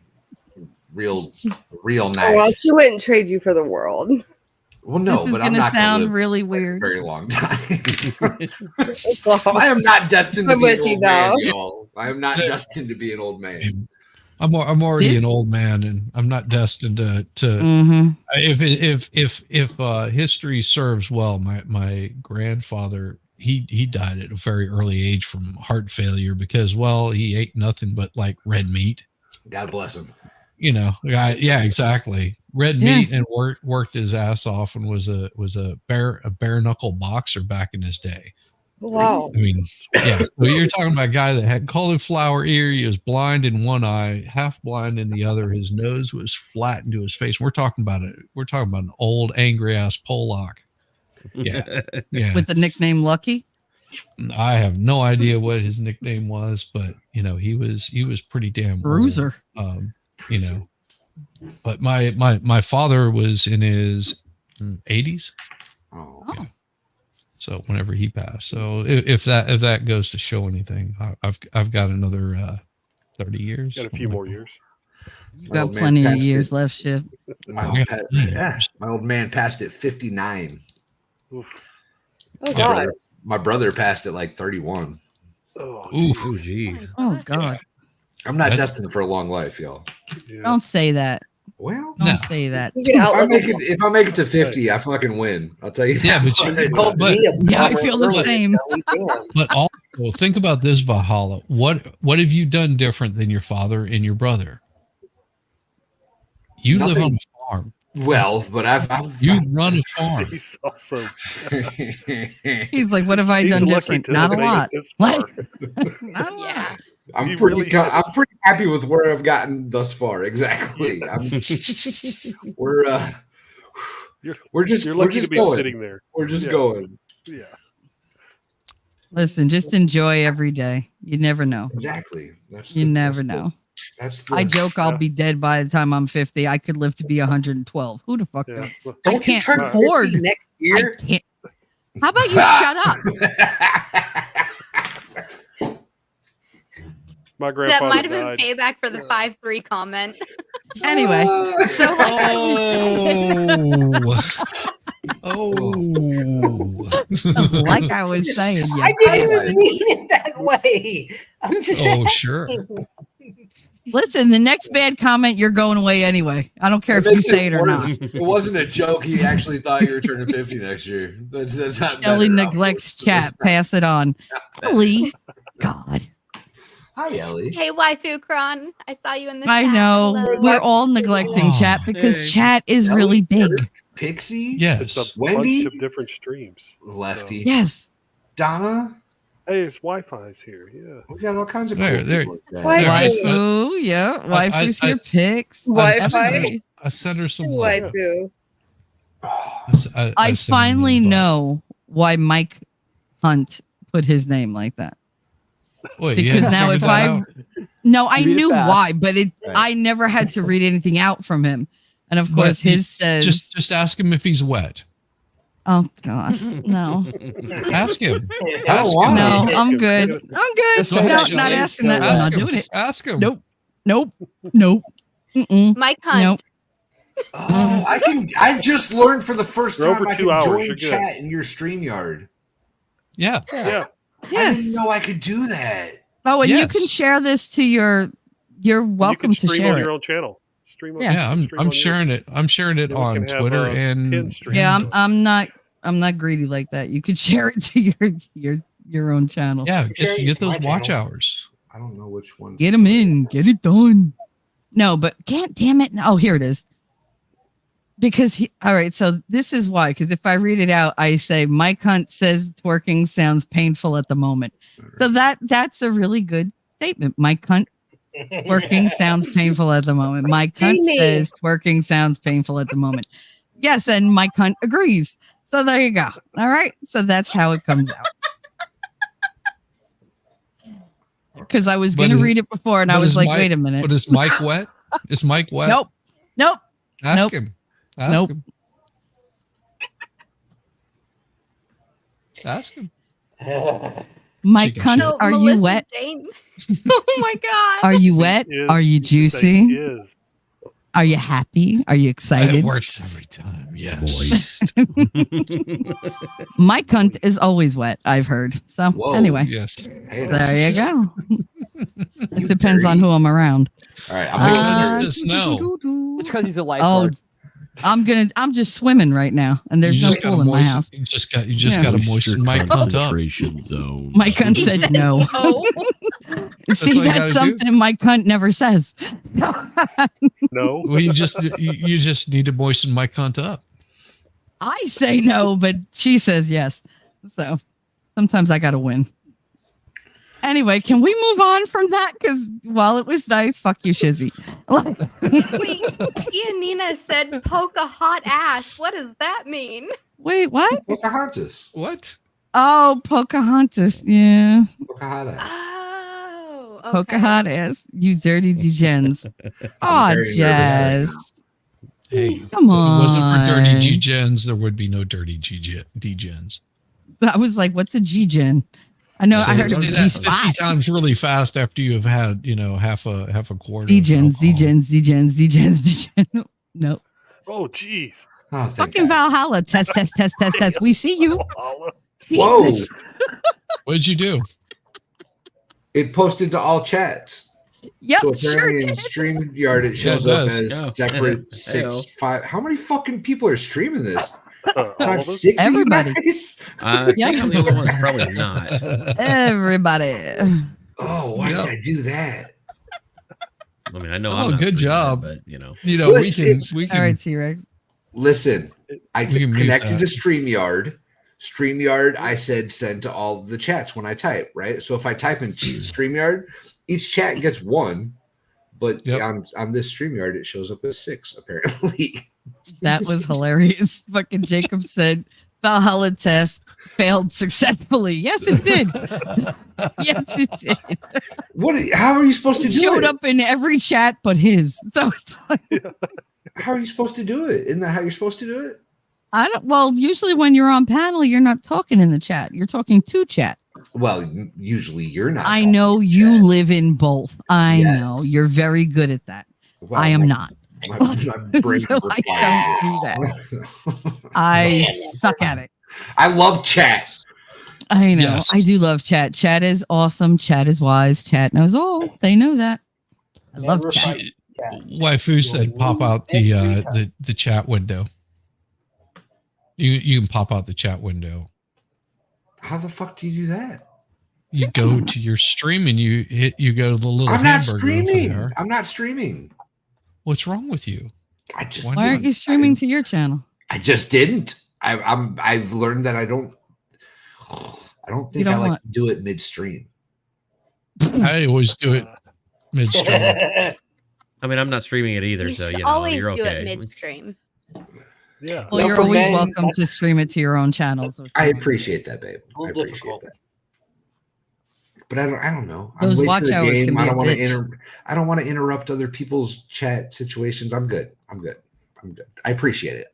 real Oh, well, nice. she wouldn't trade you for the world. Well, no, This is but I'm gonna not sound live really a weird. very long time. I am not destined to I'm be an with you old man, now. y'all. I am not destined to be an old man. I'm already an old man, and I'm not destined to. Mm-hmm. If history serves well, my grandfather he died at a very early age from heart failure because he ate nothing but like red meat. God bless him. Yeah, exactly. Red Yeah. meat, and worked his ass off, and was a bare knuckle boxer back in his day. Wow. I mean, yeah. So you're talking about a guy that had cauliflower ear. He was blind in one eye, half blind in the other. His nose was flat into his face. We're talking about an old angry ass Pollock. Yeah, yeah. With the nickname Lucky. I have no idea what his nickname was, but he was pretty damn old. Bruiser. But my father was in his 80s. Oh. Yeah. So whenever he passed, so if that goes to show anything, I've got another 30 years. Got a few more years. You My got old man plenty of passed years it. left, Shiv. My old man passed at 59. Oof. Oh, God. My brother passed at like 31. Oh, Oof. Oh, jeez. Oh God. I'm not That's- destined for a long life, y'all. yeah. Don't say that. Well, Don't No. say that. You can if I outlive make it. it, if I make it to 50, I fucking win. I'll tell you. Yeah, that but you- much. but- Yeah, I feel the same. But also think about this, Valhalla. What have you done different than your father and your brother? You live on a farm. Well, but I've You run a farm. He's also He's like, what have I he's done lucky different? to Not a have made it lot. this What? far. Not a lot. Yeah. I'm You pretty really I'm have. pretty happy with where I've gotten thus far. Exactly. We're just You're we're lucky just to be going. sitting there. We're just Yeah. going. Yeah. Listen, just enjoy every day. You never know. Exactly. That's You the- never that's the- know. That's the, I joke I'll Yeah. be dead by the time I'm 50. I could live to be 112. Who the fuck Yeah. knows? Well, I Don't you can't turn afford. 50 next I year? can't. How about you shut up? my That grandfather might have been died. payback for the 5-3 comment. Anyway, so like I was like I was saying, yeah. I didn't even mean it that way. I'm just Oh, asking. sure. Listen, the next bad comment, you're going away anyway. I don't care if you makes say it or not. worse. It wasn't a joke. He actually thought you were turning 50 next year. That's not Ellie better. neglects chat. Pass it on. Ellie, God, Hi, Ellie. Hey, waifu Kron. I saw you in the I chat. know Hello. we're all neglecting Oh, chat because hey. chat is really big. Pixie. It's Yes. a Wendy? bunch of different streams. Lefty. Yes, Donna. Hey, it's Wi-Fi's here. Yeah. We got all kinds of There, cool there. people like that. Why- waifu, yeah, waifu's I- here. Pics. Wi-Fi. I sent her some love. Waifu. I finally know why Mike Hunt put his name like that. Wait, you Because hadn't now figured if that I out? no, I You read it knew fast. why, but Right. I never had to read anything out from him. And of But course, he- his says, just ask him if he's wet. "Oh God, no, Ask him. Oh, Ask why? him. no, I'm good. I'm good. Just say No, that, not Shelley. asking that. I'm Ask not him. doing it. Ask him. Nope, nope, nope. Mm-mm. Mike Hunt. Nope. Oh, I just learned for the first You're time over I 2 can hours, join you're good. chat in your StreamYard. Yeah. Yeah. I Yes. didn't know I could do that. Oh, and you can Yes. share this to your. You're welcome you to can stream share on it. your own channel. Stream on, Yeah. Yeah, stream I'm on sharing it. I'm sharing it Then we on can have, Twitter pin and stream. Yeah, I'm not greedy like that. You could share it to your own channel. yeah, Share it get to my those watch channel. hours. I don't know which one. Get them in, get it done. No, but can't damn it. Oh, here it is. Because all right, so this is why. Because if I read it out, I say Mike Hunt says twerking sounds painful at the moment. So that's a really good statement. Mike Hunt twerking sounds painful at the moment. Mike Hunt Jamie. says twerking sounds painful at the moment. Yes, and Mike Hunt agrees. So there you go. All right. So that's how it comes out. Because I was But going to is- read it before and I but was is like, Mike- wait a minute. But is Mike wet? Is Mike wet? Nope. Ask Nope. him. Ask Nope. him. Ask him. My Chicken cunt, shit. No, are Melissa you wet? Jane. Oh my god. Are you wet? Is- Are you just say juicy? Is. Are you happy? Are you It excited? works every time. Yes. My cunt is always wet, I've heard. So Whoa. anyway, Yes. Hey, there you go. It You depends on dirty. who I'm around. All right, My I'm cunt gonna says no. It's because he's a Oh, lifeguard. I'm just swimming right now, and there's You no just gotta pool in my moisten. house. You just got Yeah. to moisten my cunt up. concentration zone. My cunt said no. Oh. See, all you that's gotta do. something my cunt never says. No. Well, you just need to moisten my cunt up. I say no, but she says yes. So sometimes I got to win. Anyway, can we move on from that? Because while it was nice, fuck you, Shizzy. Wait, Tia Nina said poke a hot ass. What does that mean? Wait, what? Pocahontas. What? Oh, Pocahontas. Yeah. Pocahontas. Oh, okay. Pocahontas. You dirty degens. Oh, very nervous right Jazz. Hey, Come if it wasn't for dirty on. G-gens, there would be no dirty D-gens. I was like, what's a G-gen? I know I heard it Say was that 50 G-spot. times really fast after you have had, half a quarter. of D-gens, alcohol. D-gens, D-gens, D-gens, D-gens. No. Oh, jeez. Oh, thank Fucking God. Valhalla. Test, test, test, test, test. We see you. Whoa! What'd you do? It posted to all chats. Yep, So sure apparently in did. StreamYard it Yeah, it shows up does. as Yeah. separate Heyo. 6, 5. How many fucking people are streaming this? All of 5, us? 6 of you Everybody. guys? I Yeah. think the other one's probably not. Everybody. Oh, why Yep. did I do that? I mean, I know. Oh, I'm not good streaming, job. but Well, We it's- can All right, T-Rex. Listen, I We can mute connected that. to StreamYard. StreamYard, I said send to all the chats when I type, right? So if I type in StreamYard, each chat gets 1, but Yep. on this StreamYard, it shows up as 6, apparently. That was hilarious. Fucking Jacob said Valhalla test failed successfully. Yes, it did. Yes, it did. How are you supposed to It do showed it? up in every chat but his. So it's like, How are you supposed to do it? Isn't that how you're supposed to do it? well, usually when you're on panel, you're not talking in the chat. You're talking to chat. Well, usually you're not. I talking know to you chat. live in both. I Yes. know. You're very good at that. Well, I am not. My brain So I don't do responds. I suck at it. I love chat. I know. Yes. I do love chat. Chat is awesome. Chat is wise. Chat knows all. They know that. I love Never chat. fight. Waifu said pop out the chat window. You can pop out the chat window. How the fuck do you do that? You go to your stream and you go to the little I'm not hamburger over streaming. there. I'm not streaming. What's wrong with you? I just Why aren't you streaming to your channel? I just didn't. I've learned that I don't think I don't like want- to do it midstream. I always do it midstream. I mean, I'm not streaming it either, You so should you know always you're do okay. it midstream. Yeah. Well, you're for always men, welcome to that's- stream it to your own channels. I appreciate that, babe. a I little appreciate difficult. that. But I don't know. Those late to watch the hours can I be don't a want bitch. I don't want to interrupt other people's chat situations. I'm good. I appreciate it.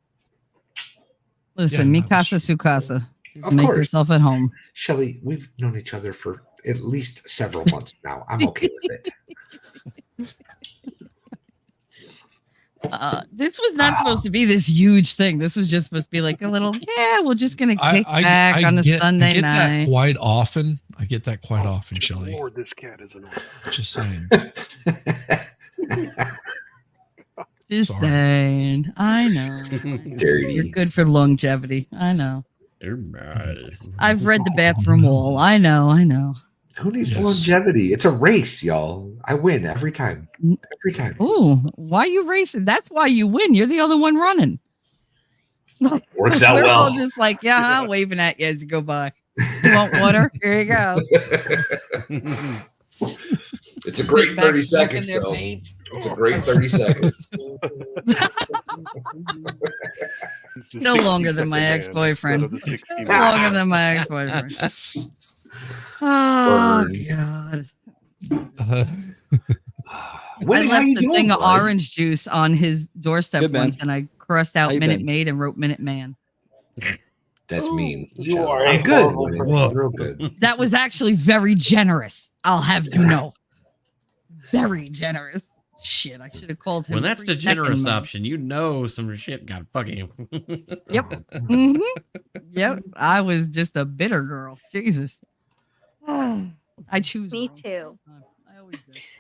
Listen, Yeah, mi no, casa su casa. Of Make course. yourself at home. Shelly, we've known each other for at least several months now. I'm okay with it. This was not supposed to be this huge thing. This was just supposed to be like a little, we're just going to kick back on a Sunday I get night. that quite often. I get that quite often, Shelly. Lord, this cat is annoying. Just saying. Just Sorry. saying. I know. Dirty. You're good for longevity. I know. You're mad. I've read the bathroom wall. I know. Who needs Yes. longevity? It's a race, y'all. I win every time. Every time. Ooh, why you racing? That's why you win. You're the only one running. Works out We're all well. just like, waving at you as you go by. You want water? Here you go. It's a great Sit back 30 smoking seconds, their though. vape. It's a great 30 seconds. It's the Still longer than 60-second my man ex-boyfriend. instead of the 60 Still man. longer than my ex-boyfriend. Oh, Burn. God. Winnie, I how you left the doing, thing of bud? orange juice on his doorstep Good, man. once, and I crossed out How you Minute been? Maid and wrote Minute Man. That's mean. You Michelle. are I'm a good. horrible Winnie. person. Real good. That was actually very generous. I'll have you know. Very generous. Shit, I should have called him. When that's the pre-second generous mode. option, you know some shit got fucking. Yep. Mhm. Yep. I was just a bitter girl. Jesus. I choose. Me wrong. too. I always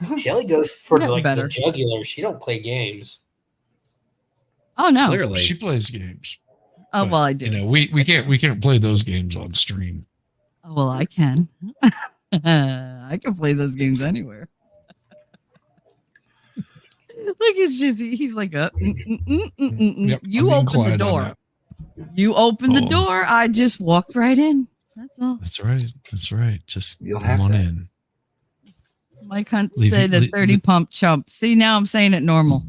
do. Shelly goes for Getting like better. the jugular. She don't play games. Oh no. Clearly, She plays games. Oh But, well, I do. You know, we can't play those games on stream. Oh well, I can. I can play those games anywhere. Look at Shizzy. He's like, Yep, you I'm being open the quiet on door. that. You open the Oh. door. I just walked right in. That's all. That's right. That's right. Just You'll come have on that. in. Mike Hunt Leave said it- a 30 pump chump. See, now I'm saying it normal.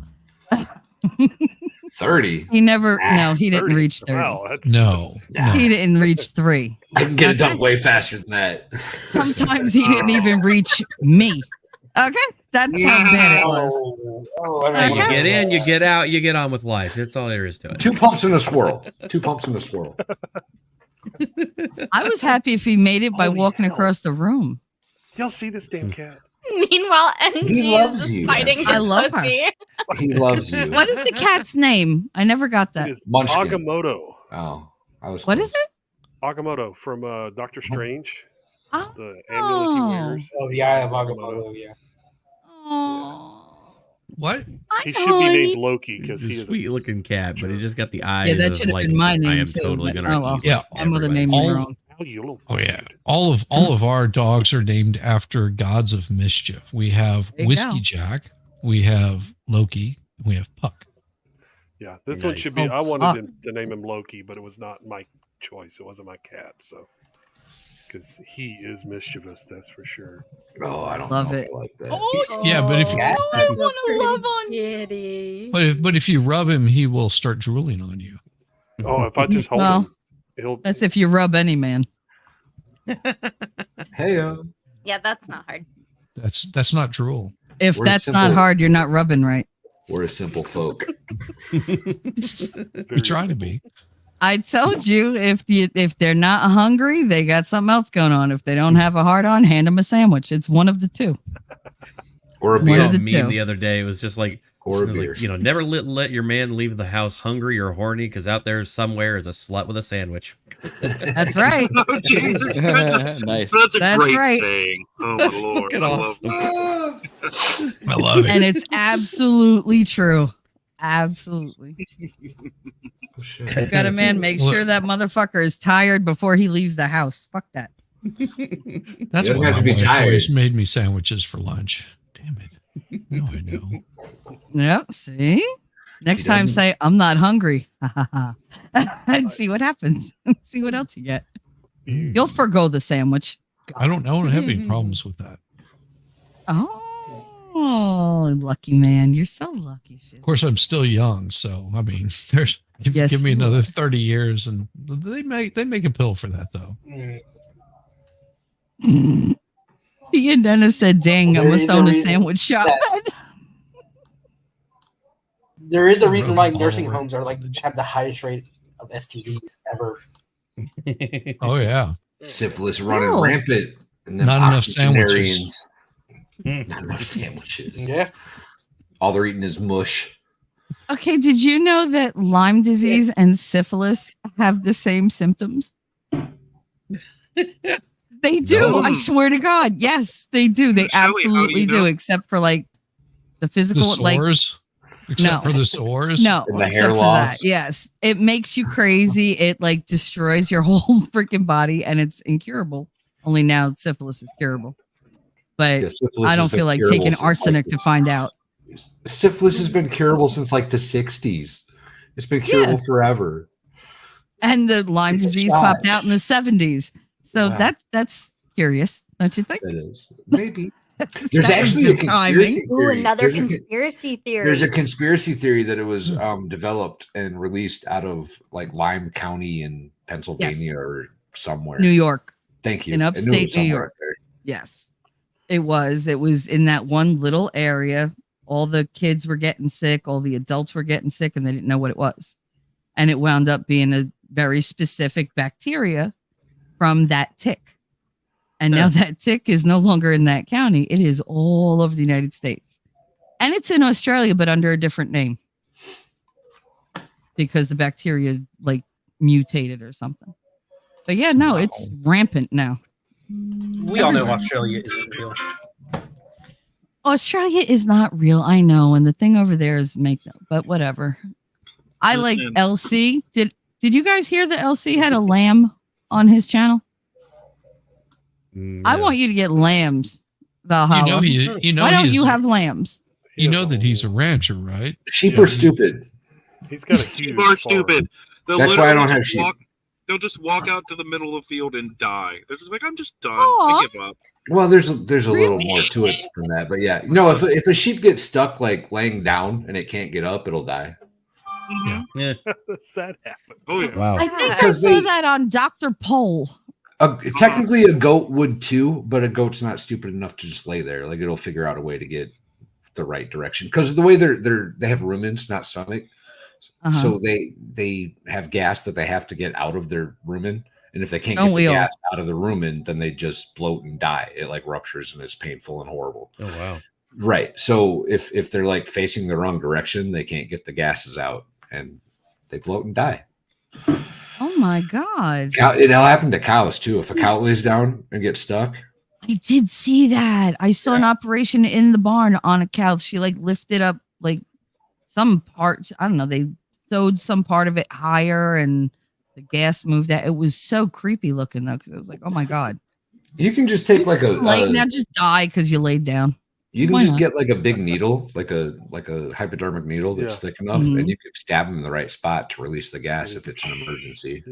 30. He never, no, he didn't 30. reach 30. Wow, that's No. Nah. He didn't reach 3. I can get it done way faster than that. Sometimes he didn't even reach me. Okay? That's how bad it was. Oh, Okay. you get in, you get out, you get on with life. That's all there is to it. 2 pumps in a swirl. 2 pumps in a swirl. I was happy if he made it by Holy walking hell. across the room. Y'all see this damn cat? Meanwhile, NG loves is just you. fighting his I love her. pussy. He loves you. What is the cat's name? I never got It that. is Munchkin. Agamotto. Oh, I was. What close. is it? Agamotto from Doctor Strange. Oh. The amulet he wears. Oh, the Eye of Agamotto. Yeah. Oh. What? He should be named Loki because He's he a is a sweet looking cat, but he just got the eyes. Yeah, that of, should have like, been my I name am too. totally but- gonna oh well. eat Yeah. My mother everybody. named me All- wrong. Oh, you little Oh yeah. bastard. All of our dogs are named after gods of mischief. We have There you Whiskey go. Jack, we have Loki, we have Puck. Yeah, this one Nice. should be. Oh, I wanted fuck. him to name him Loki, but it was not my choice. It wasn't my cat, so because he is mischievous, that's for sure. Oh, I don't Love know it. if I like that. Oh, Yeah, but if Cat? I want to love on you. Kitty. but if you rub him, he will start drooling on you. Oh, if I just hold Well, him, he'll. That's if you rub any man. Hey, Yeah, that's not hard. That's not drool. If We're that's not simple. hard, you're not rubbing right. we're a simple folk. We try to be. I told you if they're not hungry, they got something else going on. If they don't have a heart on, hand them a sandwich. It's one of the two. Or a One I beer. of saw a the meme two. the other day. It was just like, Or a it was beer. like, you know, never let your man leave the house hungry or horny because out there somewhere is a slut with a sandwich. That's right. Oh, Jesus. Nice. That's a That's great right. thing. Oh, my Lord. Fucking I love awesome. that. I love it. And it's absolutely true. Absolutely. Oh, shit. You got a man, make Well- sure that motherfucker is tired before he leaves the house. Fuck that. That's You don't why have my to be wife tired. always made me sandwiches for lunch. Damn it. No, I know. Yep. See? Next He time doesn't- say, I'm not hungry. And see what happens. See what else you get. You'll forgo the sandwich. I don't have any problems with that. Oh, lucky man. You're so lucky. Shit. Of course, I'm still young, so I mean, there's Yes, give me you another are. 30 years, and they make a pill for that though. He and Dennis said, dang, I There must is a own a reason sandwich shop. There is a reason why Rub all nursing over. homes are like have the highest rate of STDs ever. Oh yeah, Syphilis running Oh. rampant. And then Not enough sandwiches. octogenarians. Not enough sandwiches. Yeah. All they're eating is mush. Okay, did you know that Lyme disease and syphilis have the same symptoms? They do. No. I swear to God. Yes, they do. They Shelly, how do absolutely you do, know? except for like the physical, the like sores, except No. for the sores. no, And the except hair for loss. that. Yes, it makes you crazy. It like destroys your whole freaking body, and it's incurable. Only now syphilis is curable, but Yeah, syphilis I has don't been feel like curable taking since, like, arsenic to the- find out. Syphilis has been curable since like the 60s. It's been curable forever. And the Lyme It's a disease shot. popped out in the 70s. So Wow. that's curious, don't you think? That is. Maybe. There's That is actually a good timing. conspiracy Ooh, theory. another There's a- conspiracy theory. There's a conspiracy theory that it was developed and released out of like Lyme County in Pennsylvania or somewhere. New York. Thank you. in I knew it was upstate New somewhere York. up there. Yes. It was in that one little area all the kids were getting sick, all the adults were getting sick, and they didn't know what it was. And it wound up being a very specific bacteria from that tick. And now that tick is no longer in that county. It is all over the United States. And it's in Australia, but under a different name. Because the bacteria like mutated or something. But yeah, no, it's rampant now. We all know Australia isn't real. Australia is not real, I know, and the thing over there is make-up, but whatever. I like LC. Did you guys hear that LC had a lamb on his channel? I want you to get lambs, Valhalla. Why don't you have lambs? You know that he's a rancher, right? Sheep are stupid. He's got a Sheep are stupid. They'll That's why I don't literally have just sheep. They'll just walk out to the middle of the field and die. They're just like, I'm just done. Aw. I give up. Well, there's a little more to it than that, but yeah, no. If a sheep gets stuck like laying down and it can't get up, it'll die. Yeah. That happened. Oh yeah. Wow. I think I Because saw they- that on Dr. Pole. Technically, a goat would too, but a goat's not stupid enough to just lay there. Like it'll figure out a way to get the right direction because the way they have rumens, not stomach, so they have gas that they have to get out of their rumen. And if they can't Don't get we the all? gas out of the rumen, then they just bloat and die. It like ruptures and it's painful and horrible. Oh wow. Right. So if they're like facing the wrong direction, they can't get the gases out and they bloat and die. Oh my God. It'll happen to cows too. If a cow lays down and gets stuck, I did see that. I saw an operation in the barn on a cow. She like lifted up like some parts. I don't know. They sewed some part of it higher and the gas moved out. It was so creepy looking though, because it was like, oh my God. you can just take like Now just die because you laid down. you can Why just not? get like a big needle, like a hypodermic needle that's thick enough, Mhm. and you can stab them in the right spot to release the gas if it's an emergency.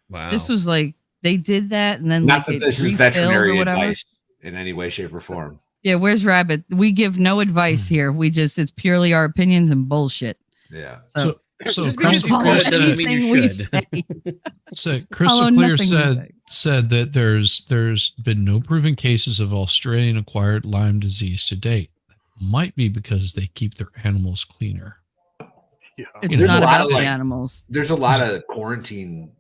Wow. This was like they did that and then Not like that it this is refilled or veterinary whatever. advice in any way, shape, or form. Yeah, where's Rabbit? We give no advice here. It's purely our opinions and bullshit. Yeah. So Just Crystal follow Clear said, anything we say. so Crystal Follow Clear nothing we said that there's been no proven cases of Australian acquired Lyme disease to date. Might be because they keep their animals cleaner. Yeah. It's There's not a lot about of, the like, animals. There's a lot of quarantine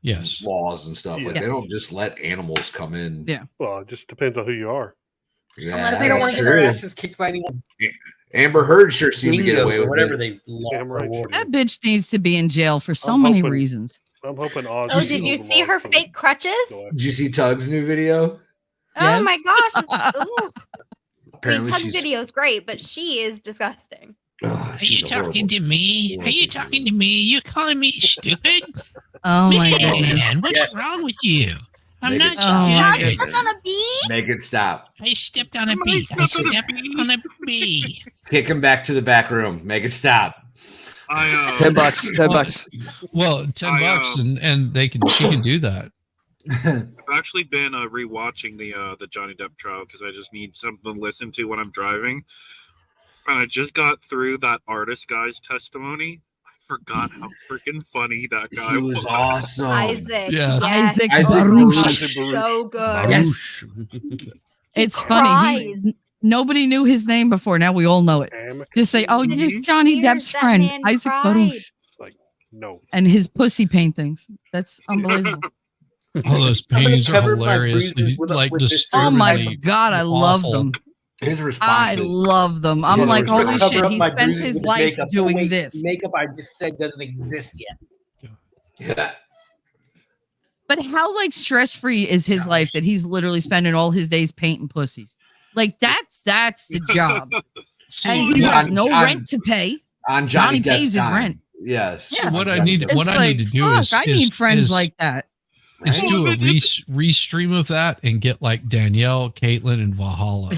Yes. laws and stuff. Like they Yes. don't just let animals come in. Yeah. Well, it just depends on who you are. Yeah, Unless they don't want that's to get their true. asses kicked by anyone. Amber Heard sure seemed to get Dingoes away or with whatever it. they've lost. Damn right. she That did. bitch needs to be in jail for so I'm many hoping- reasons. I'm hoping Oz. Oh, is did you still see her alive for the- fake crutches? Did you see Tug's new video? Oh my gosh. It's, ooh. I mean, Apparently Tug's she's video is great, but she is disgusting. Are you talking to me? Are you talking to me? You calling me stupid? Oh my goodness. Man, what's wrong with you? I'm Make not it Not stupid. stepped on a bee? Make it stop. I stepped on a bee. I stepped on a bee. Kick him back to the back room. Make it stop. I $10. $10. Well, $10 and she can do that. I've actually been rewatching the Johnny Depp trial because I just need something to listen to when I'm driving. And I just got through that artist guy's testimony. I forgot how freaking funny that guy He was awesome. Isaac. Yes. Isaac Isaac Baruch. Baruch. So good. Yes. It's funny. Nobody knew his name before. Now we all know it. Just say, oh, Did here's you Johnny hear Depp's that friend, man Isaac cried? Baruch. It's like, no. And his pussy paintings. That's unbelievable. All those I'm gonna paintings are cover my hilarious. bruises with- Like with this- Oh my disturbingly God, I love awful. them. His I response is love them. I'm His like, response- holy Cover shit, up he my spent bruises his with life makeup. doing Wait, this. Makeup I just said doesn't exist yet. yeah. But how like stress free is his life that he's literally spending all his days painting pussies? Like that's the job. See, And he yeah, has on- no on- rent to pay. On Johnny Johnny pays Depp's his time. rent. Yes. So Yeah. what I Johnny need Depp. what I need to do fuck, is I need friends is- like that. is Right? do a restream of that and get like Danielle, Caitlin, and Valhalla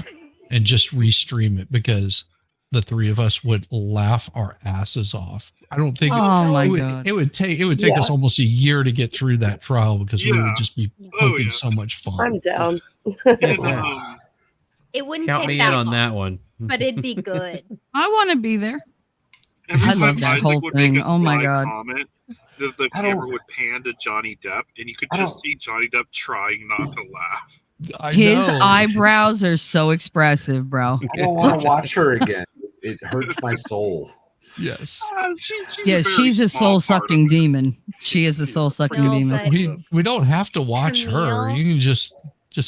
and just restream it because the three of us would laugh our asses off. I don't think Oh my it would, God. it would take us almost a year to get through that trial because we Yeah. would just be Oh, poking yeah. so much fun. I'm down. And, It wouldn't Count take me that in on long, that one. but it'd be good. I want to be there. every I love time that Isaac whole would make thing. a Oh my sly God. comment, the I don't- camera would pan to Johnny Depp, and you could I just don't- see Johnny Depp trying not to laugh. I His know. eyebrows are so expressive, bro. I don't want to watch her again. It hurts my soul. Yes. Yeah, she's a soul sucking demon. She is a soul sucking No, demon. but- We don't have to watch her. Camille? You can just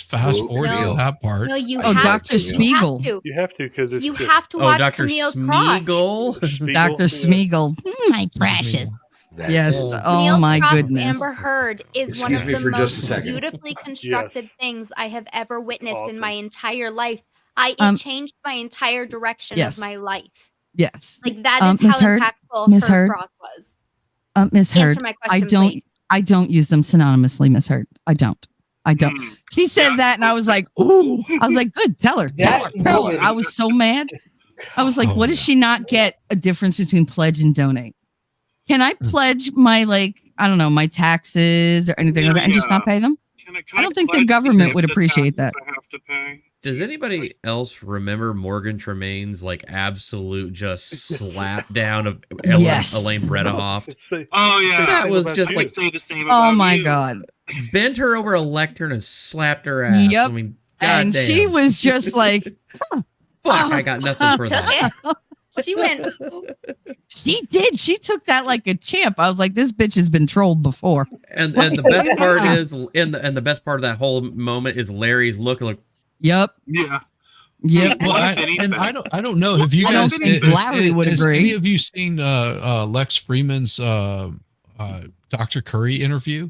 fast forward No. to that part. No, you Oh, have Dr. to. Spiegel. You have to because it's You just have to Oh, watch Dr. Camille's cross. Smeagol. Dr. Smeagol. My precious. Yes. Oh. Oh Camille's my cross, goodness. Amber Heard is one Excuse of me the for just a most second. beautifully constructed Yes. things I have ever witnessed in awesome. my entire life. It changed my entire direction yes. of my life. Yes. Like that is Miss how Heard? impactful Miss her Heard? cross was. Miss Heard, Answer my question, please. I don't use them synonymously, Miss Heard. I don't. She said that, and I was like, "Ooh!" I was like, "Good, tell her, tell her." I was so mad. I was like, "What does she not get a difference between pledge and donate? Can I pledge my I don't know, my taxes or anything like that, and just not pay them? I don't think the government would appreciate that." Does anybody else remember Morgan Tremaine's absolute just slap down of Yes. Elaine Bredehoff? Oh yeah, That was I just would say the same Oh about my you. god! bent her over a lectern and slapped her ass. Yep. I mean, And goddamn. she was just like, Fuck, I got nothing for that. She went. She did. She took that like a champ. I was like, this bitch has been trolled before. And the best part is, and the best part of that whole moment is Larry's looking like, yep, yeah, yep. Well, I don't know. Have you I don't guys? think Larry would has agree. any of you seen Lex Freeman's Dr. Curry interview?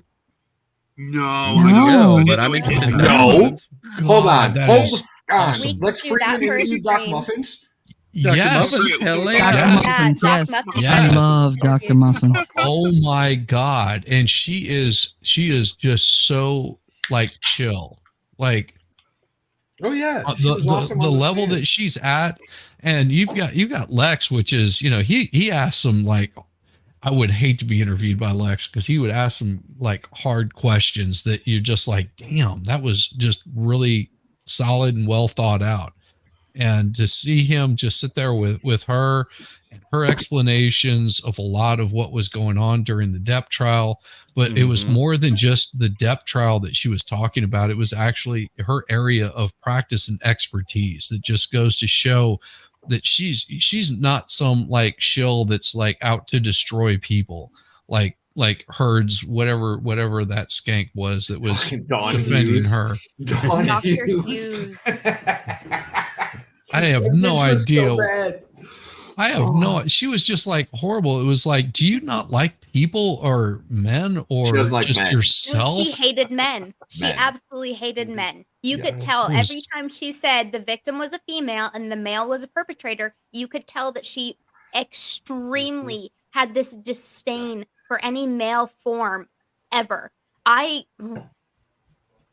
No, no, but I'm interested in No. Hold on. that Hold is on. awesome. Lex do that Freeman for a interviewed Doc stream. Muffins? Yes. Muffins, hell yeah. Dr. Yeah, Muffins, Doc yes. Muffins. Yeah. I love Dr. Muffins. Oh my god. And she is just so chill. Oh yeah. She The was awesome the on level stand. that she's at, and you've got Lex, which is, he asked some I would hate to be interviewed by Lex because he would ask some hard questions that you're just like, damn, that was just really solid and well thought out. And to see him just sit there with her and her explanations of a lot of what was going on during the Depp trial, but it was more than just the Depp trial that she was talking about. It was actually her area of practice and expertise that just goes to show that she's not some shill that's out to destroy people like Herds, whatever that skank was that was Dawn defending Hughes. her. Dawn Dr. Hughes. I have no Bitch was so idea. bad. I have no. She was just horrible. It was do you not like people or men or She doesn't like just men. yourself? She hated men. She Men. absolutely hated men. You Yeah, could tell it was- every time she said the victim was a female and the male was a perpetrator, you could tell that she extremely had this disdain for any male form ever.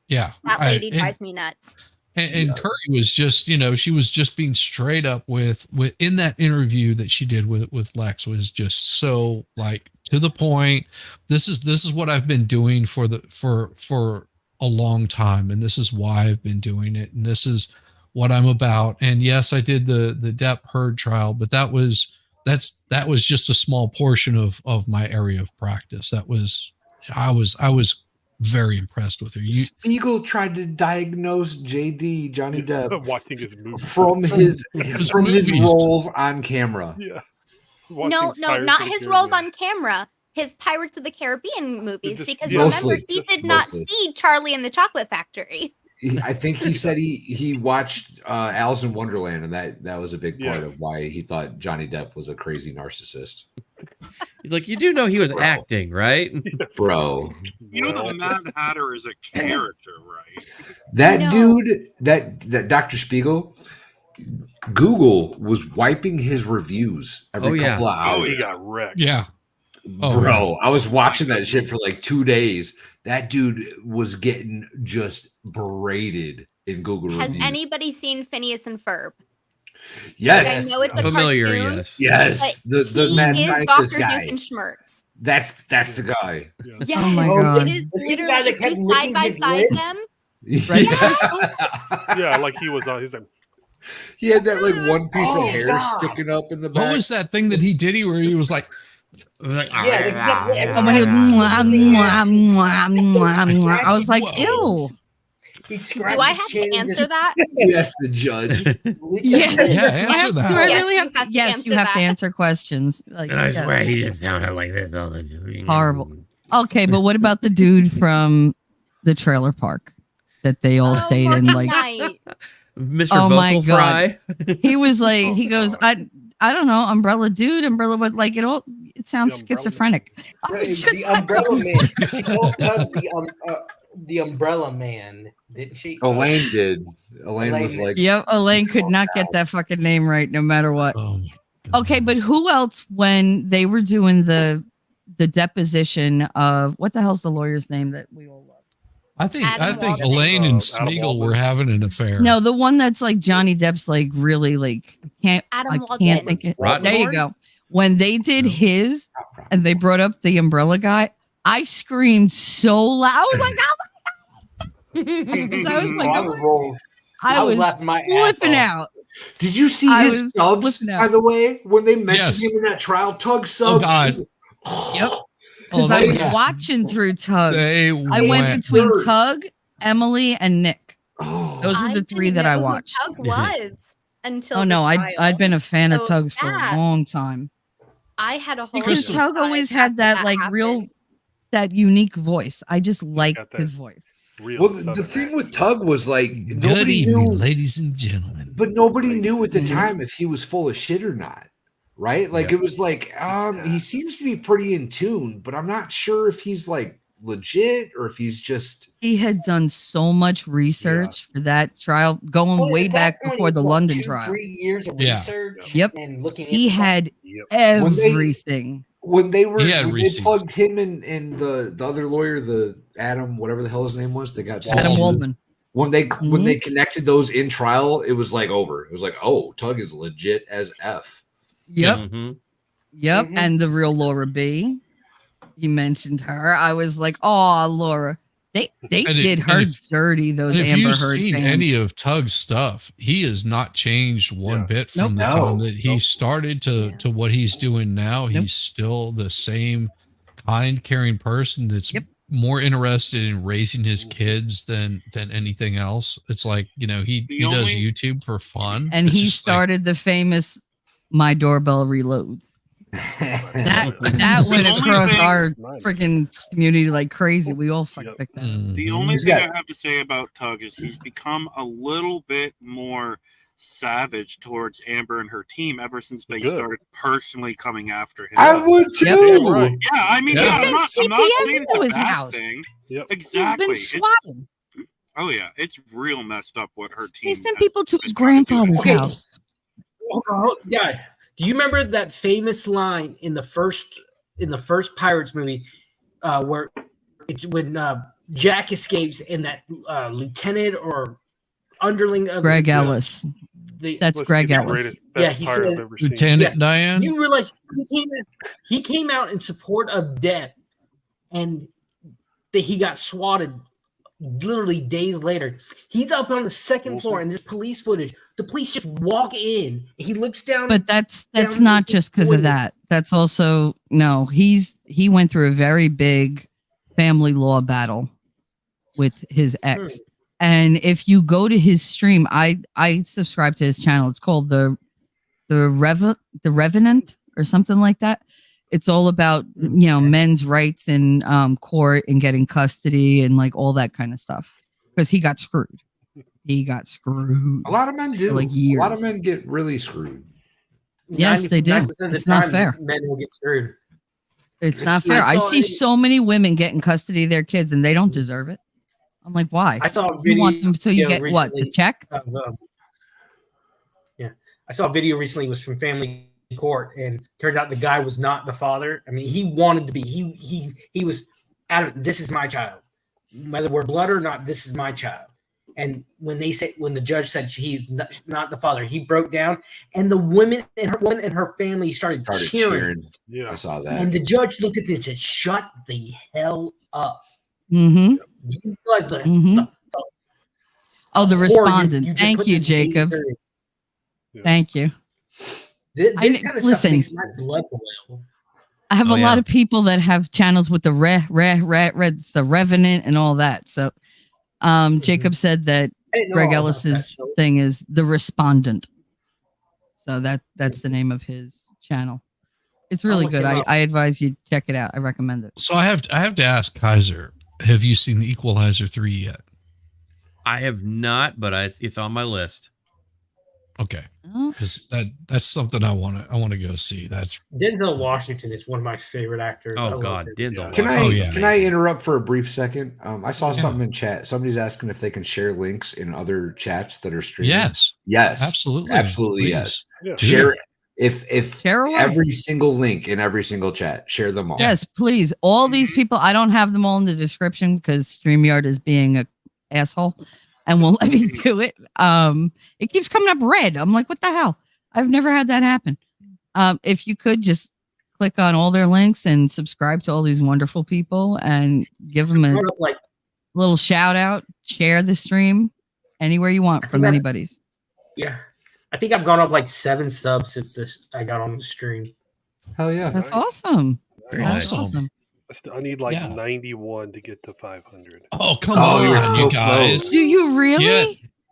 Yeah, That lady and- drives me nuts. And Curry was just, she was just being straight up with in that interview that she did with Lex was just so to the point. This is what I've been doing for a long time, and this is why I've been doing it, and this is what I'm about. And yes, I did the Depp Heard trial, but that was just a small portion of my area of practice. I was very impressed with her. Spiegel tried to diagnose JD Johnny Depp watching his movie from his movies. roles on camera. Yeah. No, not his roles on camera. His Pirates of the Caribbean movies, Just- because yeah. remember Mostly. he Just did not mostly. see Charlie and the Chocolate Factory. I think he said he watched Alice in Wonderland, and that was a big part Yeah. of why he thought Johnny Depp was a crazy narcissist. He's like, you do know he was acting, right? Bro, You know the Mad Hatter is a character, right? that No. dude, that Dr. Spiegel, Google was wiping his reviews every Oh, yeah. couple of Oh, hours. he got wrecked. Yeah. Oh, Bro, I was watching that shit for 2 days. That dude was getting just berated in Google Has reviews. anybody seen Phineas and Ferb? Yes, I know it's a Familiar, cartoon, yes. yes, but the he mad is scientist Dr. guy. Doofenshmirtz. That's the guy. Yes, Oh my God. it is Is he the literally guy that if kept you side licking by his side lips? them. Right? Yeah, like he was on. He's like, He had that one piece Oh, of hair God. sticking up in the back. What was that thing that he did? Where he was like, And when he- I was like, ew. Do I have to answer that? Yes, the judge. Answer that. Do I Yes, really you have to? have to Yes, answer you have to that. answer questions. Like, And I yes. swear he just sounded like this all the time. Horrible. Okay, but what about the dude from the trailer park that they all stayed in? Like, Mr. oh my Vocal God. Fry. He was like, he goes, I don't know, umbrella dude, umbrella, but like it sounds schizophrenic. I was just The like, umbrella man. She called Tug the umbrella man, didn't she? Elaine did. Elaine was like, yep, Elaine could not get that fucking name right no matter what. Okay, but who else when they were doing the deposition of what the hell's the lawyer's name that we all love? I think Waldman. Elaine and Smeagol were having an affair. No, the one that's like Johnny Depp's like really like I Adam can't Waldman. think it. Rottenborn? There you go. When they did his and they brought up the umbrella guy, I screamed so loud. I was like, oh my God. Because I was like, I was laughing my ass flipping off. out. did you see I his was subs, flipping out. by the way, when they mentioned Yes. him in that trial? Tug subs. Oh God. Yep. Because I was watching through Tug. They I went between Tug, Emily, and Nick. Oh. Those were the three that I watched. Tug was until Oh no, I'd been a fan of So Tug for a that- long time. I had a whole Because Tug always had that like real, that unique voice. I just liked his voice. Well, the thing with Tug was like Good nobody evening, knew, ladies and gentlemen. but nobody knew at the time if he was full of shit or not. Right? Like it was like he seems to be pretty in tune, but I'm not sure if he's like legit or if he's just. He had done so much research for that trial, going way back before the London trial. 3 years of Yeah. research. Yep. And looking He into stuff. had When they- everything. When they were He had when they receipts. plugged him and the other lawyer, the Adam, whatever the hell his name was, they got Adam sentenced. Waldman. When they connected those in trial, it was like over. It was like, oh, Tug is legit as F. Yep. Mm-hmm. Yep. And the real Laura B. You mentioned her. I was like, oh, Laura. They did her dirty, those And if Amber you've Heard seen fans. any of Tug's stuff, he has not changed one bit from Nope. the No. time that he started to what he's doing now. He's still the same kind, caring person that's more interested in raising his kids than anything else. It's like, he does only- YouTube for fun. And It's he just like, started the famous My Doorbell Reloads. That went The only across thing- our freaking community like crazy. We all fucking picked that up. The only thing I have to say about Tug is he's become a little bit more savage towards Amber and her team ever since they Good. started personally coming after him. I would too. Yeah, right. Yeah, I mean, Yeah. yeah, I'm not CPS saying it's into a his bad house. thing. Yep. Exactly. He's been It's- swatted. oh yeah, it's real messed up what her team. He sent has people to his been trying to do. grandfather's Okay. house. Yeah. Do you remember that famous line in the first Pirates movie where it's when Jack escapes and that lieutenant or underling of Greg Ellis. That's Greg Ellis. Yeah, he said Lieutenant Diane. You realize he came out in support of Depp, and that he got swatted literally days later. He's up on the second floor, and there's police footage. The police just walk in. He looks down, But that's down not the just because toilet. of that. That's also he went through a very big family law battle with his ex. And if you go to his stream, I subscribe to his channel. It's called the Revenant or something like that. It's all about men's rights in court and getting custody and like all that kind of stuff. Because he got screwed. He got screwed. A lot of men do. For like A lot years. of men get really screwed. Yes, they do. 99% of the It's not time, fair. Men will get screwed. It's not fair. I see so many women getting custody of their kids and they don't deserve it. I'm like, why? I saw a You want video them till you get what? The recently check? of, I saw a video recently. It was from family court, and turned out the guy was not the father. I mean, he wanted to be. He was adamant. This is my child, whether we're blood or not. This is my child. And when the judge said he's not the father, he broke down, and the women and her family started cheering. Yeah, I saw that. And the judge looked at this and said, "Shut the hell up." Mm-hmm. You like the, Oh, the horror respondent. just Thank put you, this Jacob. laser in. Thank you. This I- kind of stuff listen. makes my blood boil. I have Oh, a yeah. lot of people that have channels with the the Revenant and all that. So Jacob said that I didn't know Greg all about that, Ellis's so- thing is The Respondent. So that's the name of his channel. It's really look good. him up. I advise you check it out. I recommend it. So I have to ask Kaiser, have you seen The Equalizer 3 yet? I have not, but it's on my list. Okay, Oh. because that's something I want to go see. That's Denzel Washington is one of my favorite actors. I Oh love God, him. Denzel. Can I Washington's can I amazing. interrupt for a brief second? I saw something in chat. Somebody's asking if they can share links in other chats that are streaming. yes, Yes, absolutely, absolutely, please. yes. Yeah. Share if Share away. every single link in every single chat. Share them all. Yes, please. All these people, I don't have them all in the description because StreamYard is being a asshole and won't let me do it. It keeps coming up red. I'm like, what the hell? I've never had that happen. If you could just click on all their links and subscribe to all these wonderful people and give them a Sort of like little shout out, share the stream anywhere you want from anybody's. yeah. I think I've gone up like 7 subs since I got on the stream. Hell yeah. That's awesome. Very That's nice. awesome. I need like Yeah. 91 to get to 500. Oh come Oh, you're on, so you guys. close. Do you really? Yeah.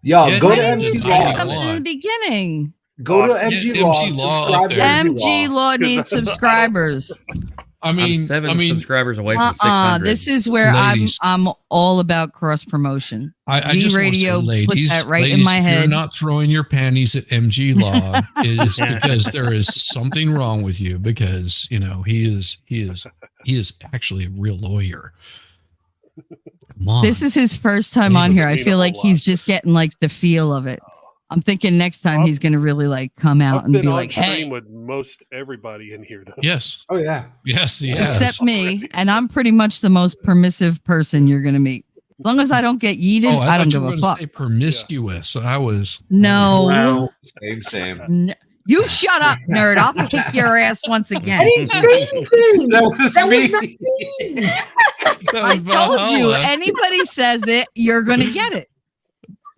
Yo, Yeah, go Why to didn't you MG say Law. something in the beginning? Go to Get MG Law. MG Law Subscribe up to there. MG Law needs subscribers. I I'm mean, 7 subscribers away from 600. This is where Ladies. I'm all about cross promotion. I V just Radio want to say, put ladies, that right in ladies, my if head. you're not throwing your panties at MG Law, it is because there is something wrong with you. Because he is actually a real lawyer. Come on. This is his first time on here. I feel like he's just getting like the feel of it. I'm thinking next time he's going to really like come out I've and been be on like, stream hey, with most everybody in here though. Yes. Oh yeah. Yes. Yes. except me. And I'm pretty much the most permissive person you're going to meet. As long as I don't get yeeted, Oh, I don't thought you give were a gonna fuck. say promiscuous. I was. No. Wow. Same. You shut up, nerd. I'll kick your ass once again. I didn't say anything. That was me. not me. I told you, anybody says it, you're going to get it.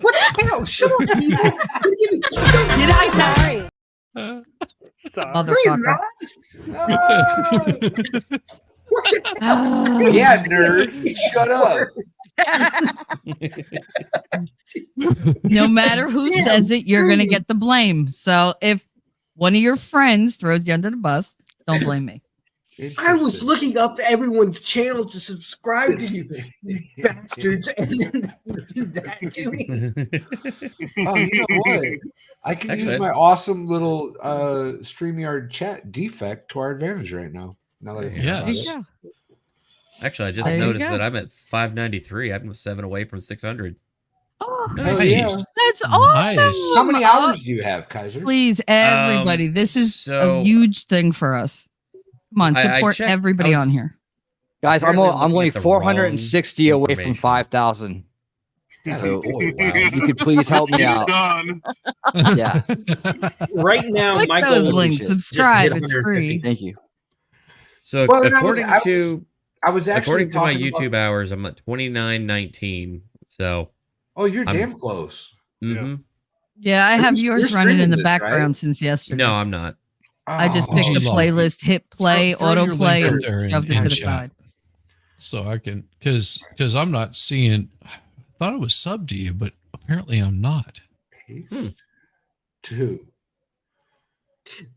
What the hell? Shut up. Did I not? Sorry. Motherfucker. Yeah, nerd. Shut up. No matter who says it, you're going to get the blame. So if one of your friends throws you under the bus, don't blame me. I was looking up everyone's channel to subscribe to you, bastards, and then they do that to me. Oh, you know what? I can Actually, use my awesome little StreamYard chat defect to our advantage right now. Now that I think about Yes. it. Actually, I just There you noticed go. that I'm at 593. I'm 7 away from 600. Oh, Hell yeah. Nice. that's awesome. Nice. How many hours do you have, Kaiser? Please, everybody. This is so- a huge thing for us. Come on, I support checked- everybody I was- on here. Guys, I'm Apparently I'm looking only at the 460 wrong away from information. 5,000. So Boy, wow. you could please help me out. Done. Yeah, Right now, Click my those goal links. is Subscribe. just to It's hit free. thank you. So Well, then according I was to actually according to my talking YouTube about- hours, I'm at 2919. So Oh, you're I'm- damn close. mhm. Yeah, I have You're yours running in streaming the this, background right? since yesterday. No, I'm not. I just Oh, picked the G-Law. playlist, hit play, Throw your autoplay, link and up there in- shoved it in to the chat. side. So I can, because I'm not seeing. I thought it was sub to you, but apparently I'm not. Two.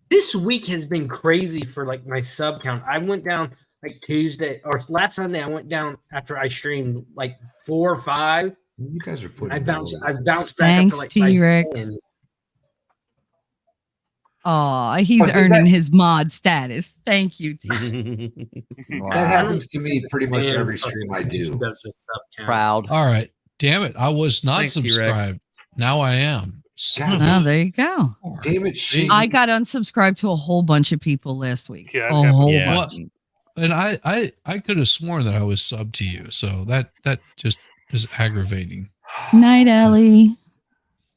This week has been crazy for like my sub count. I went down like Tuesday or last Sunday. I went down after I streamed like 4 or 5. You guys are putting. I bounced back Thanks, up to like T-Rex. 10. Oh, he's But earning that- his mod status. Thank you, T. That happens to me pretty much every stream I do. Does the sub count. Proud. All right. Damn it. I was not Thanks, T-Rex. subscribed. Now I am. Son of Oh, a- there you go. Damn it, See? I got unsubscribed to a whole bunch of people last week. Yeah, it a happened. whole Yeah. bunch. And I could have sworn that I was sub to you. So that just is aggravating. Night, Ellie.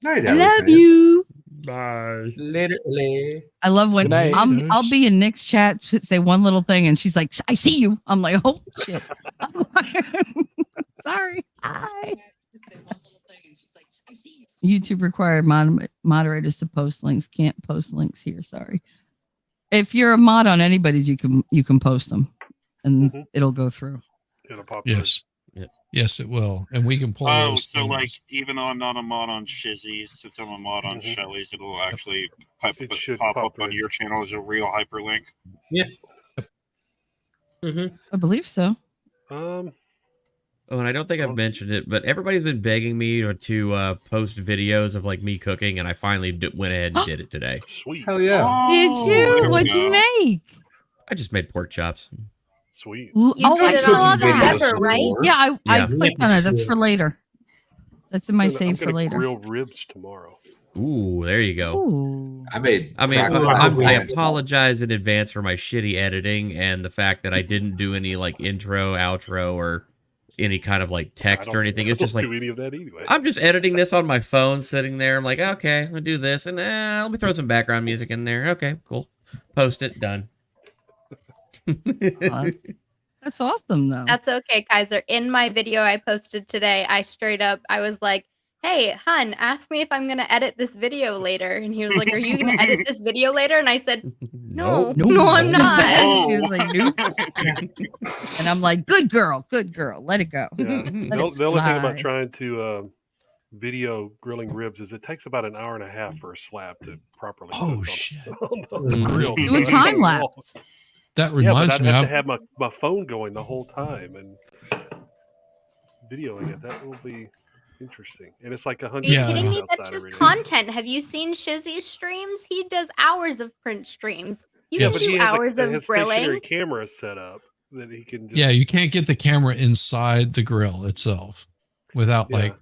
Night, I Ellie, love fan. you. Bye. Literally. I love when Good night. I'll be in Nick's chat, say one little thing, and she's like, "I see you." I'm like, "Oh shit." Sorry. Hi. YouTube required moderators to post links. Can't post links here. Sorry. If you're a mod on anybody's, you can post them, and Mhm. it'll go through. It'll pop Yes. Yes, it will, and we can pull Oh, those so things. like even though I'm not a mod on Shizzy's, since I'm a mod on Shelly's, it'll actually pop up on your channel as a real hyperlink. Yeah. I believe so. Oh, and I don't think I've mentioned it, but everybody's been begging me to post videos of like me cooking, and I finally went ahead and did it today. Sweet. Hell yeah. Did you? What'd you make? I just made pork chops. Sweet. Ooh, You oh, put I it saw on the that. pepper, right? Yeah, I Yeah. clicked on it. That's for later. That's in my save I'm for gonna later. grill ribs tomorrow. Ooh, there you go. Ooh. I mean, I apologize in advance for my shitty editing and the fact that I didn't do any like intro, outro, or any kind of like text or anything. It's just like do any of that anyway. I'm just editing this on my phone, sitting there. I'm like, okay, I'll do this, and let me throw some background music in there. Okay, cool. Post it, done. That's awesome, though. That's okay, Kaiser. In my video I posted today, I was like, hey, hun, ask me if I'm going to edit this video later. And he was like, are you going to edit this video later? And I said, no, I'm not. She was like, nope. And I'm like, good girl, let it go. Yeah. Let The it only thing about fly. trying to video grilling ribs is it takes about an hour and a half for a slab to properly cook on the grill. Do a time lapse. That Yeah, reminds but me. I'd have I've- to have my phone going the whole time and videoing it. That will be interesting. And it's like 100 Are you kidding degrees me? That's outside just every day. content. Have you seen Shizzy's streams? He does hours of print streams. You Yeah, can but do he has hours his of stationary grilling. camera set up that he can just Yeah, you can't get the camera inside the grill itself without like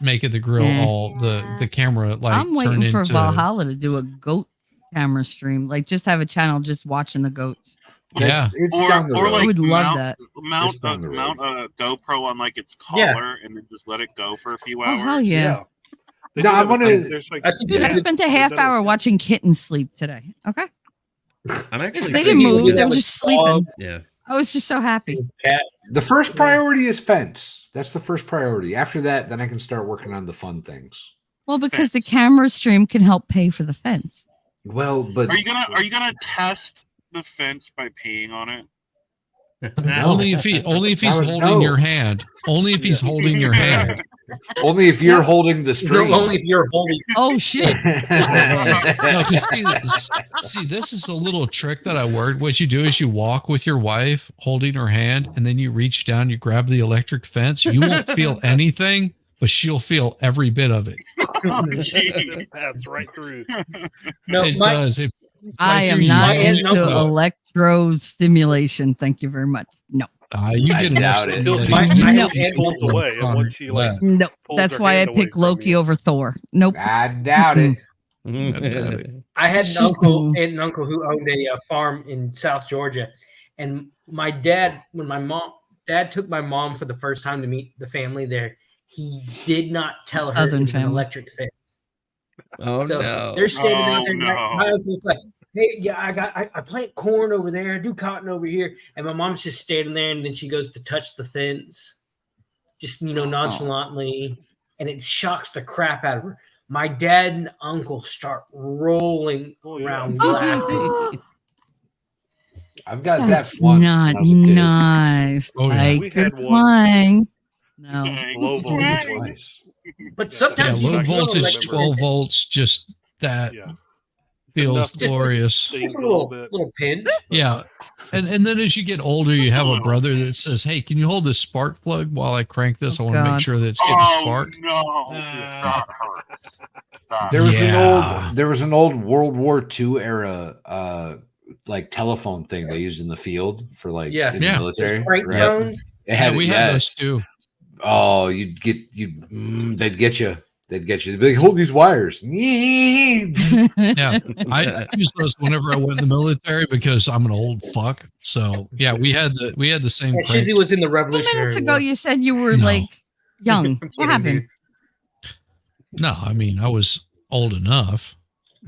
making the grill all the camera like I'm turn waiting for into Valhalla to do a goat camera stream. Like, just have a channel just watching the goats. Yeah. It's Or, down the or road. like I would love mount, that. Mount, It's down the road. mount a GoPro on like its Yeah. collar and then just let it go for a few Oh, hours. hell yeah. They No, do I have a wanna- thing- there's like- Dude, I spent a half hour watching kittens sleep today. Okay. I'm actually They didn't thinking- move. They were just sleeping. Yeah. I was just so happy. The first priority is fence. That's the first priority. After that, then I can start working on the fun things. Well, because the camera stream can help pay for the fence. Well, but Are you gonna test the fence by peeing on it? only if he's holding your hand. Only if he's holding your hand. only if you're holding the string. Only if you're holding. Oh shit! No, because see, this is a little trick that I worked. What you do is you walk with your wife holding her hand, and then you reach down, you grab the electric fence. You won't feel anything, but she'll feel every bit of it. That's right through. No, It my, does. I right am through not you. into electro stimulation. Thank you very much. No. You I get enough doubt it. stimulation. My No. hand pulls away, and once she like No. pulls That's her why I hand away pick from Loki you. over Thor. Nope. I doubt it. I had an uncle and an uncle who owned a farm in South Georgia, and my dad, when dad took my mom for the first time to meet the family there, he did not tell her Southern it was an family. electric fence. Oh So no. they're standing out Oh, there. My uncle's like, "Hey, yeah, I plant corn over there. I do cotton over here." And my mom's just standing there, and then she goes to touch the fence, just nonchalantly, and it shocks the crap out of her. My dad and uncle start rolling around laughing. I've got That's that once. when I not was a kid. nice. Oh, yeah. Like We good had one. flying. No. Low voltage one. Nice. But Yeah, sometimes you low can feel voltage, electric 12 fence. volts, just that Yeah. feels Enough to glorious. stings Just a a little little, bit. little pin. Yeah. And then as you get older, you have a brother that says, "Hey, can you hold this spark plug while I crank this? I want to make God. sure that it's getting a spark." No, that hurts. There was an old World War II era like telephone thing they used in the field for like in the military. Crank Right. phones. It had, we had those too. Oh, they'd get you. They'd get you. They'd be like, hold these wires. Yeah, I use those whenever I went in the military because I'm an old fuck. So yeah, we had the same. Yeah, crank. Shizzy was in the A few Revolutionary minutes ago, War. you said you were No. like young. What happened? No, I mean I was old enough.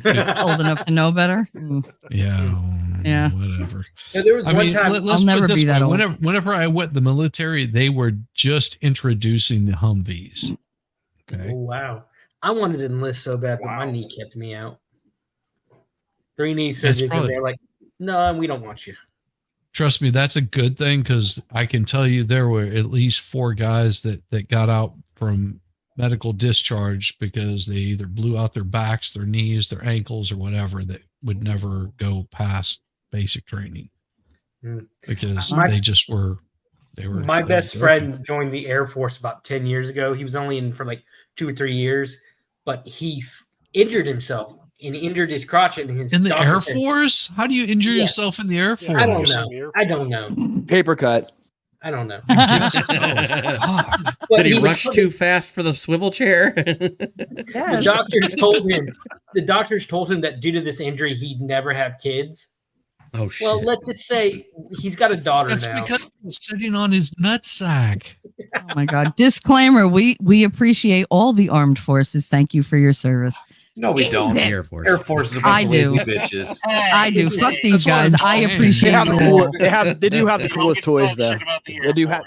Old enough to know better? Mm. Yeah, whatever. Yeah, there was I one mean, time. let's I'll put never it this be that way. old. Whenever I went in the military, they were just introducing the Humvees. Okay. Oh wow! I wanted to enlist so bad, but my knee kept me out. 3 knee That's surgeries, probably- and they're like, "No, we don't want you." trust me, that's a good thing, because I can tell you there were at least 4 guys that got out from medical discharge because they either blew out their backs, their knees, their ankles, or whatever, that would never go past basic training because they just were. My best friend joined the Air Force about 10 years ago. He was only in for like 2 or 3 years, but he injured himself and injured his crotch. And his in the doctor Air said- Force? How do you injure yourself in the Air Force? I don't know. I don't know. Paper cut. I don't know. Did he rush too fast for the swivel chair? The doctors told him that due to this injury, he'd never have kids. Oh shit! Well, let's just say he's got a daughter That's now. because he's sitting on his nutsack. Oh my God. Disclaimer. We appreciate all the armed forces. Thank you for your service. No, we don't. Air Force. Air Force is a bunch I of do. lazy bitches. I do. Fuck these That's what guys. I'm I saying. appreciate They have the it cool, all. they do have the coolest toys though. They do have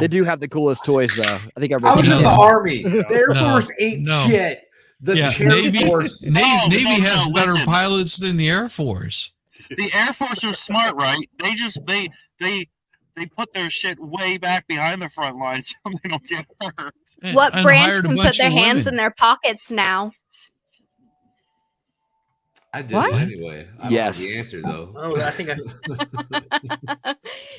they do have the coolest toys though. I think I was in the Army. The Air No, Force ain't no. shit. The Air Navy, Force. Navy no, has better listen. pilots than the Air Force. The Air Force is smart, right? They put their shit way back behind the front lines so they don't get hurt. What And branch hired a can put bunch their of hands women. in their pockets now? I did What? it anyway. I don't Yes. know the answer though. Oh, I think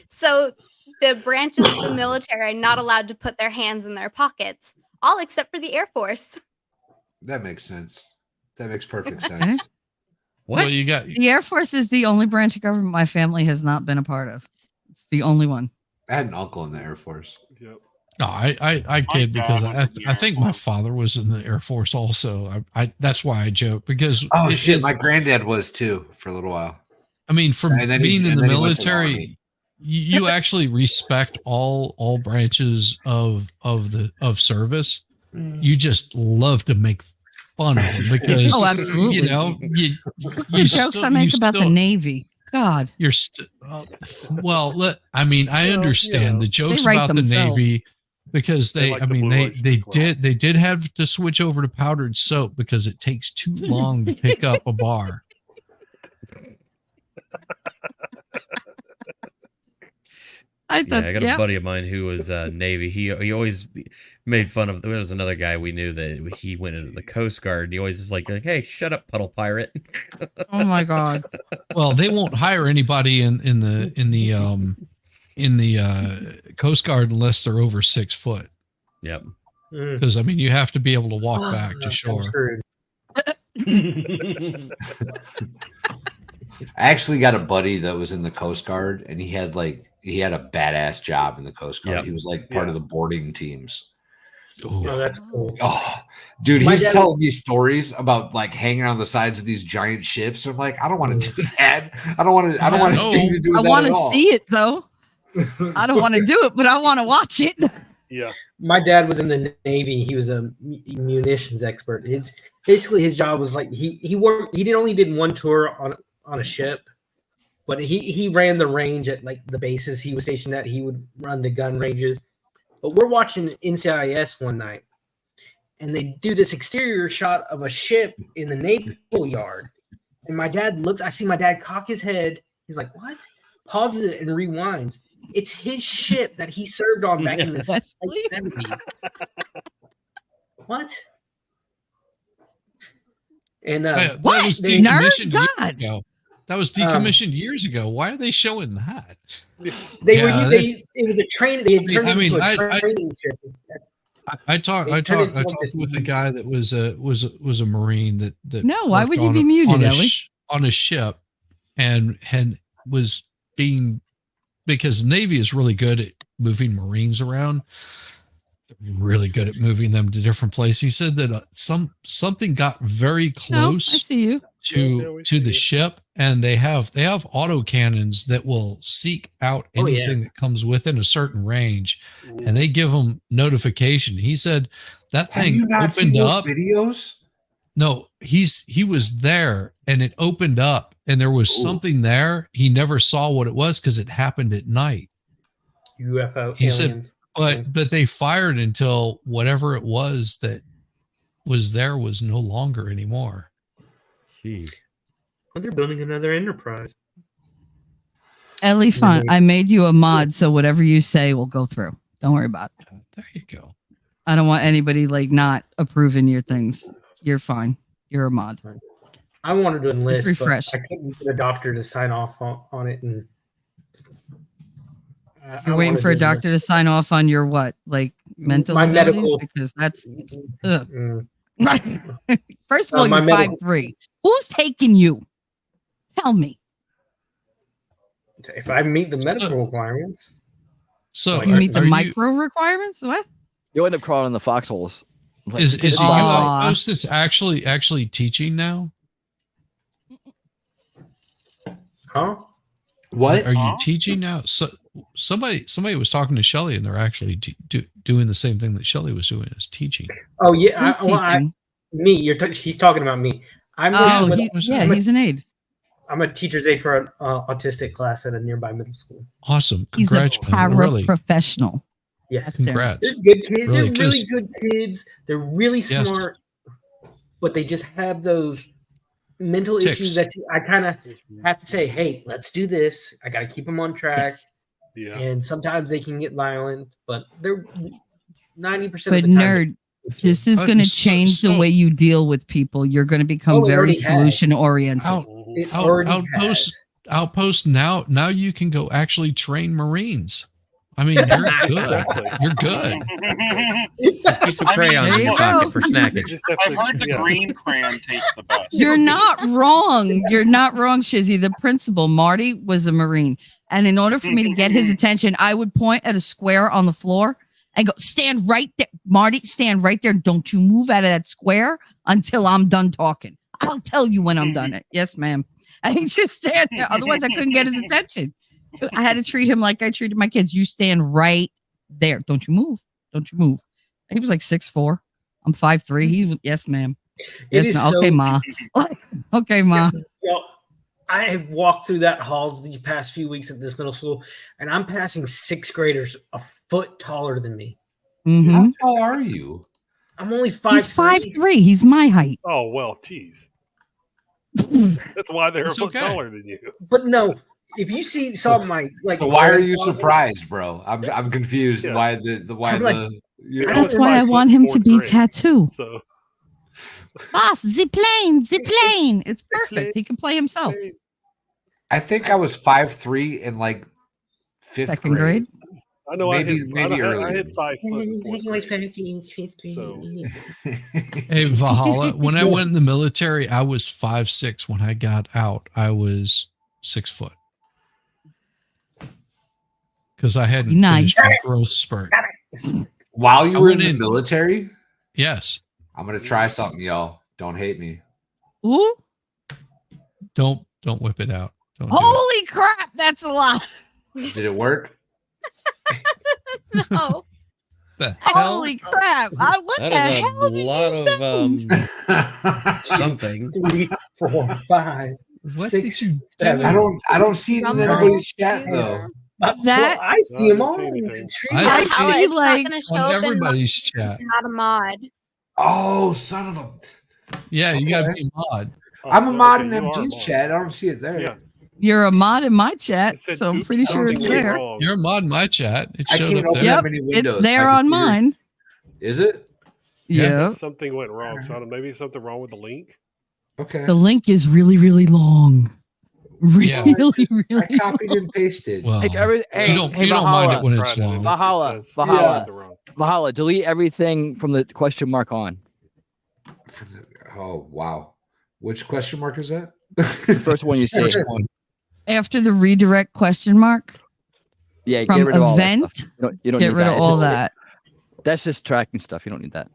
So the branches of the military are not allowed to put their hands in their pockets, all except for the Air Force. That makes sense. That makes perfect Okay. sense. What? Well, you got The Air Force is the only branch of government my family has not been a part of. It's the only one. I had an uncle in the Air Force. Yep. no. I kid dad because was in the I Air think my Force. father was in the Air Force also. I that's why I joke because Oh it shit, is- my granddad was too for a little while. I mean, from And then he- being in and the then he went to the military, Army. you actually respect all branches of service. You just love to make fun of them because Oh, absolutely. you know The jokes I make about the Navy. God. You're well. I mean, I understand the jokes They write about themselves. the Navy because They they. like I the mean, Blue they Oyster they Cult. did have to switch over to powdered soap because it takes too long to pick up a bar. I Yeah, thought, I got a buddy of mine who was Navy. He always made fun of. There was another guy we knew that he went into the Coast Guard. And he always is like, "Hey, shut up, puddle pirate." Oh my God. Well, they won't hire anybody in the Coast Guard unless they're over 6 foot. Yep. Because I mean, you have to be able to walk back to I'm shore. screwed. I actually got a buddy that was in the Coast Guard, and he had a badass job in the Coast Guard. Yep. He was like part of the boarding teams. Oh, that's cool. Oh, dude, My he's dad telling me stories about like hanging on the sides of these giant ships. I'm like, I don't want to do that. I don't want to. I don't want No. anything to do with I that want at to all. see it though. I don't want to do it, but I want to watch it. Yeah. My dad was in the Navy. He was a munitions expert. His job was like he worked. He only did one tour on a ship, but he ran the range at like the bases he was stationed at. He would run the gun ranges. But we're watching NCIS one night, and they do this exterior shot of a ship in the naval yard. And my dad looks. I see my dad cock his head. He's like, "What?" Pauses it and rewinds. It's his ship that he served on back in the late 70s. What? And That What? was Nerd? decommissioned years God. ago. That was decommissioned years ago. Why are they showing that? They Yeah, were. that's- It was a train. They had turned I it mean, into I- a training ship. I talked with a guy that was a Marine that No, why worked would you on be a- muted, on a Ellie? on a ship and was being because Navy is really good at moving Marines around. They're really good at moving them to different places. He said that something got very No, I close see you. to the ship, and they have auto cannons that will seek out Oh, yeah. anything that comes within a certain range, and they give them notification. He said that Have thing you not seen opened those up. videos? No, he was there, and it opened up, and there was Ooh. something there. He never saw what it was because it happened at night. UFO. He said, aliens. but they fired until whatever it was that was there was no longer anymore. Jeez. Well, they're building another Enterprise. Elephant, I made you a mod, so whatever you say will go through. Don't worry about it. There you go. I don't want anybody like not approving your things. You're fine. You're a mod. I wanted to enlist, but refresh. I couldn't get a doctor to sign off on it. And You're waiting for a doctor to sign off on your what? Like mental My abilities? medical- Because that's ugh. Mm. First of all, my you're medical- 5'3". Who's taking you? Tell me. If I meet the medical requirements, So You meet the are you- micro requirements? What? You'll end up crawling in the foxholes. Like, Is get he a your box. outpost that's actually teaching now? huh? What? Are you teaching now? So somebody was talking to Shelly, and they're actually doing the same thing that Shelly was doing, is teaching. Oh yeah, Who's teaching? me. He's talking about me. I'm Oh, I'm a- he's an aide. I'm a teacher's aide for an autistic class at a nearby middle school. Awesome! He's a Congratulations! Really, paraprofessional. Yes, congrats! they're good kids. Really, They're really 'cause- good kids. They're really Yes. smart, but they just have those mental Tics. issues that I kind of have to say, "Hey, let's do this." I got to keep them on track. Yeah. And sometimes they can get violent, but they're 90% But of the time. nerd, this is going to change the way you deal with people. You're going to become Oh, it very already has. solution oriented. It already Outpost. Now you can go actually train Marines. I mean, you're good. You're good. Just keep some crayons in your pocket for snackage. I've heard the green crayon tastes the best. You're not wrong. You're not wrong, Shizzy. The principal, Marty, was a Marine. And in order for me to get his attention, I would point at a square on the floor and go, stand right there. Marty, stand right there. Don't you move out of that square until I'm done talking. I'll tell you when I'm done. Yes, ma'am. And he just stand there. Otherwise, I couldn't get his attention. I had to treat him like I treated my kids. You stand right there. Don't you move. Don't you move. He was like 6'4". I'm 5'3". He was, yes, ma'am. It Yes, is ma'am. so- Okay, ma. Okay, ma. You know, I have walked through that halls these past few weeks at this middle school, and I'm passing sixth graders a foot taller than me. Mhm. How tall are you? I'm only He's 5'3". 5'3". He's my height. Oh well, geez. That's why they're It's a foot okay. taller than you. But no, if you saw my like, So why are you surprised, bro? I'm confused. Why why I'm like, you're- That's why I want him to be tattoo. So Boss, zip plane. It's perfect. He can play himself. I think I was 5'3" in like fifth Second grade. I know Maybe I earlier. hit 5 foot. in fourth grade. So Hey, Valhalla, when I went in the military, I was 5'6". When I got out, I was 6 foot. Because I hadn't Nice. finished my growth spurt. While you I were in went the in- military? Yes. I'm gonna try something, y'all. Don't hate me. Ooh. Don't whip it out. Don't do it. Holy crap. That's a lot. Did it work? No. The hell? Holy crap. What That the is hell a did lot you of say? something. 3, 4, 5. What 6, did you 7. I don't see it in everybody's chat though. That- I see them all. I I see see It's not like gonna show on up in everybody's chat. not a mod. Oh, son of a! Yeah, you gotta be a mod. I'm a mod in you are a MG's mod. chat. I don't see it there. Yeah. you're a mod in my chat, said, so I'm "Oops, pretty sure it's something went there. wrong." You're a mod in my chat. It I showed can't up open there. Yep, many windows. it's there My on computer- mine. Is it? Yeah. Something went wrong. So I don't- maybe something wrong with the link. Okay. The link is really, really long. Really, Yeah. really. I copied and pasted. Well, Like you don't mind it when it's long. Valhalla, Valhalla, delete everything from the question mark on. Oh wow. Which question mark is that? The first one you see. First one. After the redirect question mark Yeah, from get rid of all that event, stuff. You don't get need rid of It's all just- that. That's just tracking stuff. You don't need that.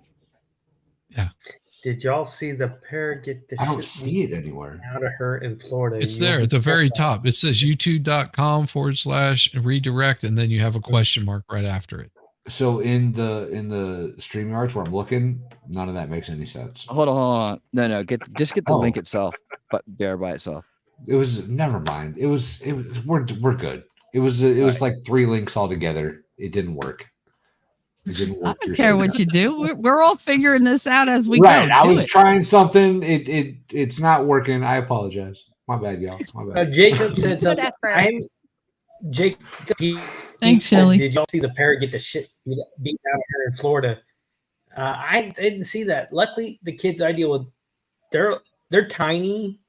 Did y'all see the pair get the I don't shit see it anywhere. out of her in Florida? It's You there know, at the very top. It says youtube.com/redirect, and then you have a question mark right after it. So in the StreamYards where I'm looking, none of that makes any sense. Hold on. No. Just get the Oh. link itself, but there by itself. It was never mind. It was we're good. It was like 3 links all together. It didn't work. It didn't I work. don't care what you do. We're all figuring this out as we Right. go. I Do was it. trying something. It's not working. I apologize. My bad, y'all. My bad. Jacob said something. effort. I'm Jake, Thanks, Shelly. Did y'all see the parrot get the shit beat out of her in Florida? I didn't see that. Luckily, the kids I deal with, they're tiny,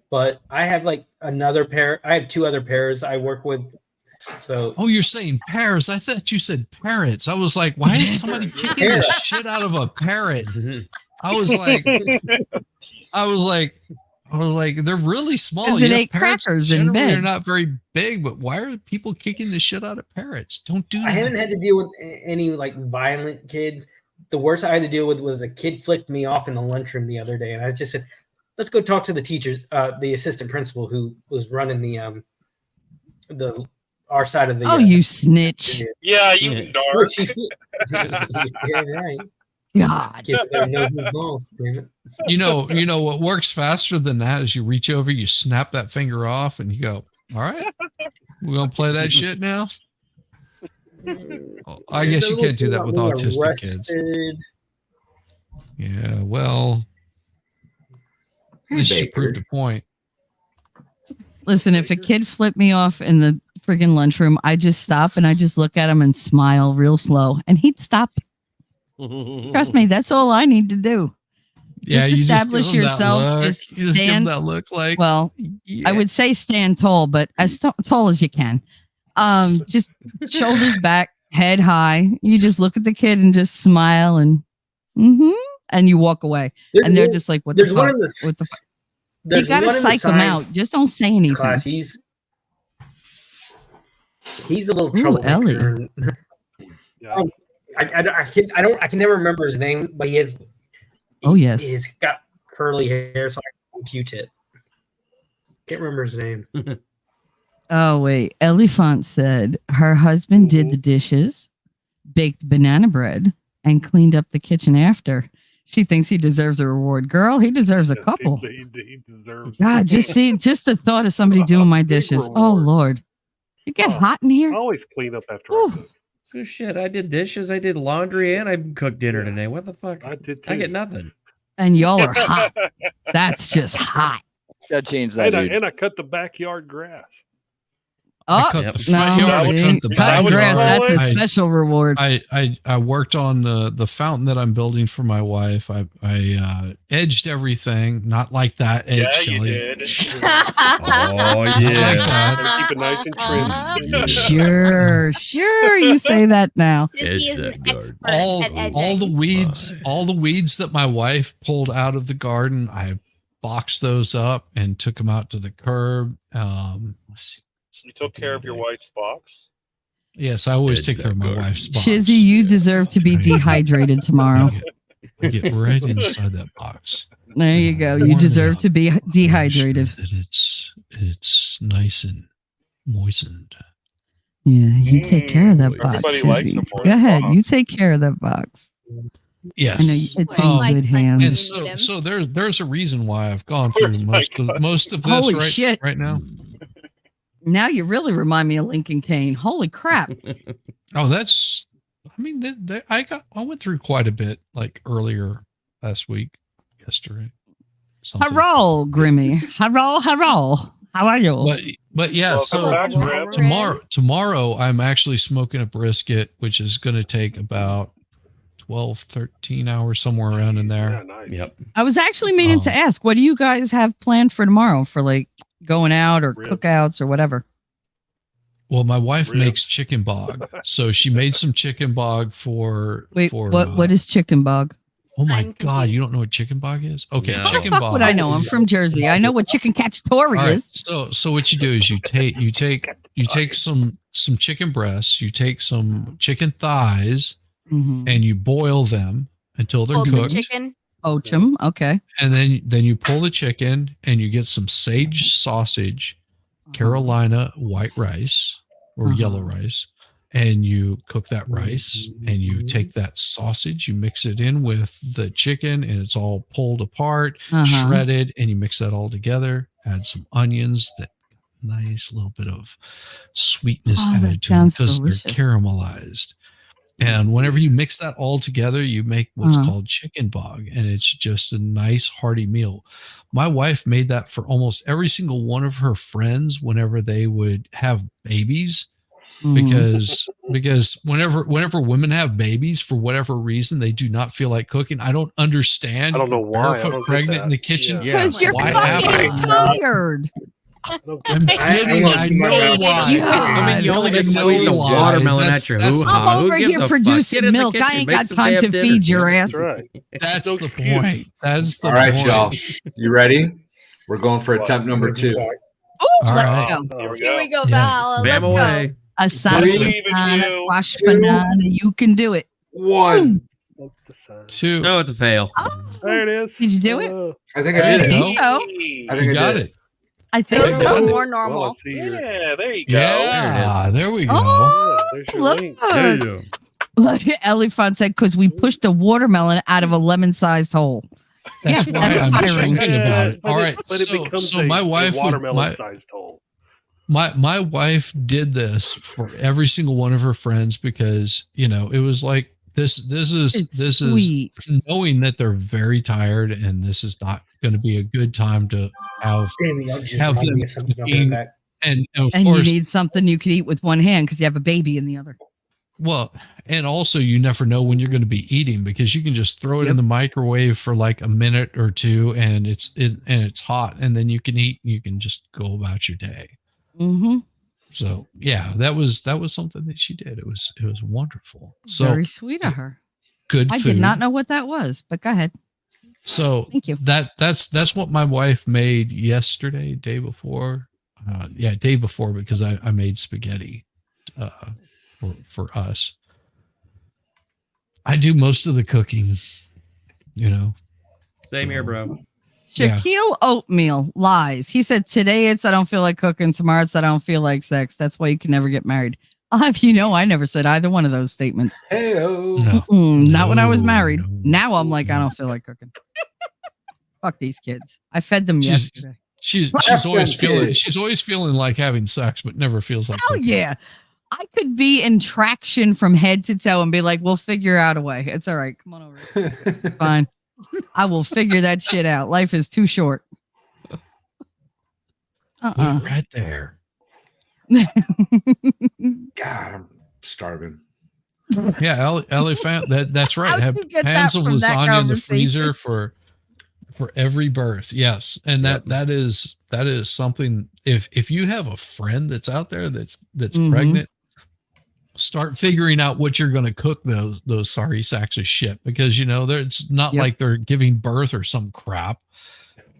but I have like another pair. I have 2 other pairs I work with. So, oh, you're saying parrots? I thought you said parrots. I was like, why is somebody kicking the shit out of a parrot? I was like, they're really small. They Yes, ate parrots crackers in generally bed. are not very big, but why are people kicking the shit out of parrots? Don't do I haven't that. had to deal with any like violent kids. The worst I had to deal with was a kid flicked me off in the lunchroom the other day, and I just said, "Let's go talk to the teachers, the assistant principal who was running our side of the." Oh, you snitch! Yeah, you dark. Yeah, right. God. Kids better know who's boss, damn it. You know what works faster than that is you reach over, you snap that finger off, and you go, "All right, we're gonna play that shit now." Oh, I guess you can't do that with autistic kids. Yeah, well, at least you proved a point. Listen, if a kid flipped me off in the friggin' lunchroom, I just stop and I just look at him and smile real slow, and he'd stop. Trust me, that's all I need to do. Yeah, just you establish just give 'em that yourself. look. Just You just give 'em stand. that look like, well, yeah. I would say stand tall, but as tall as you can. Just shoulders back, head high. You just look at the kid and just smile and and you walk away. And they're just like, "What the fuck? What the fuck?" You gotta psych them out. Just don't say anything. Class, he's a little Ooh, troublemaker. I can never remember his name, but he has. Oh yes, he's got curly hair, so I can Q-tip. Can't remember his name. Oh wait, Elephant said her husband did the dishes, baked banana bread, and cleaned up the kitchen after. She thinks he deserves a reward. Girl, he deserves a couple. He deserves. God, just the thought of somebody doing my dishes. Oh Lord, it get hot in here. I always clean up after I cook. So shit, I did dishes, I did laundry, and I cooked dinner today. What the fuck? I did too. I get nothing. And y'all are hot. That's just hot. Gotta change that. And I cut the backyard grass. Oh, cut no, the front yard, you cut ain't the cutting back grass. yard. That's a special reward. I worked on the fountain that I'm building for my wife. I edged everything, not like that edge, Yeah, Shelly. you did. Oh Not yeah. like that. Gotta keep it nice and trim. Sure, you say that now. Edge that garden. All the weeds that my wife pulled out of the garden, I boxed those up and took them out to the curb. Let's see. You took care of your wife's box. Yes, I always Edge take care of my that wife's box. Shizzy, you deserve to be dehydrated tomorrow. I get right inside that box. There you go. You Warm it deserve up. to be dehydrated. That it's nice and moistened. Yeah, you take care of that box. Everybody likes Shizzy. a moist Go ahead. box. You take care of that box. Yes. I know it's in good hands. And so there's a reason why I've gone through most of this Holy right now. Now you really remind me of Lincoln Kane. Holy crap. Oh, that's. I mean, I went through quite a bit like earlier last week, yesterday. Something. Hello, Grimmy. Hello. How are you? But yeah, Welcome so back, Grim. tomorrow I'm actually smoking a brisket, which is going to take about 12, 13 hours, somewhere around in there. Yeah, nice. Yep. I was actually meaning to ask, what do you guys have planned for tomorrow for like going out or Ribs. cookouts or whatever? Well, my wife Ribs. makes chicken bog, so she made some chicken bog for. Wait, for, what is chicken bog? Oh my I'm God! You don't know what chicken bog is? Okay, No. chicken Fuck bog. would I know? I'm from Jersey. I know what chicken cacciatore All right, is. so what you do is you take some chicken breasts, you take some chicken thighs, Mm-hmm. and you boil them until they're Pulled the cooked. chicken. Poach 'em. Okay. And then you pull the chicken and you get some sage sausage, Carolina white rice or yellow rice, and you cook that rice and you take that sausage, you mix it in with the chicken and it's all pulled apart, shredded, and you mix that all together, add some onions, that nice little bit of sweetness Oh, that added to them sounds because delicious. they're caramelized. And whenever you mix that all together, you make what's Uh-huh. called chicken bog, and it's just a nice hearty meal. My wife made that for almost every single one of her friends whenever they would have babies, because whenever women have babies, for whatever reason, they do not feel like cooking. I don't understand. I don't know why. I Barefoot don't get pregnant in that. the kitchen. Yeah. Because you're Why fucking haven't- tired. I'm kidding. I know why. You I mean, you only get I know squeezed a why. watermelon That's- at your that's- hoo-ha. I'm Who over gives here a fuck? Get producing in the milk. I kitchen, ain't make got some time damn to dinner, feed your man. ass. That's right. That's No the excuse. point. That's the All right, point. y'all. You ready? We're going for attempt number 2. Oh, All let's right. go. Here we Here go. we go, Yes. Val. Bam Let's go. away. A side Believe in banana, you. squash 2. banana. You can do it. 1. That's the sign. 2. No, it's a fail. There it is. Did you do it? I think There I you did go. it. think so. I think You I got did it. I think Those got are it. more Well, I normal. see your, Yeah, there you go. Yeah, there we go. Oh, there's your look. link. Look, Elephant said, because we pushed a watermelon out of a lemon-sized hole. That's Yeah, why that's I'm firing. joking about it. But All it- right, but it becomes so a my wife would, watermelon-sized hole. my wife did this for every single one of her friends because it was like this It's is sweet. knowing that they're very tired and this is not going to be a good time to have Jamie, I'll just have remind them me of something. I'll be eating, right back. and of And you course need something you can eat with one hand because you have a baby in the other. well, and also you never know when you're going to be eating because you can just throw it in Yep. the microwave for like a minute or two and it's hot and then you can eat and you can just go about your day. Mm-hmm. So yeah, that was something that she did. It was wonderful. So Very sweet of her. good I food. did not know what that was, but go ahead. So Thank you. that's what my wife made yesterday, day before. Day before because I made spaghetti for us. I do most of the cooking, Same here, bro. Yeah. Shaquille Oatmeal lies. He said, today it's I don't feel like cooking. Tomorrow it's I don't feel like sex. That's why you can never get married. I'll have you know, I never said either one of those statements. Hey-o. No. Not when I was married. No, Now I'm like, I don't feel like cooking. Fuck these kids. I fed them She's- yesterday. She's always feeling like having sex, but never feels like Hell cooking. yeah. I could be in traction from head to toe and be like, we'll figure out a way. It's all right. Come on over. It's fine. I will figure that shit out. Life is too short. Wait right there. God, I'm starving. Yeah, elephant. That's right. How'd Have you get pans that of from that lasagna in the freezer conversation? for every birth. Yes, and that is something. If you have a friend that's out there that's Mhm. pregnant, start figuring out what you're going to cook those sorry sacks of shit because it's not Yep. like they're giving birth or some crap.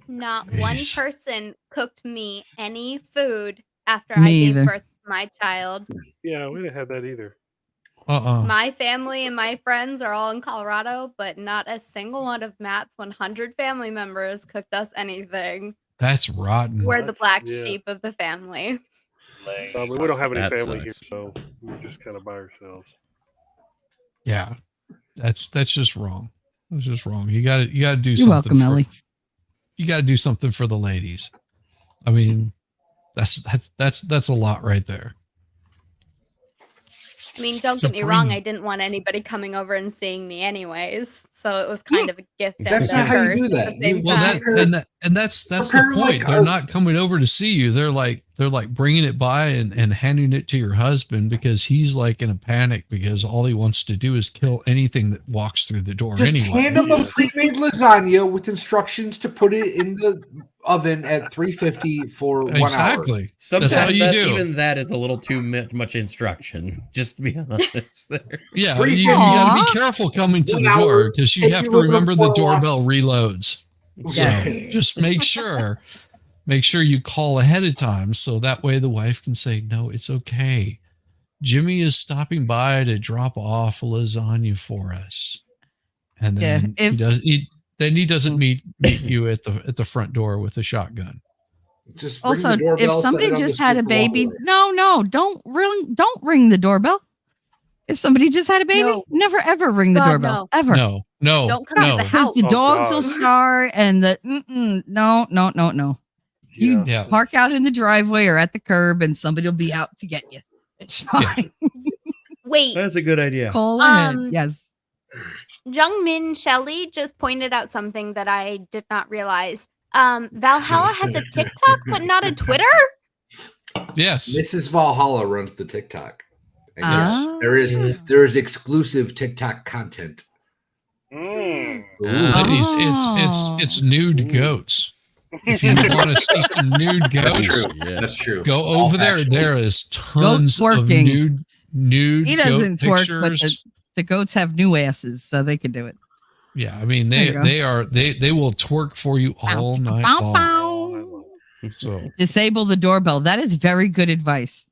Not one Jeez. person cooked me any food after Me I gave either. birth to my child. Yeah, we didn't have that either. My family and my friends are all in Colorado, but not a single one of Matt's 100 family members cooked us anything. That's rotten. We're the black yeah. sheep of the family. We don't have any That family sucks. here, so we're just kind of by ourselves. Yeah, that's just wrong. That's just wrong. You got to do You're something. welcome, Ellie. You got to do something for the ladies. I mean, that's a lot right there. I mean, don't So get me wrong, bring- I didn't want anybody coming over and seeing me anyways. So it was kind of a gift and That's a not how you curse do at that. the same You- Well, time. that's the Prepare point. like They're a- not coming over to see you. They're like bringing it by and handing it to your husband because he's like in a panic because all he wants to do is kill anything that walks through the door Just anyway. hand them a pre-made lasagna with instructions to put it in the oven at 350 for 1 hour. Exactly. Sometimes That's how you do. even that is a little too much instruction. Just to be honest, there. Yeah, Pretty you got to Aw. be careful coming to 1 the hour, door because you take have your to liver remember for the a walk. doorbell reloads. So Yeah. just make sure you call ahead of time so that way the wife can say, no, it's okay. Jimmy is stopping by to drop off a lasagna for us. And Yeah, then if- he doesn't meet you at the front door with a shotgun. Just ring Also, the doorbell, if set somebody it on the just had a speaker, walk baby, away. no, don't ring the doorbell. If somebody just had a baby, No. never ever ring the God, doorbell. Ever. No. Don't come to no. the Because house. the Oh, dogs God. will start and the no. You Yeah. park out in the driveway or at the curb and somebody will be out to get you. It's Yeah. fine. Wait, That's a good idea. Call ahead. Yes. Jungmin Shelley just pointed out something that I did not realize. Valhalla has a TikTok, but not a Twitter. Yes. Mrs. Valhalla runs the TikTok. And yes, Ah. there is exclusive TikTok content. Ladies, Oh. it's nude goats. If you want to see some nude That's goats, true. That's true. go All over there. factual. There is tons of twerking. nude He goat doesn't twerk, but pictures. the goats have new asses, so they can do it. Yeah, I mean There you go. they will twerk for you all night Bow, long. bow. So Disable the doorbell. That is very good advice.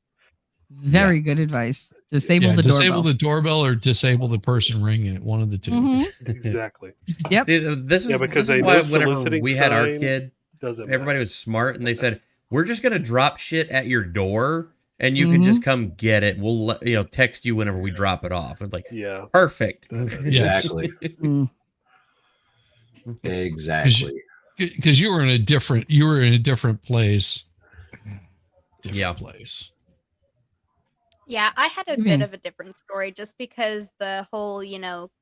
Very good advice. Disable the disable doorbell. the doorbell or disable the person ringing it. One of the two. Mhm. Exactly. Yep. Dude, this is, Yeah, because this is a why no whenever soliciting we had our sign kid, doesn't everybody was smart and they said, we're just going to drop shit at your door and you can just come get it. We'll text you whenever we drop it off. It's like, yeah, perfect. Exactly. Exactly. Because you were in a different place. Different place. Yeah, I had a Hmm. bit of a different story just because the whole,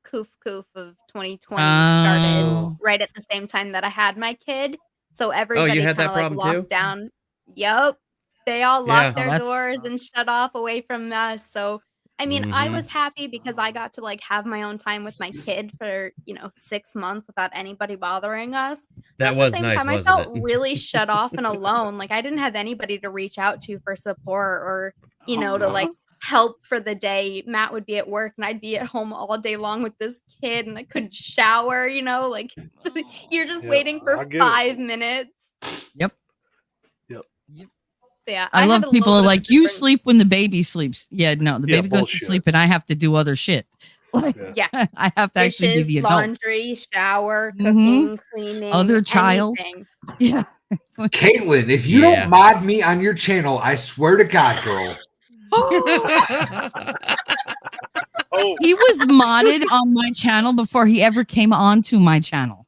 coof of 2020 started Oh. right at the same time that I had my kid. So everybody had that kind of like problem locked too? down. Yep. They all Yeah. locked Oh, their that's- doors and shut off away from us. So I mean, I Mhm. was happy because I got to like have my own time with my kid for, 6 months without anybody bothering us. That At the was same nice, time, I wasn't felt it? really shut off and alone. Like I didn't have anybody to reach out to for support or, to like help for the day. Matt would be at work and I'd be at home all day long with this kid and I couldn't shower, like you're just Yeah, waiting for I get it. 5 minutes. Yep. So yeah, I had love a people little are bit of like, a you different- sleep when the baby sleeps. Yeah, no, the Yeah, baby goes bullshit. to sleep and I have to do other shit. Like, Yeah. I have to actually be Dishes, the adult. laundry, shower, Mhm. cooking, cleaning, Other child. anything. Yeah. Caitlin, if you Yeah. don't mod me on your channel, I swear to God, girl. Oh, He was modded on my channel before he ever came onto my channel.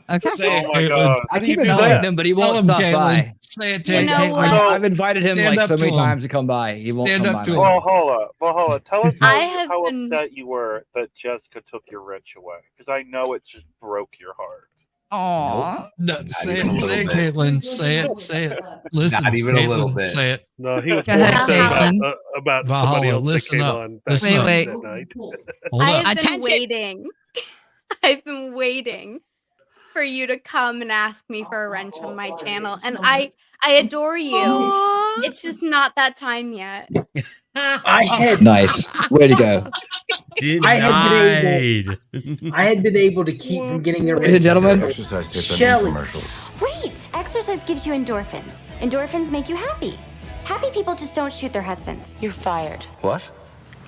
Okay. Say it, oh my Caitlin. God. I keep Tell inviting him. him, but he Tell won't him, stop Caitlin. by. Say it to You him, know Caitlin. what? I've invited him Stand like up so to many him. times to come by. He won't Stand come up by. to my him. house. Valhalla, tell us I have how been- upset you were that Jessica took your wrench away, because I know it just broke your heart. Aw. No, say even a it, say it, little bit. Caitlin. Say it. Listen, Not even a Caitlin, little bit. Say it. No, he was Go more ahead, upset Caitlin. about Valhalla, somebody else that listen came up. on Listen back up. Wait, that night. Hold I've up. been Attention. waiting. I've been waiting for you to come and ask me for a wrench on my channel, and I adore you. Aw. It's just not that time yet. I had Nice. Way to go. Denied. I had been able to keep from getting a Ladies and gentlemen, Shelly. Wait! Exercise gives you endorphins. Endorphins make you happy. Happy people just don't shoot their husbands. You're fired. What?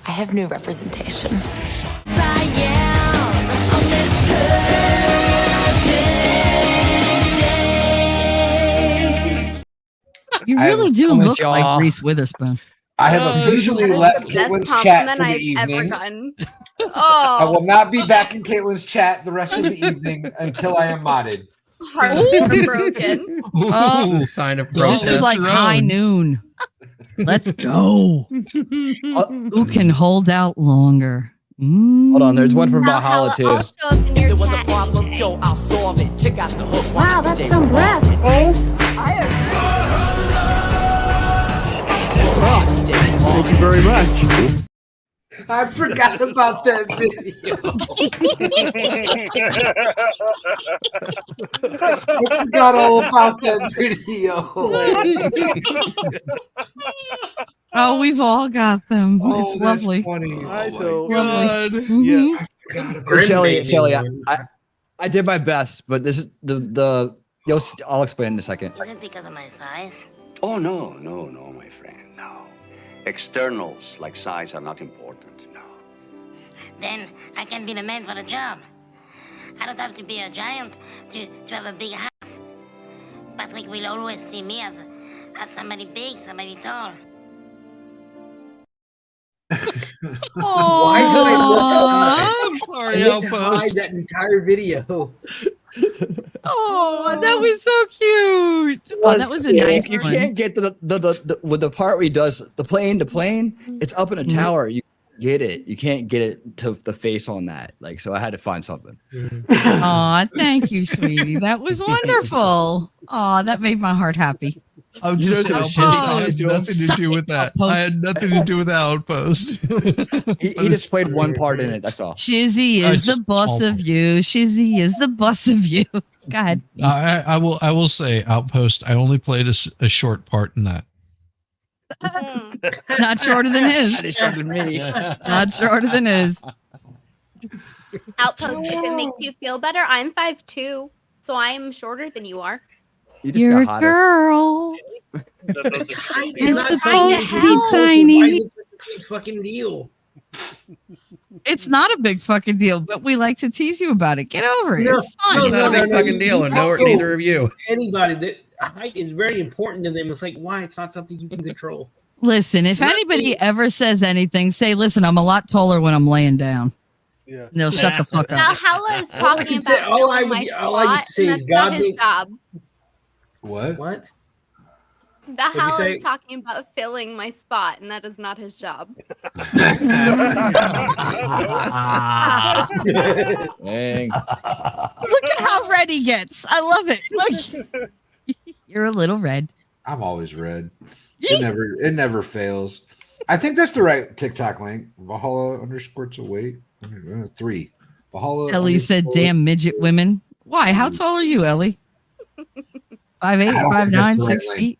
I have new representation. You I have really do comments, look like y'all. Reese Witherspoon. I have That officially is left the best Caitlin's chat compliment for the I've ever evening. gotten. I Oh, will not be back in Caitlin's chat the rest of the evening until I am modded. heartbroken. Oh. Sign of This protest. is like high noon. Let's go. Who can hold out longer? Hold on, there's one from Valhalla, Valhalla I'll too. show up in your There was a chat. problem, yo, I'll solve it. Check out the hook. Wow, that's some breath, eh? Thank you very much. I forgot about that video. I forgot all about that video. Oh, we've all got them. Oh, It's that's lovely. funny. I Oh know. God. Mhm. Hey, Shelly, I did my best, but this is the I'll explain in a second. Is it because of my size? Oh, no, my friend, no. Externals like size are not important, no. Then I can be the man for the job. I don't have to be a giant to have a big hat. Patrick will always see me as somebody big, somebody tall. Why did I look I'm sorry, I didn't hide Outpost. that entire video. Oh, that was so cute. Oh, that was a nice You one. can't get the with the part where he does the plane to plane. It's up in a tower. You get it. You can't get it to the face on that. Like, so I had to find something. Aw, thank you, sweetie. That was wonderful. Aw, that made my heart happy. I'm You just know the shit outpost. he I was had doing? nothing to do with that. I had nothing to do with the outpost. He just played one part in it. That's all. Shizzy Oh, is it's the just boss small of you. Shizzy is the boss of you. Go ahead. I will say Outpost. I only played a short part in that. Not shorter than his. That is shorter than me. Not shorter than his. Outpost, if it makes you feel better, I'm 5'2", so I'm shorter than you are. You just You're got a hotter. girl. Height You're is not supposed something to you be can control, so tiny. why is it such a big fucking deal? It's not a big fucking deal, but we like to tease you about it. Get over it. No, It's fun. no, It's not a big fucking you- deal, you and talk neither to of you. Anybody that height is very important to them. It's like, why? It's not something you can control. Listen, if Unless anybody they- ever says anything, say, listen, I'm a lot taller when I'm laying down. Yeah. And they'll shut the fuck up. Valhalla is All I talking can say- about all I filling would- my all I can spot, say and is that's not God his made- job. What? What? Valhalla say? is talking about filling my spot, and that is not his job. Dang. Look at how red he gets. I love it. Look, you're a little red. I'm always red. It never fails. I think that's the right TikTok link. Valhalla _2 3. Valhalla. Ellie said, _ damn midget women. Why? How tall are you, Ellie? 5'8", I don't think 5'9", that's the 6 right link. feet.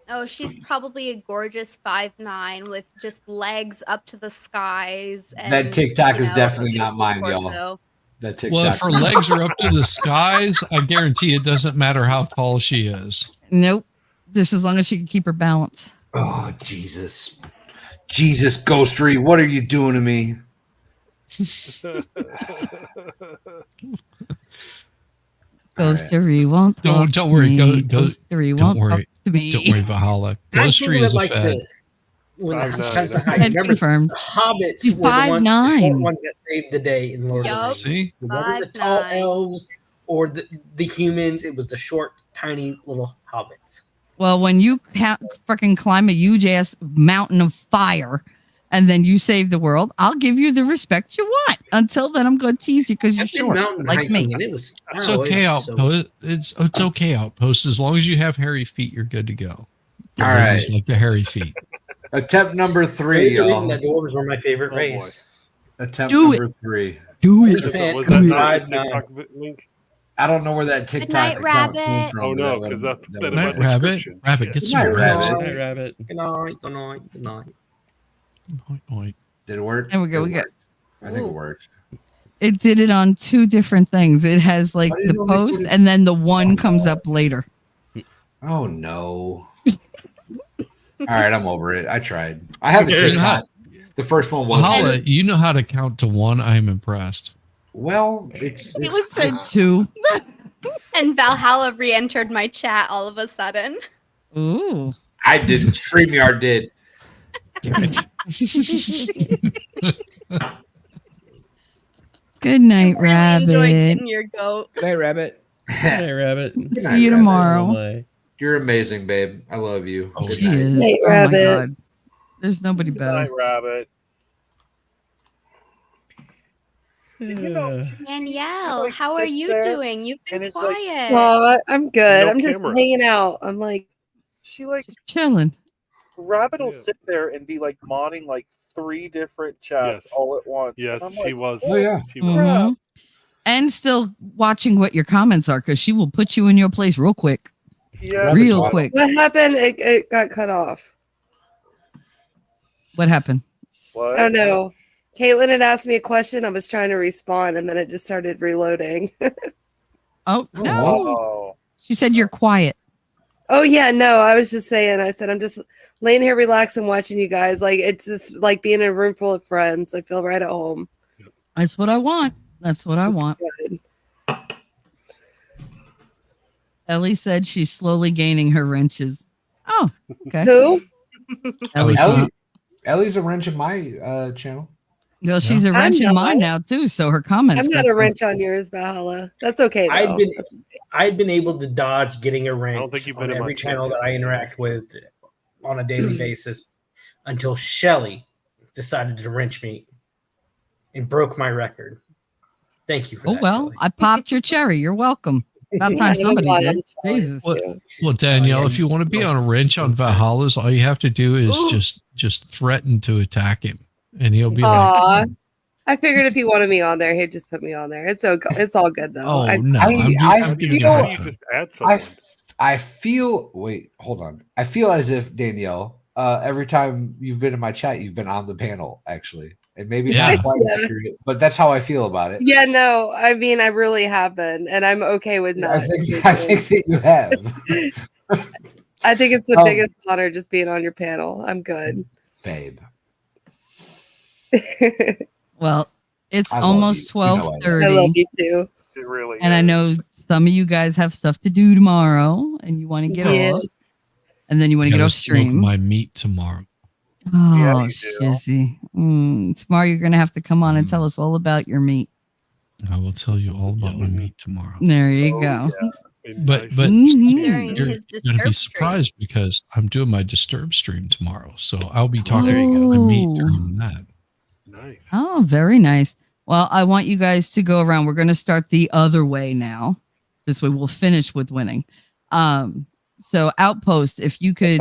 Oh, she's probably a gorgeous 5'9" with just legs up to the skies. And, That TikTok you is know, definitely a not mine, beautiful y'all. torso. That TikTok. Well, if her legs are up to the skies, I guarantee it doesn't matter how tall she is. Nope. Just as long as she can keep her balance. Oh, Jesus. Jesus, Ghostery, what are you doing to me? Ghostery won't talk Don't worry. to me. Go, Ghostery don't won't worry. talk to me. Don't worry, Valhalla. I think Ghostry of is it a like fed. this. When it 5'9", comes to height, Head remember confirmed. the hobbits He's were the ones, 5'9". short ones that saved the day in Lord of the Yup. Rings. See? It wasn't the tall 5'9". elves or the humans. It was the short, tiny little hobbits. Well, when you freaking climb a huge ass mountain of fire and then you save the world, I'll give you the respect you want. Until then, I'm going to tease you because you're I've been short, mountain like hiking me. and it was It's oh, okay, it was so- Outpost. It's okay, Outpost. As long as you have hairy feet, you're good to go. The All ladies right. like the hairy feet. Attempt number 3, There's a reason y'all. that dwarves were my favorite Oh, race. Attempt Do number 3. Do it. Was that, was Do that it. not a 5'9". TikTok link? I don't know where that TikTok night, account came Rabbit. from. Oh, but no, that 'cause one- I put that that in one- my Night, Rabbit. description. Rabbit, get some Night, rest. Rabbit. Hi, Rabbit. Good night, good night, good night. Oink, oink. Did it work? There we go, It we got- worked. I think it worked. It did it on 2 different things. It has like Why did the it only post put it- and then the one comes up later. Oh no. All right, I'm over it. I tried. I have a You know TikTok. The first one was Valhalla, you know how to count to 1. I am impressed. well. It's It was said 2. And Valhalla re-entered my chat all of a sudden. Ooh. I didn't. StreamYard did. Damn it. Good night, Really enjoyed Rabbit. getting your goat. Good night, Rabbit. Hey, Rabbit. Good night, See you Rabbit. tomorrow. Bye. You're amazing, babe. I love you. Oh, Good She night. is. Night, Oh my Rabbit. god. There's nobody better. Night, Rabbit. Did you know? Danielle, how are you doing? You've been and it's like- quiet. Well, I'm good. No I'm just camera. hanging out. I'm like, She like Chilling. Rabbit will Yeah. sit there and be like modding like 3 different chats Yes. all at once. Yes, and I'm she like, was. Oh, yeah. She was. Mhm. And still watching what your comments are because she will put you in your place real quick. Yeah, Rabbit's Real wild. quick. what happened? It got cut off. What happened? what? Oh no. Caitlin had asked me a question. I was trying to respond and then it just started reloading. Oh, no. Oh, She said you're quiet. Oh yeah, no, I was just saying, I said I'm just laying here relaxing watching you guys. Like it's just like being in a room full of friends. I feel right at home. That's what I want. That's what I It's want. good. Ellie said she's slowly gaining her wrenches. Oh, okay. Who? Ellie. Ellie, Ellie's a wrench in my channel. Well, she's a I'm wrench in not. mine now too. So her comments. I'm not got a wrench on yours, Valhalla. That's okay. I'd though. been I'd been able to dodge getting a wrench don't think you've been on in my every chat channel yet. that I interact with on a daily basis until Shelly decided to wrench me and broke my record. Thank you for that. well, I popped your cherry. You're welcome. About time somebody did. Jesus. Well, Danielle, if you want to be on a wrench on Valhalla's, all you have to do is just threaten to attack him, and he'll be Aw. like, I figured if he wanted me on there, he'd just put me on there. It's okay. It's all good though. "Oh no, I feel. Wait, hold on. I feel as if Danielle, every time you've been in my chat, you've been on the panel actually, and maybe not quite accurate, but that's how I feel about it. Yeah, no, I mean, I really have been, and I'm okay with not. I think that you have. I think it's the biggest honor just being on your panel. I'm good. Babe. Well, it's I love almost you. You know I 12:30. I love you too. It really And I know some of you guys have stuff to do tomorrow and you want to get Yes. off. And then you want to "Gotta get off smoke stream. my meat tomorrow." Oh, shizzy. Tomorrow you're going to have to come on and tell us all about your meat. I will tell you all about my meat tomorrow. There you go. But Mhm. you're going to be surprised because I'm doing my Disturb stream tomorrow, so I'll be talking about my meat during that. Nice. Oh, very nice. Well, I want you guys to go around. We're going to start the other way now. This way we'll finish with winning. So Outpost, if you could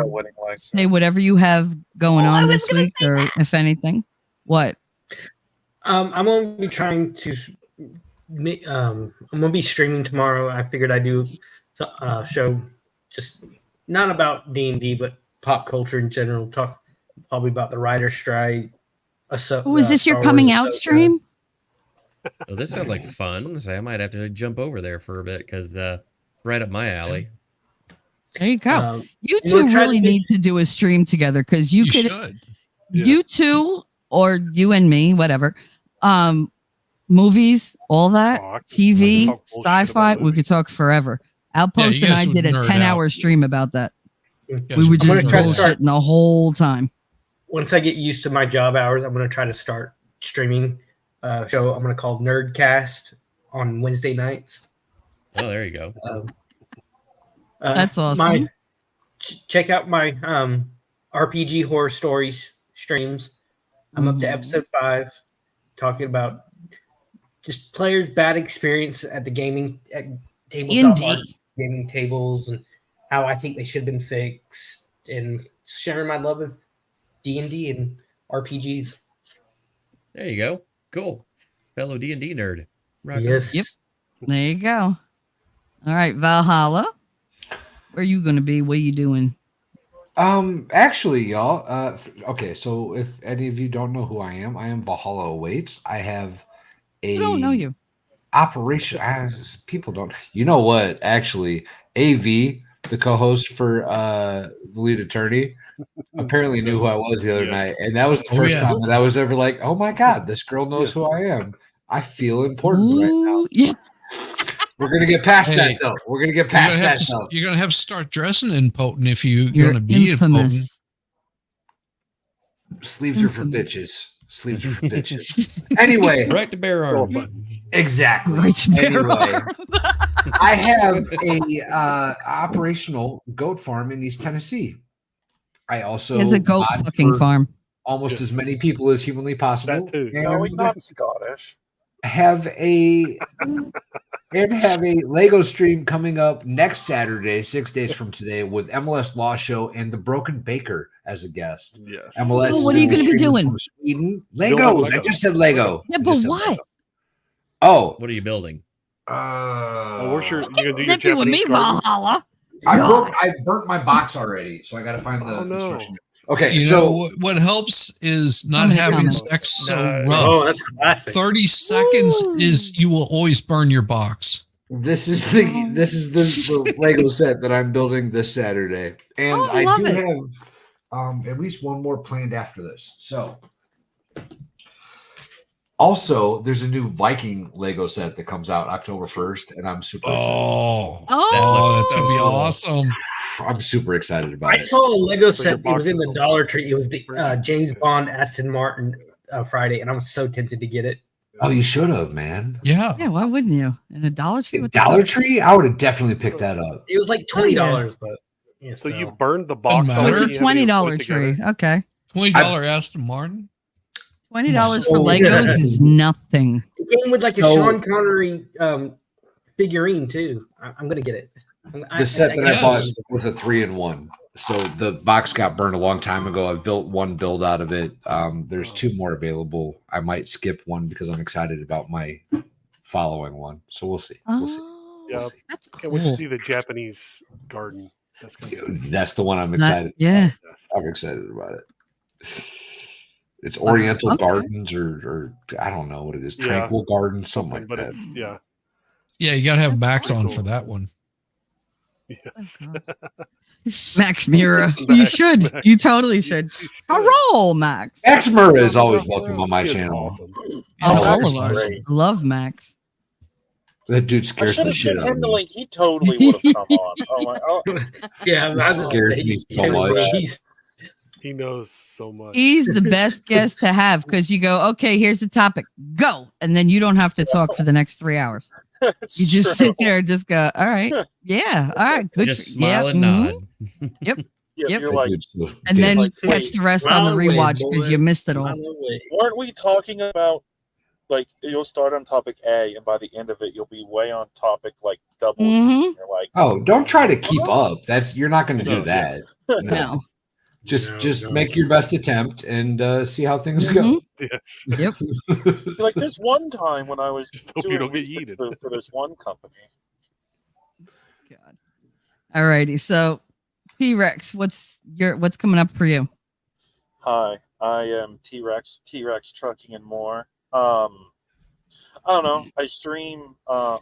say whatever you have going on this week or if anything. What? I'm gonna be trying to. I'm gonna be streaming tomorrow. I figured I'd do a show just not about D&D, but pop culture in general. Talk probably about the writer's strike. Oh, is this your coming out stream? Oh, this sounds like fun. So I might have to jump over there for a bit because right up my alley. There you go. You we're two trying really to- need to do a stream together because you could. should. You two or you and me, whatever. Movies, all that, TV, sci-fi. We could talk forever. Outpost you and guys I would did a nerd 10-hour out. stream about that. We guys were would I'm gonna just try to start- bullshitting the whole time. Once I get used to my job hours, I'm gonna try to start streaming a show I'm gonna call Nerdcast on Wednesday nights. Oh, there you go. That's awesome. Check out my RPG horror stories streams. I'm up to episode 5, talking about just players' bad experience at the gaming at tabletop art, gaming tables and how I think they should have been fixed, and sharing my love of D&D and RPGs. There you go. Cool. Fellow D&D nerd. Rock on. Yes. Yep. There you go. All right, Valhalla. Where are you going to be? What are you doing? Actually, y'all. Okay, so if any of you don't know who I am Valhalla Awaits. I have a I don't know you. operation. People don't. You know what? Actually, AV, the co-host for the lead attorney, apparently knew who I was the other night, and that was the first time that I was ever like, "Oh my god, this girl knows who I am." I feel important right now. Yeah. We're gonna get past Hey, that though. We're gonna get past that though. You're gonna have to start dressing impotent if you're You're gonna be infamous. Sleeves are for bitches. Sleeves are for bitches. Anyway, Right to bear arms. exactly. Right to bear Anyway, I have a operational goat farm in East Tennessee. I also It's a goat mod fucking for farm. almost as many people as humanly possible. That too. No, he's And not Scottish. have a Lego stream coming up next Saturday, 6 days from today, with MLS Law Show and the Broken Baker as a guest. Yes. MLS. Oh, what are you is gonna be streaming doing? from Sweden. Building Legos. I Legos. just said Lego. Yeah, I but just said what? Lego. Oh, What are you building? Oh, where's your? You gonna do your If you with me, Japanese garden? Valhalla. I burnt my box already, so I got to find the Oh, no. instruction. Okay, You so know what helps is not many having comments? sex so Nice. rough. Oh, that's classic. 30 seconds is you will always burn your box. this is the Lego set that I'm building this Saturday, and Oh, I I love do it. have at least one more planned after this. So, also, there's a new Viking Lego set that comes out October 1st, and I'm super excited. Oh, that's gonna be awesome. I'm super excited about I it. saw a Lego So set. your It was in box the is Dollar Tree. It was the James Bond Aston Martin Friday, and I was so tempted to get it. Oh, you should have, man. Yeah. yeah. Why wouldn't you? In a Dollar Tree? What the Dollar fuck? Tree, I would have definitely picked that up. It was like $20, but yeah, So you burned the box. Doesn't matter. What's already, a you haven't even put $20 it together? tree? Okay. $20 Aston Martin. $20 for Legos is nothing. It came with like a So- Sean Connery figurine too. I'm gonna get it. The set that I guess. bought was a 3-in-1. So the box got burned a long time ago. I've built one build out of it. There's 2 more available. I might skip one because I'm excited about my following one. So we'll see. We'll see. Yeah, that's can't wait to cool. see the Japanese garden. That's gonna be That's the one I'm excited. Yeah. I'm excited about it. It's Oriental Okay. Gardens or I don't know what it is. Yeah. Tranquil Garden, something like but that. it's yeah. Yeah, you gotta have Max on for that one. Yes. Max Mura. You should. You totally should. Roll, Max. Max Murrah is always welcome on my channel. Oh, Max all is of us. great. Love Max. That dude I scares should the have shit sent out of him the me. link. He totally would have come on. Oh my! Oh. Yeah, He scares me so much. He knows so much. He's the best guest to have because you go, okay, here's the topic, go. And then you don't have to talk for the next 3 hours. You just sit there and just go, all right. Yeah. All right. Good. Just for- yeah, smile and mhm. nod. Yep. Yeah, Yep. you're like, And then like, catch wait, the rest on the rewatch because you missed it all. weren't we talking about like you'll start on topic A and by the end of it you'll be way on topic like double Z. Mhm. You're like, Oh, don't try to keep up. That's you're not going to do that. No. Just make your best attempt and see how things go. Yes. Yep. like there's one time when I was hope you doing don't get research yeeted. for this one company. All righty. So T-Rex, what's coming up for you? Hi, I am T-Rex Trucking and More. I don't know. I stream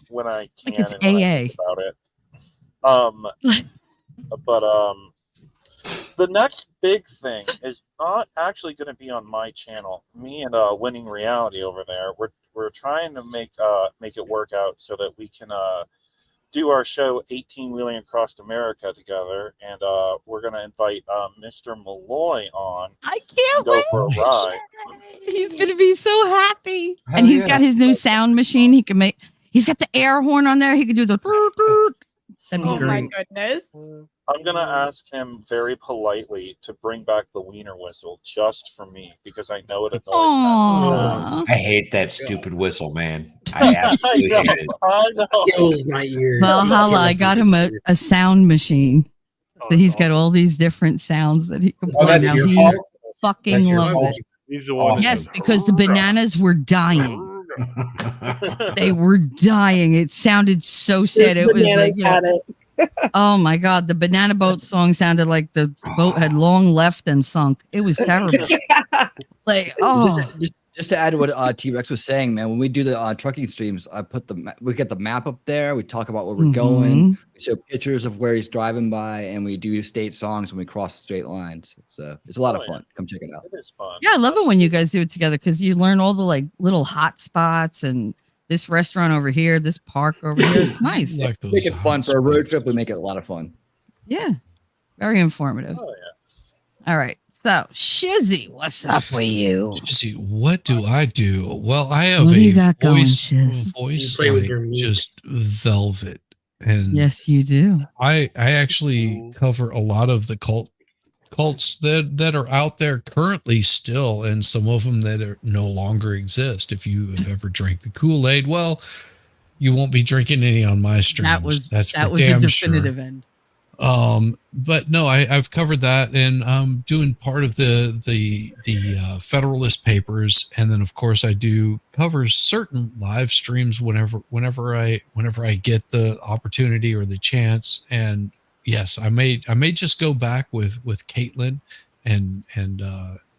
when I can it's and when I AA. think about it. But the next big thing is not actually going to be on my channel. Me and Winning Reality over there, we're trying to make it work out so that we can do our show 18 Wheeling Across America together, and we're going to invite Mr. Malloy on. I can't go wait. for a ride. He's gonna be so happy. Hell And he's yeah. got his new sound machine. He can make. He's got the air horn on there. He can do the. That'd be Oh my great. goodness. I'm going to ask him very politely to bring back the wiener whistle just for me because I know it annoys Aw. I hate that stupid whistle, man. I absolutely hate it. I know. Kills my ears. Valhalla, I got him a sound machine. So he's got all these different sounds that he can Oh, play that's now. your He fault? fucking That's your loves fault? it. He's the one. Yes, because the bananas were dying. They were dying. It sounded so sad. It was like, you know, oh my God, the Banana Boat song sounded like the boat had long left and sunk. It was terrible. Like, oh, Just to add to what T-Rex was saying, man, when we do the trucking streams, I put we get the map up there. We talk about where we're going. We show pictures of where he's driving by, and we do state songs when we cross straight lines. So it's a lot of fun. Come check it out. It is fun. yeah, I love it when you guys do it together because you learn all the like little hot spots and this restaurant over here, this park over here. It's nice. Like those Make it fun hot for a road trip. We make it a lot of fun. Yeah, very informative. Oh, yeah. All right, so Shizzy, what's up with you? See, what do I do? Well, I have What do a you got going, voice, Shiz? voice You play with like your meat. just velvet, and Yes, you do. I actually cover a lot of the cults that are out there currently still, and some of them that are no longer exist. If you have ever drank the Kool-Aid, well, you won't be drinking any on my streams. That's that for was a damn definitive sure. end. But no, I've covered that, and I'm doing part of the Federalist Papers, and then of course I do cover certain live streams whenever I get the opportunity or the chance. And yes, I may just go back with Caitlin and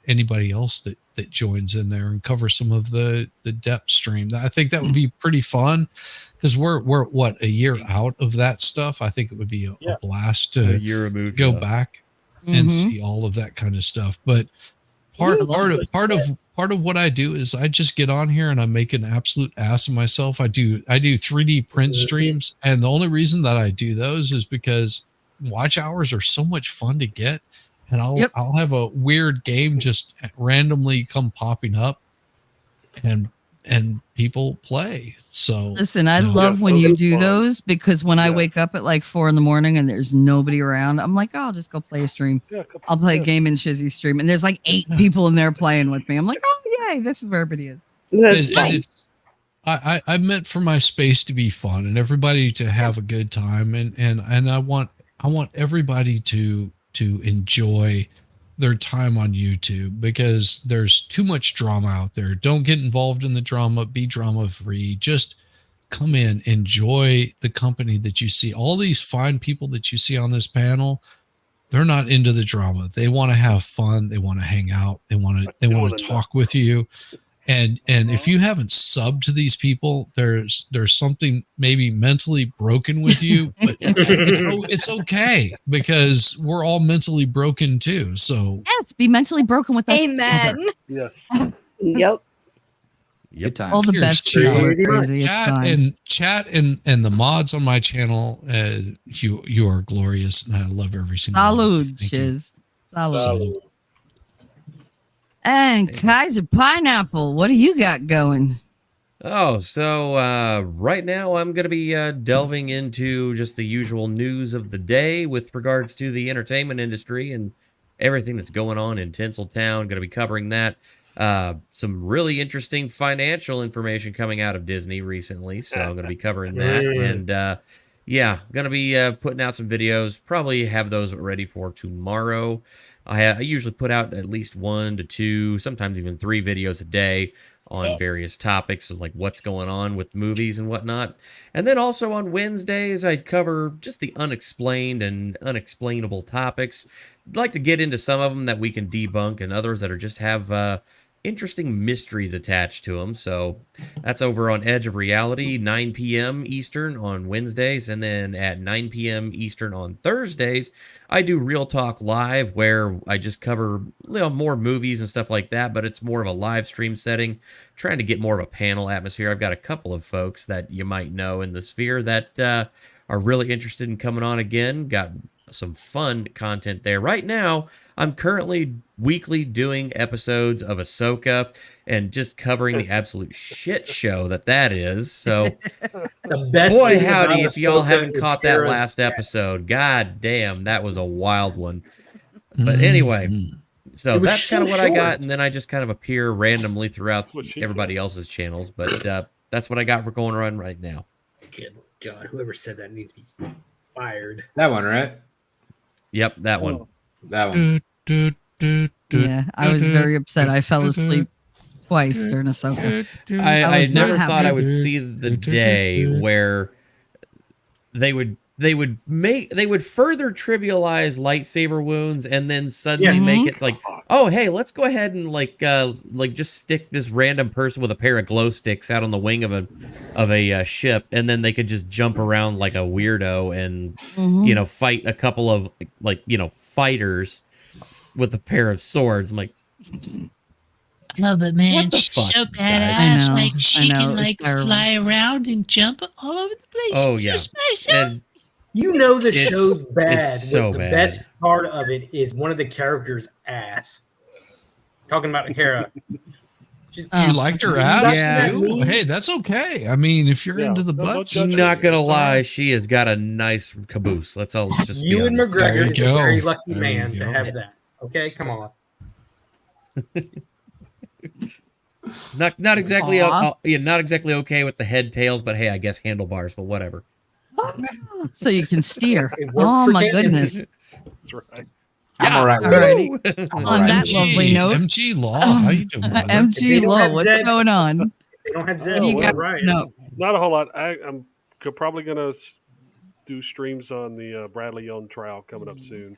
anybody else that joins in there and cover some of the depth stream. I think that would be pretty fun because we're what, a year out of that stuff. I think it would be a blast to A year removed, go yeah. back and Mhm. see all of that kind of stuff. But part of what I do is I just get on here and I make an absolute ass of myself. I do 3D print streams, and the only reason that I do those is because watch hours are so much fun to get. And I'll have a weird game just randomly come popping up, and and people play. So Listen, I you know. love when those you are do fun. those because when I Yes. wake up at like 4 a.m. and there's nobody around, I'm like, oh, I'll just go play a stream. Yeah, a couple- I'll play yeah. Game and Shizzy stream, and there's like 8 people in there playing with me. I'm like, oh yay, this is where everybody is. That's And fun. it's, I meant for my space to be fun and everybody to have a good time, and I want everybody to enjoy their time on YouTube, because there's too much drama out there. Don't get involved in the drama. Be drama free. Just come in, enjoy the company that you see. All these fine people that you see on this panel, they're not into the drama. They want to have fun. They want to hang out. They want to talk with you. And if you haven't subbed to these people, there's something maybe mentally broken with you, but it's okay, because we're all mentally broken too. So Yes, be mentally broken with us. Amen. together. Yes. Yep. Good time. All the Cheers best to people are Pretty much. crazy. It's fine. chat and the mods on my channel. You are glorious, and I love every single one of you. Salud, Thank you. Shiz. Salud. Salud. And Kaiser Pineapple, what do you got going? Oh, so right now I'm going to be delving into just the usual news of the day with regards to the entertainment industry and everything that's going on in Tinseltown. Going to be covering that. Some really interesting financial information coming out of Disney recently, so I'm going to be covering that. And yeah, going to be putting out some videos. Probably have those ready for tomorrow. I usually put out at least 1 to 2, sometimes even 3 videos a day on various topics of like what's going on with movies and whatnot. And then also on Wednesdays, I cover just the unexplained and unexplainable topics. I'd like to get into some of them that we can debunk, and others that are just have interesting mysteries attached to them. So that's over on Edge of Reality, 9 p.m. Eastern on Wednesdays, and then at 9 p.m. Eastern on Thursdays, I do Real Talk Live, where I just cover more movies and stuff like that, but it's more of a live stream setting, trying to get more of a panel atmosphere. I've got a couple of folks that you might know in the sphere that are really interested in coming on again. Got some fun content there. Right now, I'm currently weekly doing episodes of Ahsoka and just covering the absolute shit show that is. So, The best boy thing howdy, about if y'all Ahsoka haven't is caught that Hera's last dad. episode, god damn, that was a wild one. But anyway, so It was that's kind of so what I got, short. and then I just kind of appear randomly throughout what she everybody else's channels. But that's what I got for going on right now. Good God, whoever said that needs to be fired. That one, right? Yep, that one. That one. Yeah, I was very upset. I fell asleep twice during Ahsoka. I was not never thought happy. I would see the day where they would further trivialize lightsaber wounds and then suddenly make it like, oh hey, let's go ahead and like just stick this random person with a pair of glow sticks out on the wing of a ship, and then they could just jump around like a weirdo and fight a couple of fighters with a pair of swords. I'm like, Oh, but man, What the she's fuck, so guys? badass. I know, Like she I know, can it's like terrible. fly around and jump all over the place. oh She's yeah, so special. and You know the It's- show's bad. it's so the bad. best part of it is one of the characters' ass. Talking about Hera. She's- Oh. You liked her ass? Yeah. too? Hey, that's okay. I mean, if you're Yeah. into the Don't butts, judge her. not gonna lie, she has got a nice caboose. Let's just be Ewan honest. There McGregor you is a go. very lucky There man you to go. have that. Okay, come on. Not exactly Aw. not exactly okay with the head tails, but hey, I guess handlebars, but whatever. So you can steer. It worked Oh for my Kennedy. goodness. That's right. I'm all right with Alrighty. it. On Alright. that lovely note, MG Law, how you doing, brother? If they MG don't Low, have what's Zed- going on? They don't have What Zed. do you well, got? right. No. Not a whole lot. I'm probably gonna do streams on the Bradley Young trial coming up soon,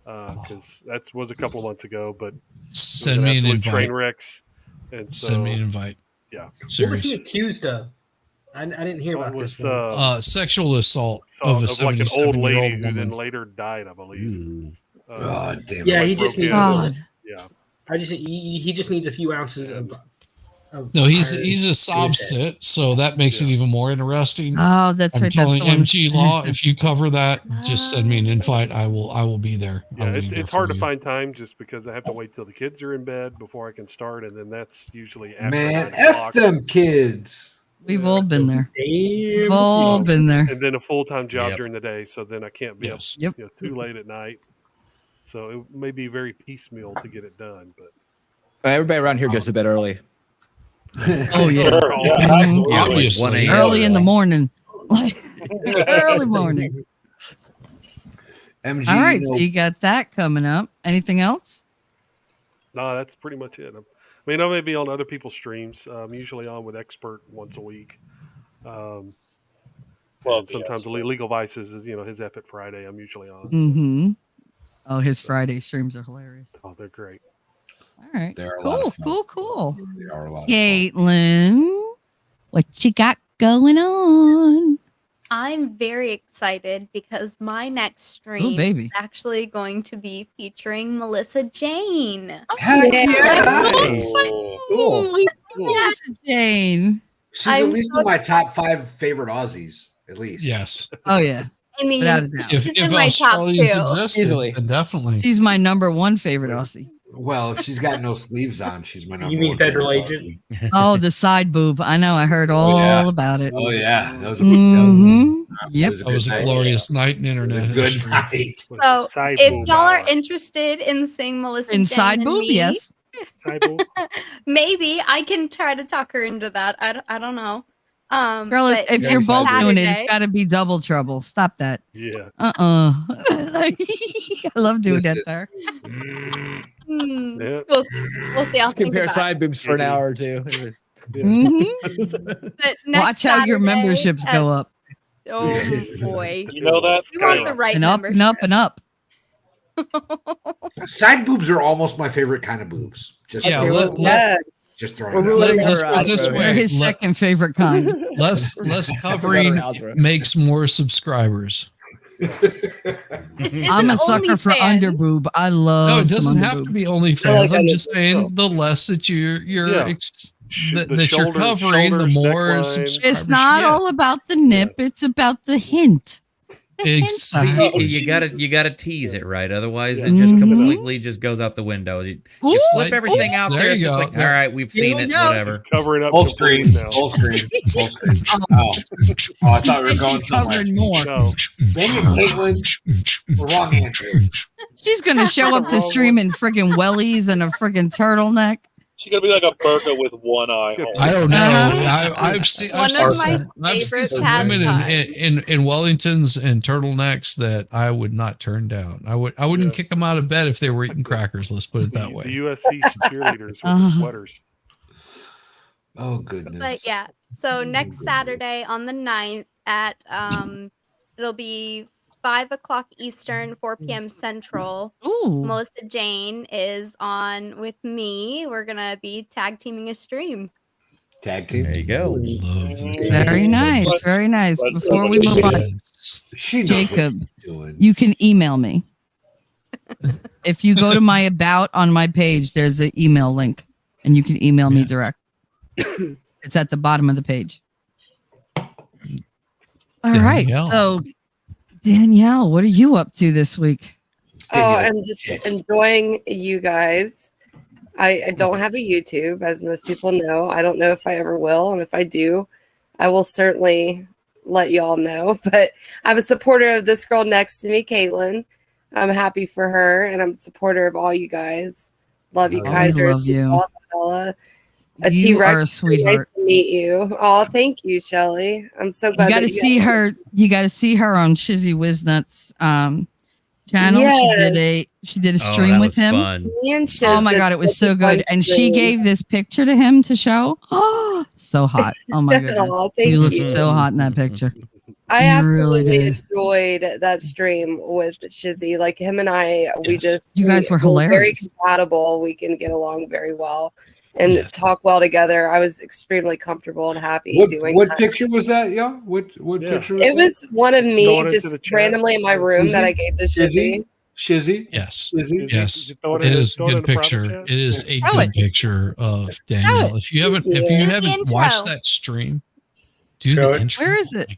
because that was a couple of months ago. But Send me an absolute invite. train wrecks, and so Send me an invite. yeah. What was he Seriously. accused of? I didn't hear It about was this one. Sexual assault of a like an old 77-year-old lady who then woman. later died, I believe. God damn it. Yeah, like he just broke needs in. God. Yeah. he just needs a few ounces of No, he's a sob sit, so that makes it even more interesting. Oh, that's I'm right. telling That's the one. MG Law, if you cover that, just send me an invite. I will be there. Yeah, I'll be it's there hard for to you. find time just because I have to wait till the kids are in bed before I can start, and then that's usually after Man, 9 F o'clock. them kids. We've all been there. We've Damn. all been there. And then a full-time job Yep. during the day, so then I can't be up Yep. too late at night. So it may be very piecemeal to get it done, but Everybody around here goes to bed early. Oh yeah. Mhm. Obviously. 1 a.m. Early in the morning. Early morning. MG, All right, you so know, you got that coming up. Anything else? no, that's pretty much it. I mean, I may be on other people's streams. I'm usually on with Expert once a week. And sometimes Legal Vices is his F it Friday. I'm usually on. Mm-hmm. Oh, his Friday streams are hilarious. Oh, they're great. All right. They're a lot Cool, of fun. cool. They are a lot of fun. Caitlin, what you got going on? I'm very excited because my next stream baby. is actually going to be featuring Melissa Jane. Heck yeah. Cool. Yes, Jane. She's I'm at least so in my top 5 favorite Aussies, at least. Yes. Oh yeah. I mean, Without a doubt. If, she's if in my top Australians 2. existed, Easily. then definitely. She's my number 1 favorite Aussie. Well, if she's got no sleeves on, she's my number You mean 1 federal favorite agent? Aussie. Oh, the side boob. I know. I heard all about it. Oh yeah, that was a big Mhm. Yep. That was a glorious night in internet Good history. night. So Side if boob y'all are hour. interested in seeing Melissa Inside Jane and boob, me, yes. Side boob. maybe I can try to talk her into that. I don't know. Girl, but if next you're both doing it, Saturday- it's got to be double trouble. Stop that. Yeah. I love doing that Listen. there. Yeah. We'll see. I'll think Compare about side boobs for an hour or two. Mhm. it. But next Watch how your Saturday memberships at- go up Oh boy. You know that? We want the right and up and up and up. Side boobs are almost my favorite kind of boobs. Just Yeah, throwing Yes. just throwing We're it out. really Let's better put it this outro. way. They're his Let- second favorite kind. Less covering outro. makes more subscribers. This I'm a isn't sucker for OnlyFans. under boob. I love. No, it some doesn't under have to boob. be OnlyFans. I like I'm under- just saying the less that you're Yeah. that The you're shoulders, covering, the more necklines. subscribers. It's not you get. all about the nip. It's about the hint. Exactly. You gotta tease it right, otherwise it just Mhm. completely just goes out the window. You slip Like- everything out there there. It's you just go. like, all right, we've Here seen we it, go. whatever. Covering up Full completely screen. now. Full screen. Full screen. Oh, I thought we were going She's somewhere. covering more. No. Dang it, Caitlin. Wrong answer. She's gonna show up to stream in friggin' wellies and a friggin' turtleneck. She's gonna be like a burqa with one eye. Hole. I don't know. Uh-huh. I've seen One I've of seen my some, I've seen favorite some women pastimes. in Wellingtons and turtlenecks that I would not turn down. I wouldn't Yeah. kick them out of bed if they were eating crackers. Let's put it that The way. USC cheerleaders with the Uh-huh. sweaters. Oh goodness. But yeah, so next Saturday on the 9th at it'll be 5 o'clock Eastern, 4 p.m. Central. Ooh. Melissa Jane is on with me. We're gonna be tag teaming a stream. Tag team. There you go. Very nice. Very nice. Let's Before we move on, She knows Jacob, what she's doing. you can email me. If you go to my about on my page, there's an email link, and you can email me direct. It's at the bottom of the page. All right. Danielle. So, Danielle, what are you up to this week? Oh, I'm just enjoying you guys. I don't have a YouTube, as most people know. I don't know if I ever will. And if I do, I will certainly let y'all know. But I'm a supporter of this girl next to me, Caitlin. I'm happy for her, and I'm a supporter of all you guys. Love you, Oh, we Kaiser. love you. Bella. A You T-Rex. are a Nice sweetheart. to meet you. Oh, thank you, Shelly. I'm so glad You got to that see guys- her. You got to see her on Shizzy Wiznut's channel. She did a Oh, stream that with was him. fun. Me and Shiz Oh my did god, it was such a so good. fun And she stream. gave this picture to him to show. Oh, so hot. Oh my goodness. Aw, thank You look you. so hot in that picture. I You really absolutely did. enjoyed that stream with Shizzy. Like him and I, we Yes. just You guys were very hilarious. compatible. We can get along very well and Yes. talk well together. I was extremely comfortable and happy What doing what that. picture was that, y'all? What Yeah. picture was It was one of me Going into just the chat. randomly in my room that I gave to Shizzy? Shizzy. Shizzy? Yes. Shizzy? Yes. throw it It in a- is a throw it in good a private picture. chat? It is a Throw good it. picture of Danielle. If you haven't Do the watched intro. that stream, do Show the it. intro. Where is it?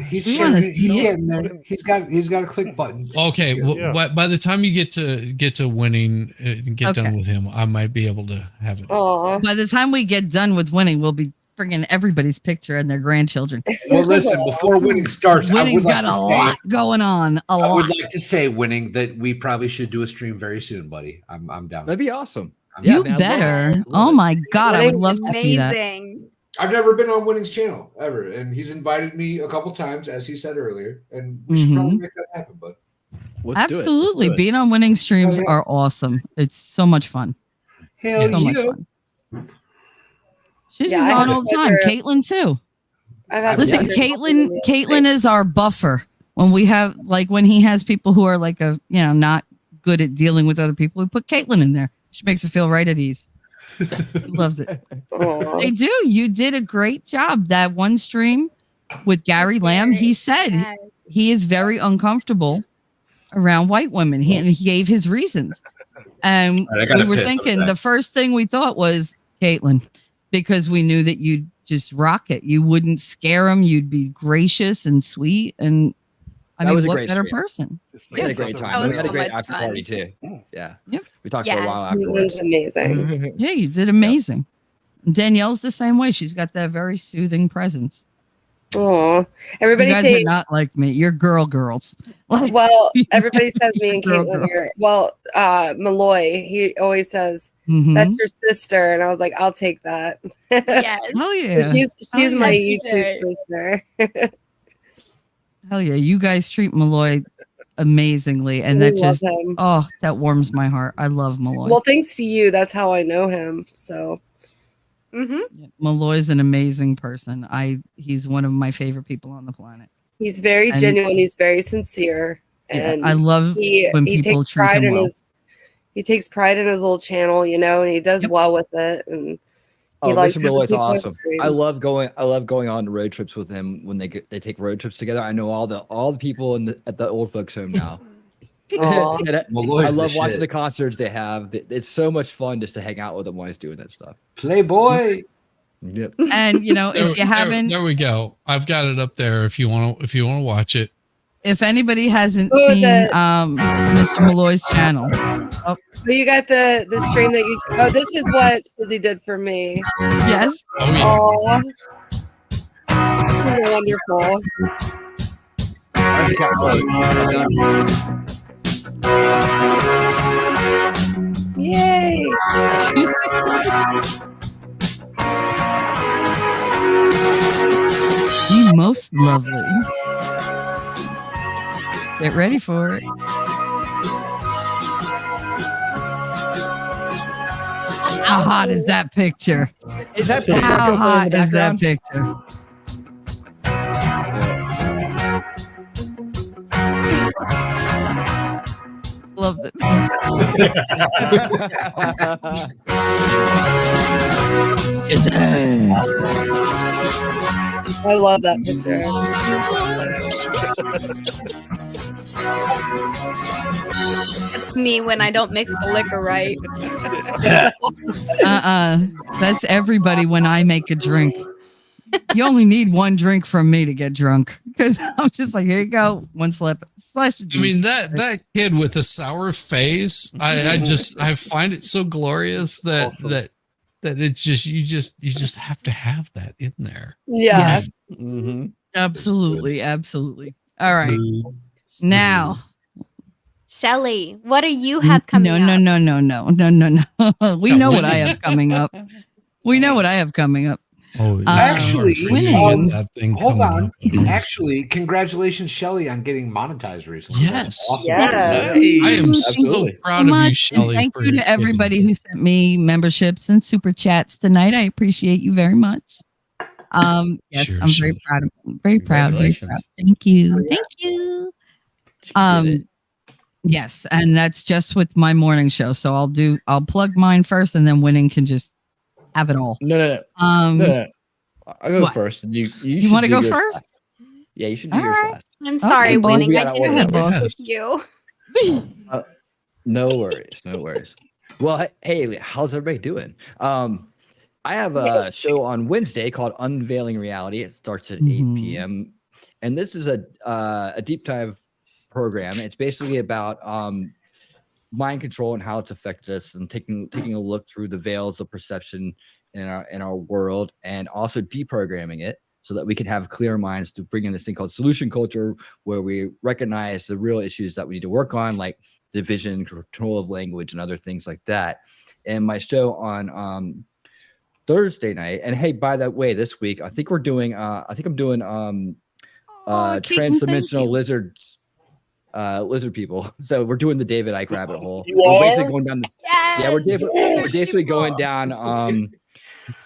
He's We wanna he's see it. getting there. He's got a click button. Okay, well, Yeah. by the time you get to winning and get done Okay. with him, I might be able to have it. Aw. By the time we get done with winning, we'll be friggin' everybody's picture and their grandchildren. Well, listen, before winning starts, I Winning's would like got to a say, lot going on. A I would lot. like to say, winning, that we probably should do a stream very soon, buddy. I'm down. That'd be awesome. You man, I'd love better. it. Oh my God, I would Winning's love to see that. Amazing. I've never been on Winning's channel ever, and he's invited me a couple times, as he said earlier, and we should probably make that happen, bud. Let's do it. Let's Absolutely. do it. Being on winning streams Oh, yeah. are awesome. It's so much fun. Hell So much yeah. fun. She's Yeah, I on have all a the time. pleasure. Caitlin too. I've had Listen, the Caitlin is our buffer when we have when he has people who are not good at dealing with other people. We put Caitlin in there. She makes her feel right at ease. She loves it. Aw. They do. You did a great job. That one stream with Gary Lamb, he said Yes. he is very uncomfortable around white women. And he gave his reasons. And All right, I we gotta were piss. thinking I'm the back. first thing we thought was Caitlin, because we knew that you'd just rock it. You wouldn't scare him. You'd be gracious and sweet. And That was a what great better stream. person? We had a great That time. was We had a so great much after fun. party too. Yeah. Yep. We talked for Yes. a while It was afterwards. amazing. Yeah, you did amazing. Danielle's the same way. She's got that very soothing presence. Oh, everybody you guys say are not like me. You're girls. Like, well. Everybody says me and Girl, Caitlin girl. are well. Malloy, he always says mhm. that's your sister, and I was like, I'll take that. Yes. Hell yeah. She's Oh, my yeah. YouTube sister. Hell yeah. You guys treat Malloy amazingly. And We that love just, him. oh, that warms my heart. I love Malloy. Well, thanks to you, that's how I know him. So Mm-hmm. Malloy's an amazing person. He's one of my favorite people on the planet. he's very And- genuine. He's very sincere, Yeah, and I love he when people takes treat pride him in well. his. He takes pride in his little channel, and he does well with it. And Oh, likes Mr. having Malloy's people on awesome. stream. I love going on road trips with him when they take road trips together. I know all the people at the old folks home now. Aw. And I Malloy's the love watching shit. the concerts they have. It's so much fun just to hang out with him while he's doing that stuff. Playboy. Yep. And if you haven't, there we go. I've got it up there if you want to watch it. if anybody hasn't Oh, seen Mr. Malloy's channel, So you got the stream that you. Oh, this is what Shizzy did for me. yes, Oh yeah. Oh, wonderful. That's a cat play. Yay! you most lovely. Get ready for it. How hot is that picture? Is that How hot is that picture? Love it. I love that picture. It's me when I don't mix the liquor right. That's everybody when I make a drink. You only need one drink from me to get drunk because I'm just like, here you go, one slip. Slash of I mean juice. that kid with the sour face. I find it so glorious that it's just you just have to have that in there. Yeah. Yes, Mm-hmm. absolutely, absolutely. All right, now. Shelly, what do you have coming No, up? no. We know what I have coming up. We know what I have coming up. Oh, Actually, winning. that thing hold coming on. up. Actually, congratulations, Shelly, on getting monetized recently. Yes. That's awesome. Yeah. I am so Absolutely. proud So of you, much, and Shelly. thank for you to getting everybody that. who sent me memberships and super chats tonight. I appreciate you very much. Yes, Sure, I'm very Shelly. proud of very proud. Congratulations. Thank you. Thank you. Yes, and that's just with my morning show. So I'll plug mine first and then winning can just have it all. No. No. I'll go What? first. You You wanna should go do yours first? last. Yeah, you should do All yours right. last. I'm sorry, boss. winning. Yeah, I go didn't ahead, mix boss. with you. No worries, no worries. Well, hey, how's everybody doing? I have a show on Wednesday called Unveiling Reality. It starts at 8 p.m. And this is a deep dive program. It's basically about mind control and how it's affected us, and taking a look through the veils of perception in our world, and also deprogramming it so that we can have clear minds to bring in this thing called solution culture, where we recognize the real issues that we need to work on, like division, control of language, and other things like that. And my show on Thursday night, and hey, by the way, this week I think I'm doing transdimensional lizards, lizard people. So we're doing the David Icke rabbit hole. We're basically going down this. Yes. Yeah, we're basically going down.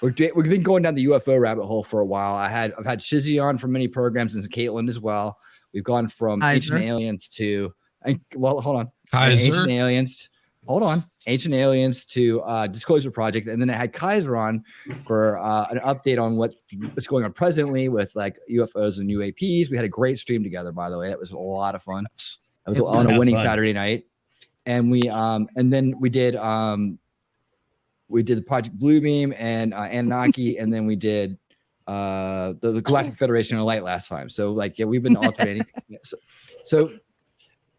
We've been going down the UFO rabbit hole for a while. I've had Shizzy on for many programs, and Caitlin as well. We've gone from ancient aliens to hold on, ancient aliens. Hold on, ancient aliens to Disclosure Project, and then I had Kaiser on for an update on what's going on presently with like UFOs and UAPs. We had a great stream together, by the way. That was a lot of fun. It was on a winning Saturday night, and then we did the Project Bluebeam and Anunnaki, and then we did the Galactic Federation of Light last time. So like, yeah, we've been alternating. So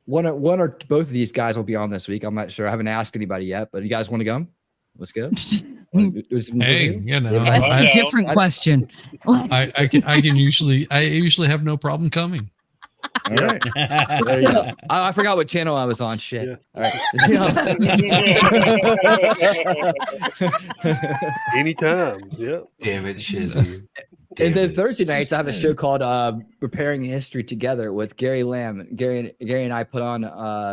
one or both of these guys will be on this week. I'm not sure. I haven't asked anybody yet, but you guys want to go? Let's go. Hey, you know, that's a different question. I can usually have no problem coming. All right. There you go. I forgot what channel I was on. Shit. Yeah. All right. Anytime. Yeah. Damn it, Shizzy. And then Thursday nights, I have a show called Repairing History Together with Gary Lamb. Gary and I put on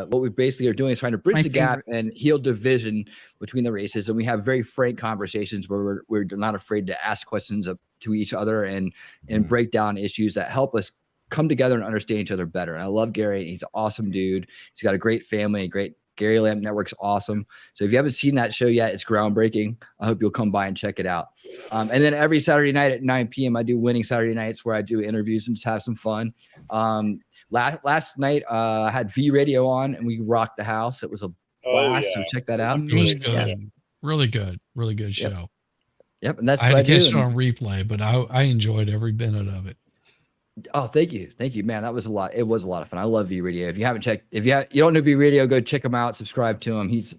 what we basically are doing is trying to bridge the gap and heal division between the races. And we have very frank conversations where we're not afraid to ask questions to each other and break down issues that help us come together and understand each other better. And I love Gary. He's an awesome dude. He's got a great family, Gary Lamb Network's awesome. So if you haven't seen that show yet, it's groundbreaking. I hope you'll come by and check it out. And then every Saturday night at 9 p.m., I do Winning Saturday Nights, where I do interviews and just have some fun. Last night, I had V Radio on, and we rocked the house. It was a blast. So check that out. It was good. Yeah. Really good show. Yep. And that's I what had to I catch do. it on replay, but I enjoyed every minute of it. Oh, thank you, man. That was a lot. It was a lot of fun. I love V Radio. If you haven't checked, you don't know V Radio, go check him out. Subscribe to him. He's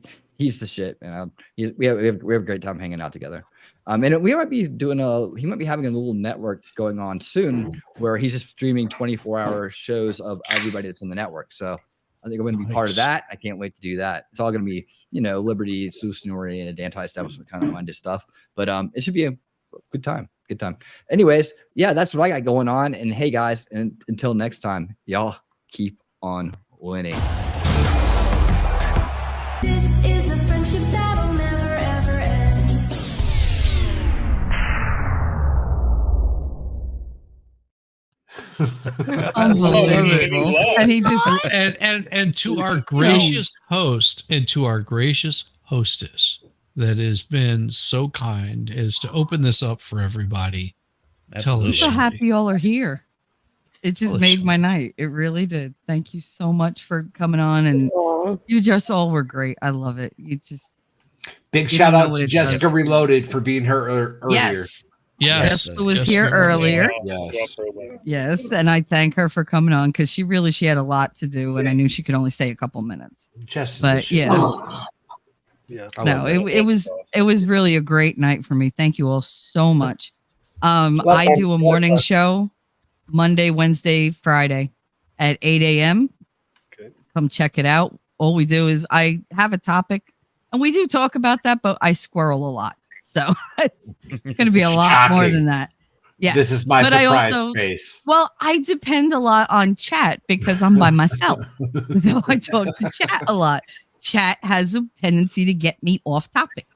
the shit, man. We have a great time hanging out together. And we might be he might be having a little network going on soon where he's just streaming 24-hour shows of everybody that's in the network. So I think I'm going to be part of that. I can't wait to do that. It's all going to be, liberty, solution oriented, anti-establishment kind of minded stuff. But it should be a good time. Good time. Anyways, yeah, that's what I got going on. And hey, guys, and until next time, y'all keep on winning. This is a friendship that'll never ever end. Unbelievable. And he just and to our gracious host and to our gracious hostess that has been so kind as to open this up for everybody. Tell I'm us. so happy y'all are here. It just made my night. It really did. Thank you so much for coming on, and you just all were great. I love it. Big shout out to Jessica Reloaded for being here earlier. Yes. Yes. Jessica was here earlier. Yes. Yes, and I thank her for coming on because she had a lot to do, and I knew she could only stay a couple minutes. But yeah. Yeah. No, it was really a great night for me. Thank you all so much. I do a morning show Monday, Wednesday, Friday at 8 a.m. Okay. Come check it out. All we do is I have a topic, and we do talk about that, but I squirrel a lot. So it's going to be a lot more than that. Yeah. This is my surprise face. Well, I depend a lot on chat because I'm by myself. So I talk to chat a lot. Chat has a tendency to get me off topic.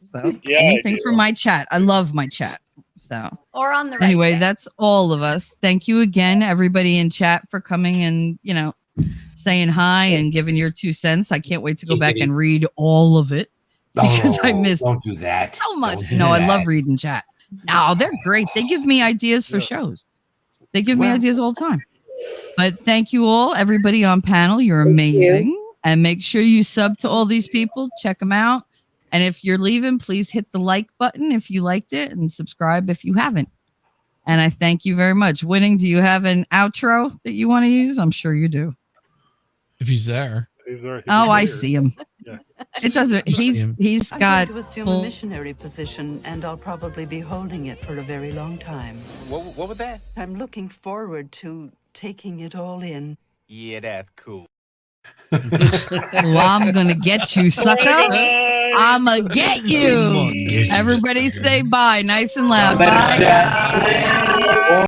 So anything from my chat. I love my chat. So Or on the right anyway, day. that's all of us. Thank you again, everybody in chat, for coming and saying hi and giving your 2 cents. I can't wait to go back and read all of it because I missed Don't do that. so much. Don't do No, I that. love reading chat. No, they're great. They give me ideas for shows. They give me ideas all the time. But thank you all, everybody on panel. You're amazing. And make sure you sub to all these people. Check them out. And if you're leaving, please hit the like button if you liked it and subscribe if you haven't. And I thank you very much. Winning, do you have an outro that you want to use? I'm sure you do. If he's there. Oh, I see him. Yeah. It doesn't. He's I'm got going to assume full- a missionary position, and I'll probably be holding it for a very long time. What was that? I'm looking forward to taking it all in. Yeah, that's cool. Well, I'm gonna get you, sucker. I'ma get you. Everybody say bye, nice and loud. Bye.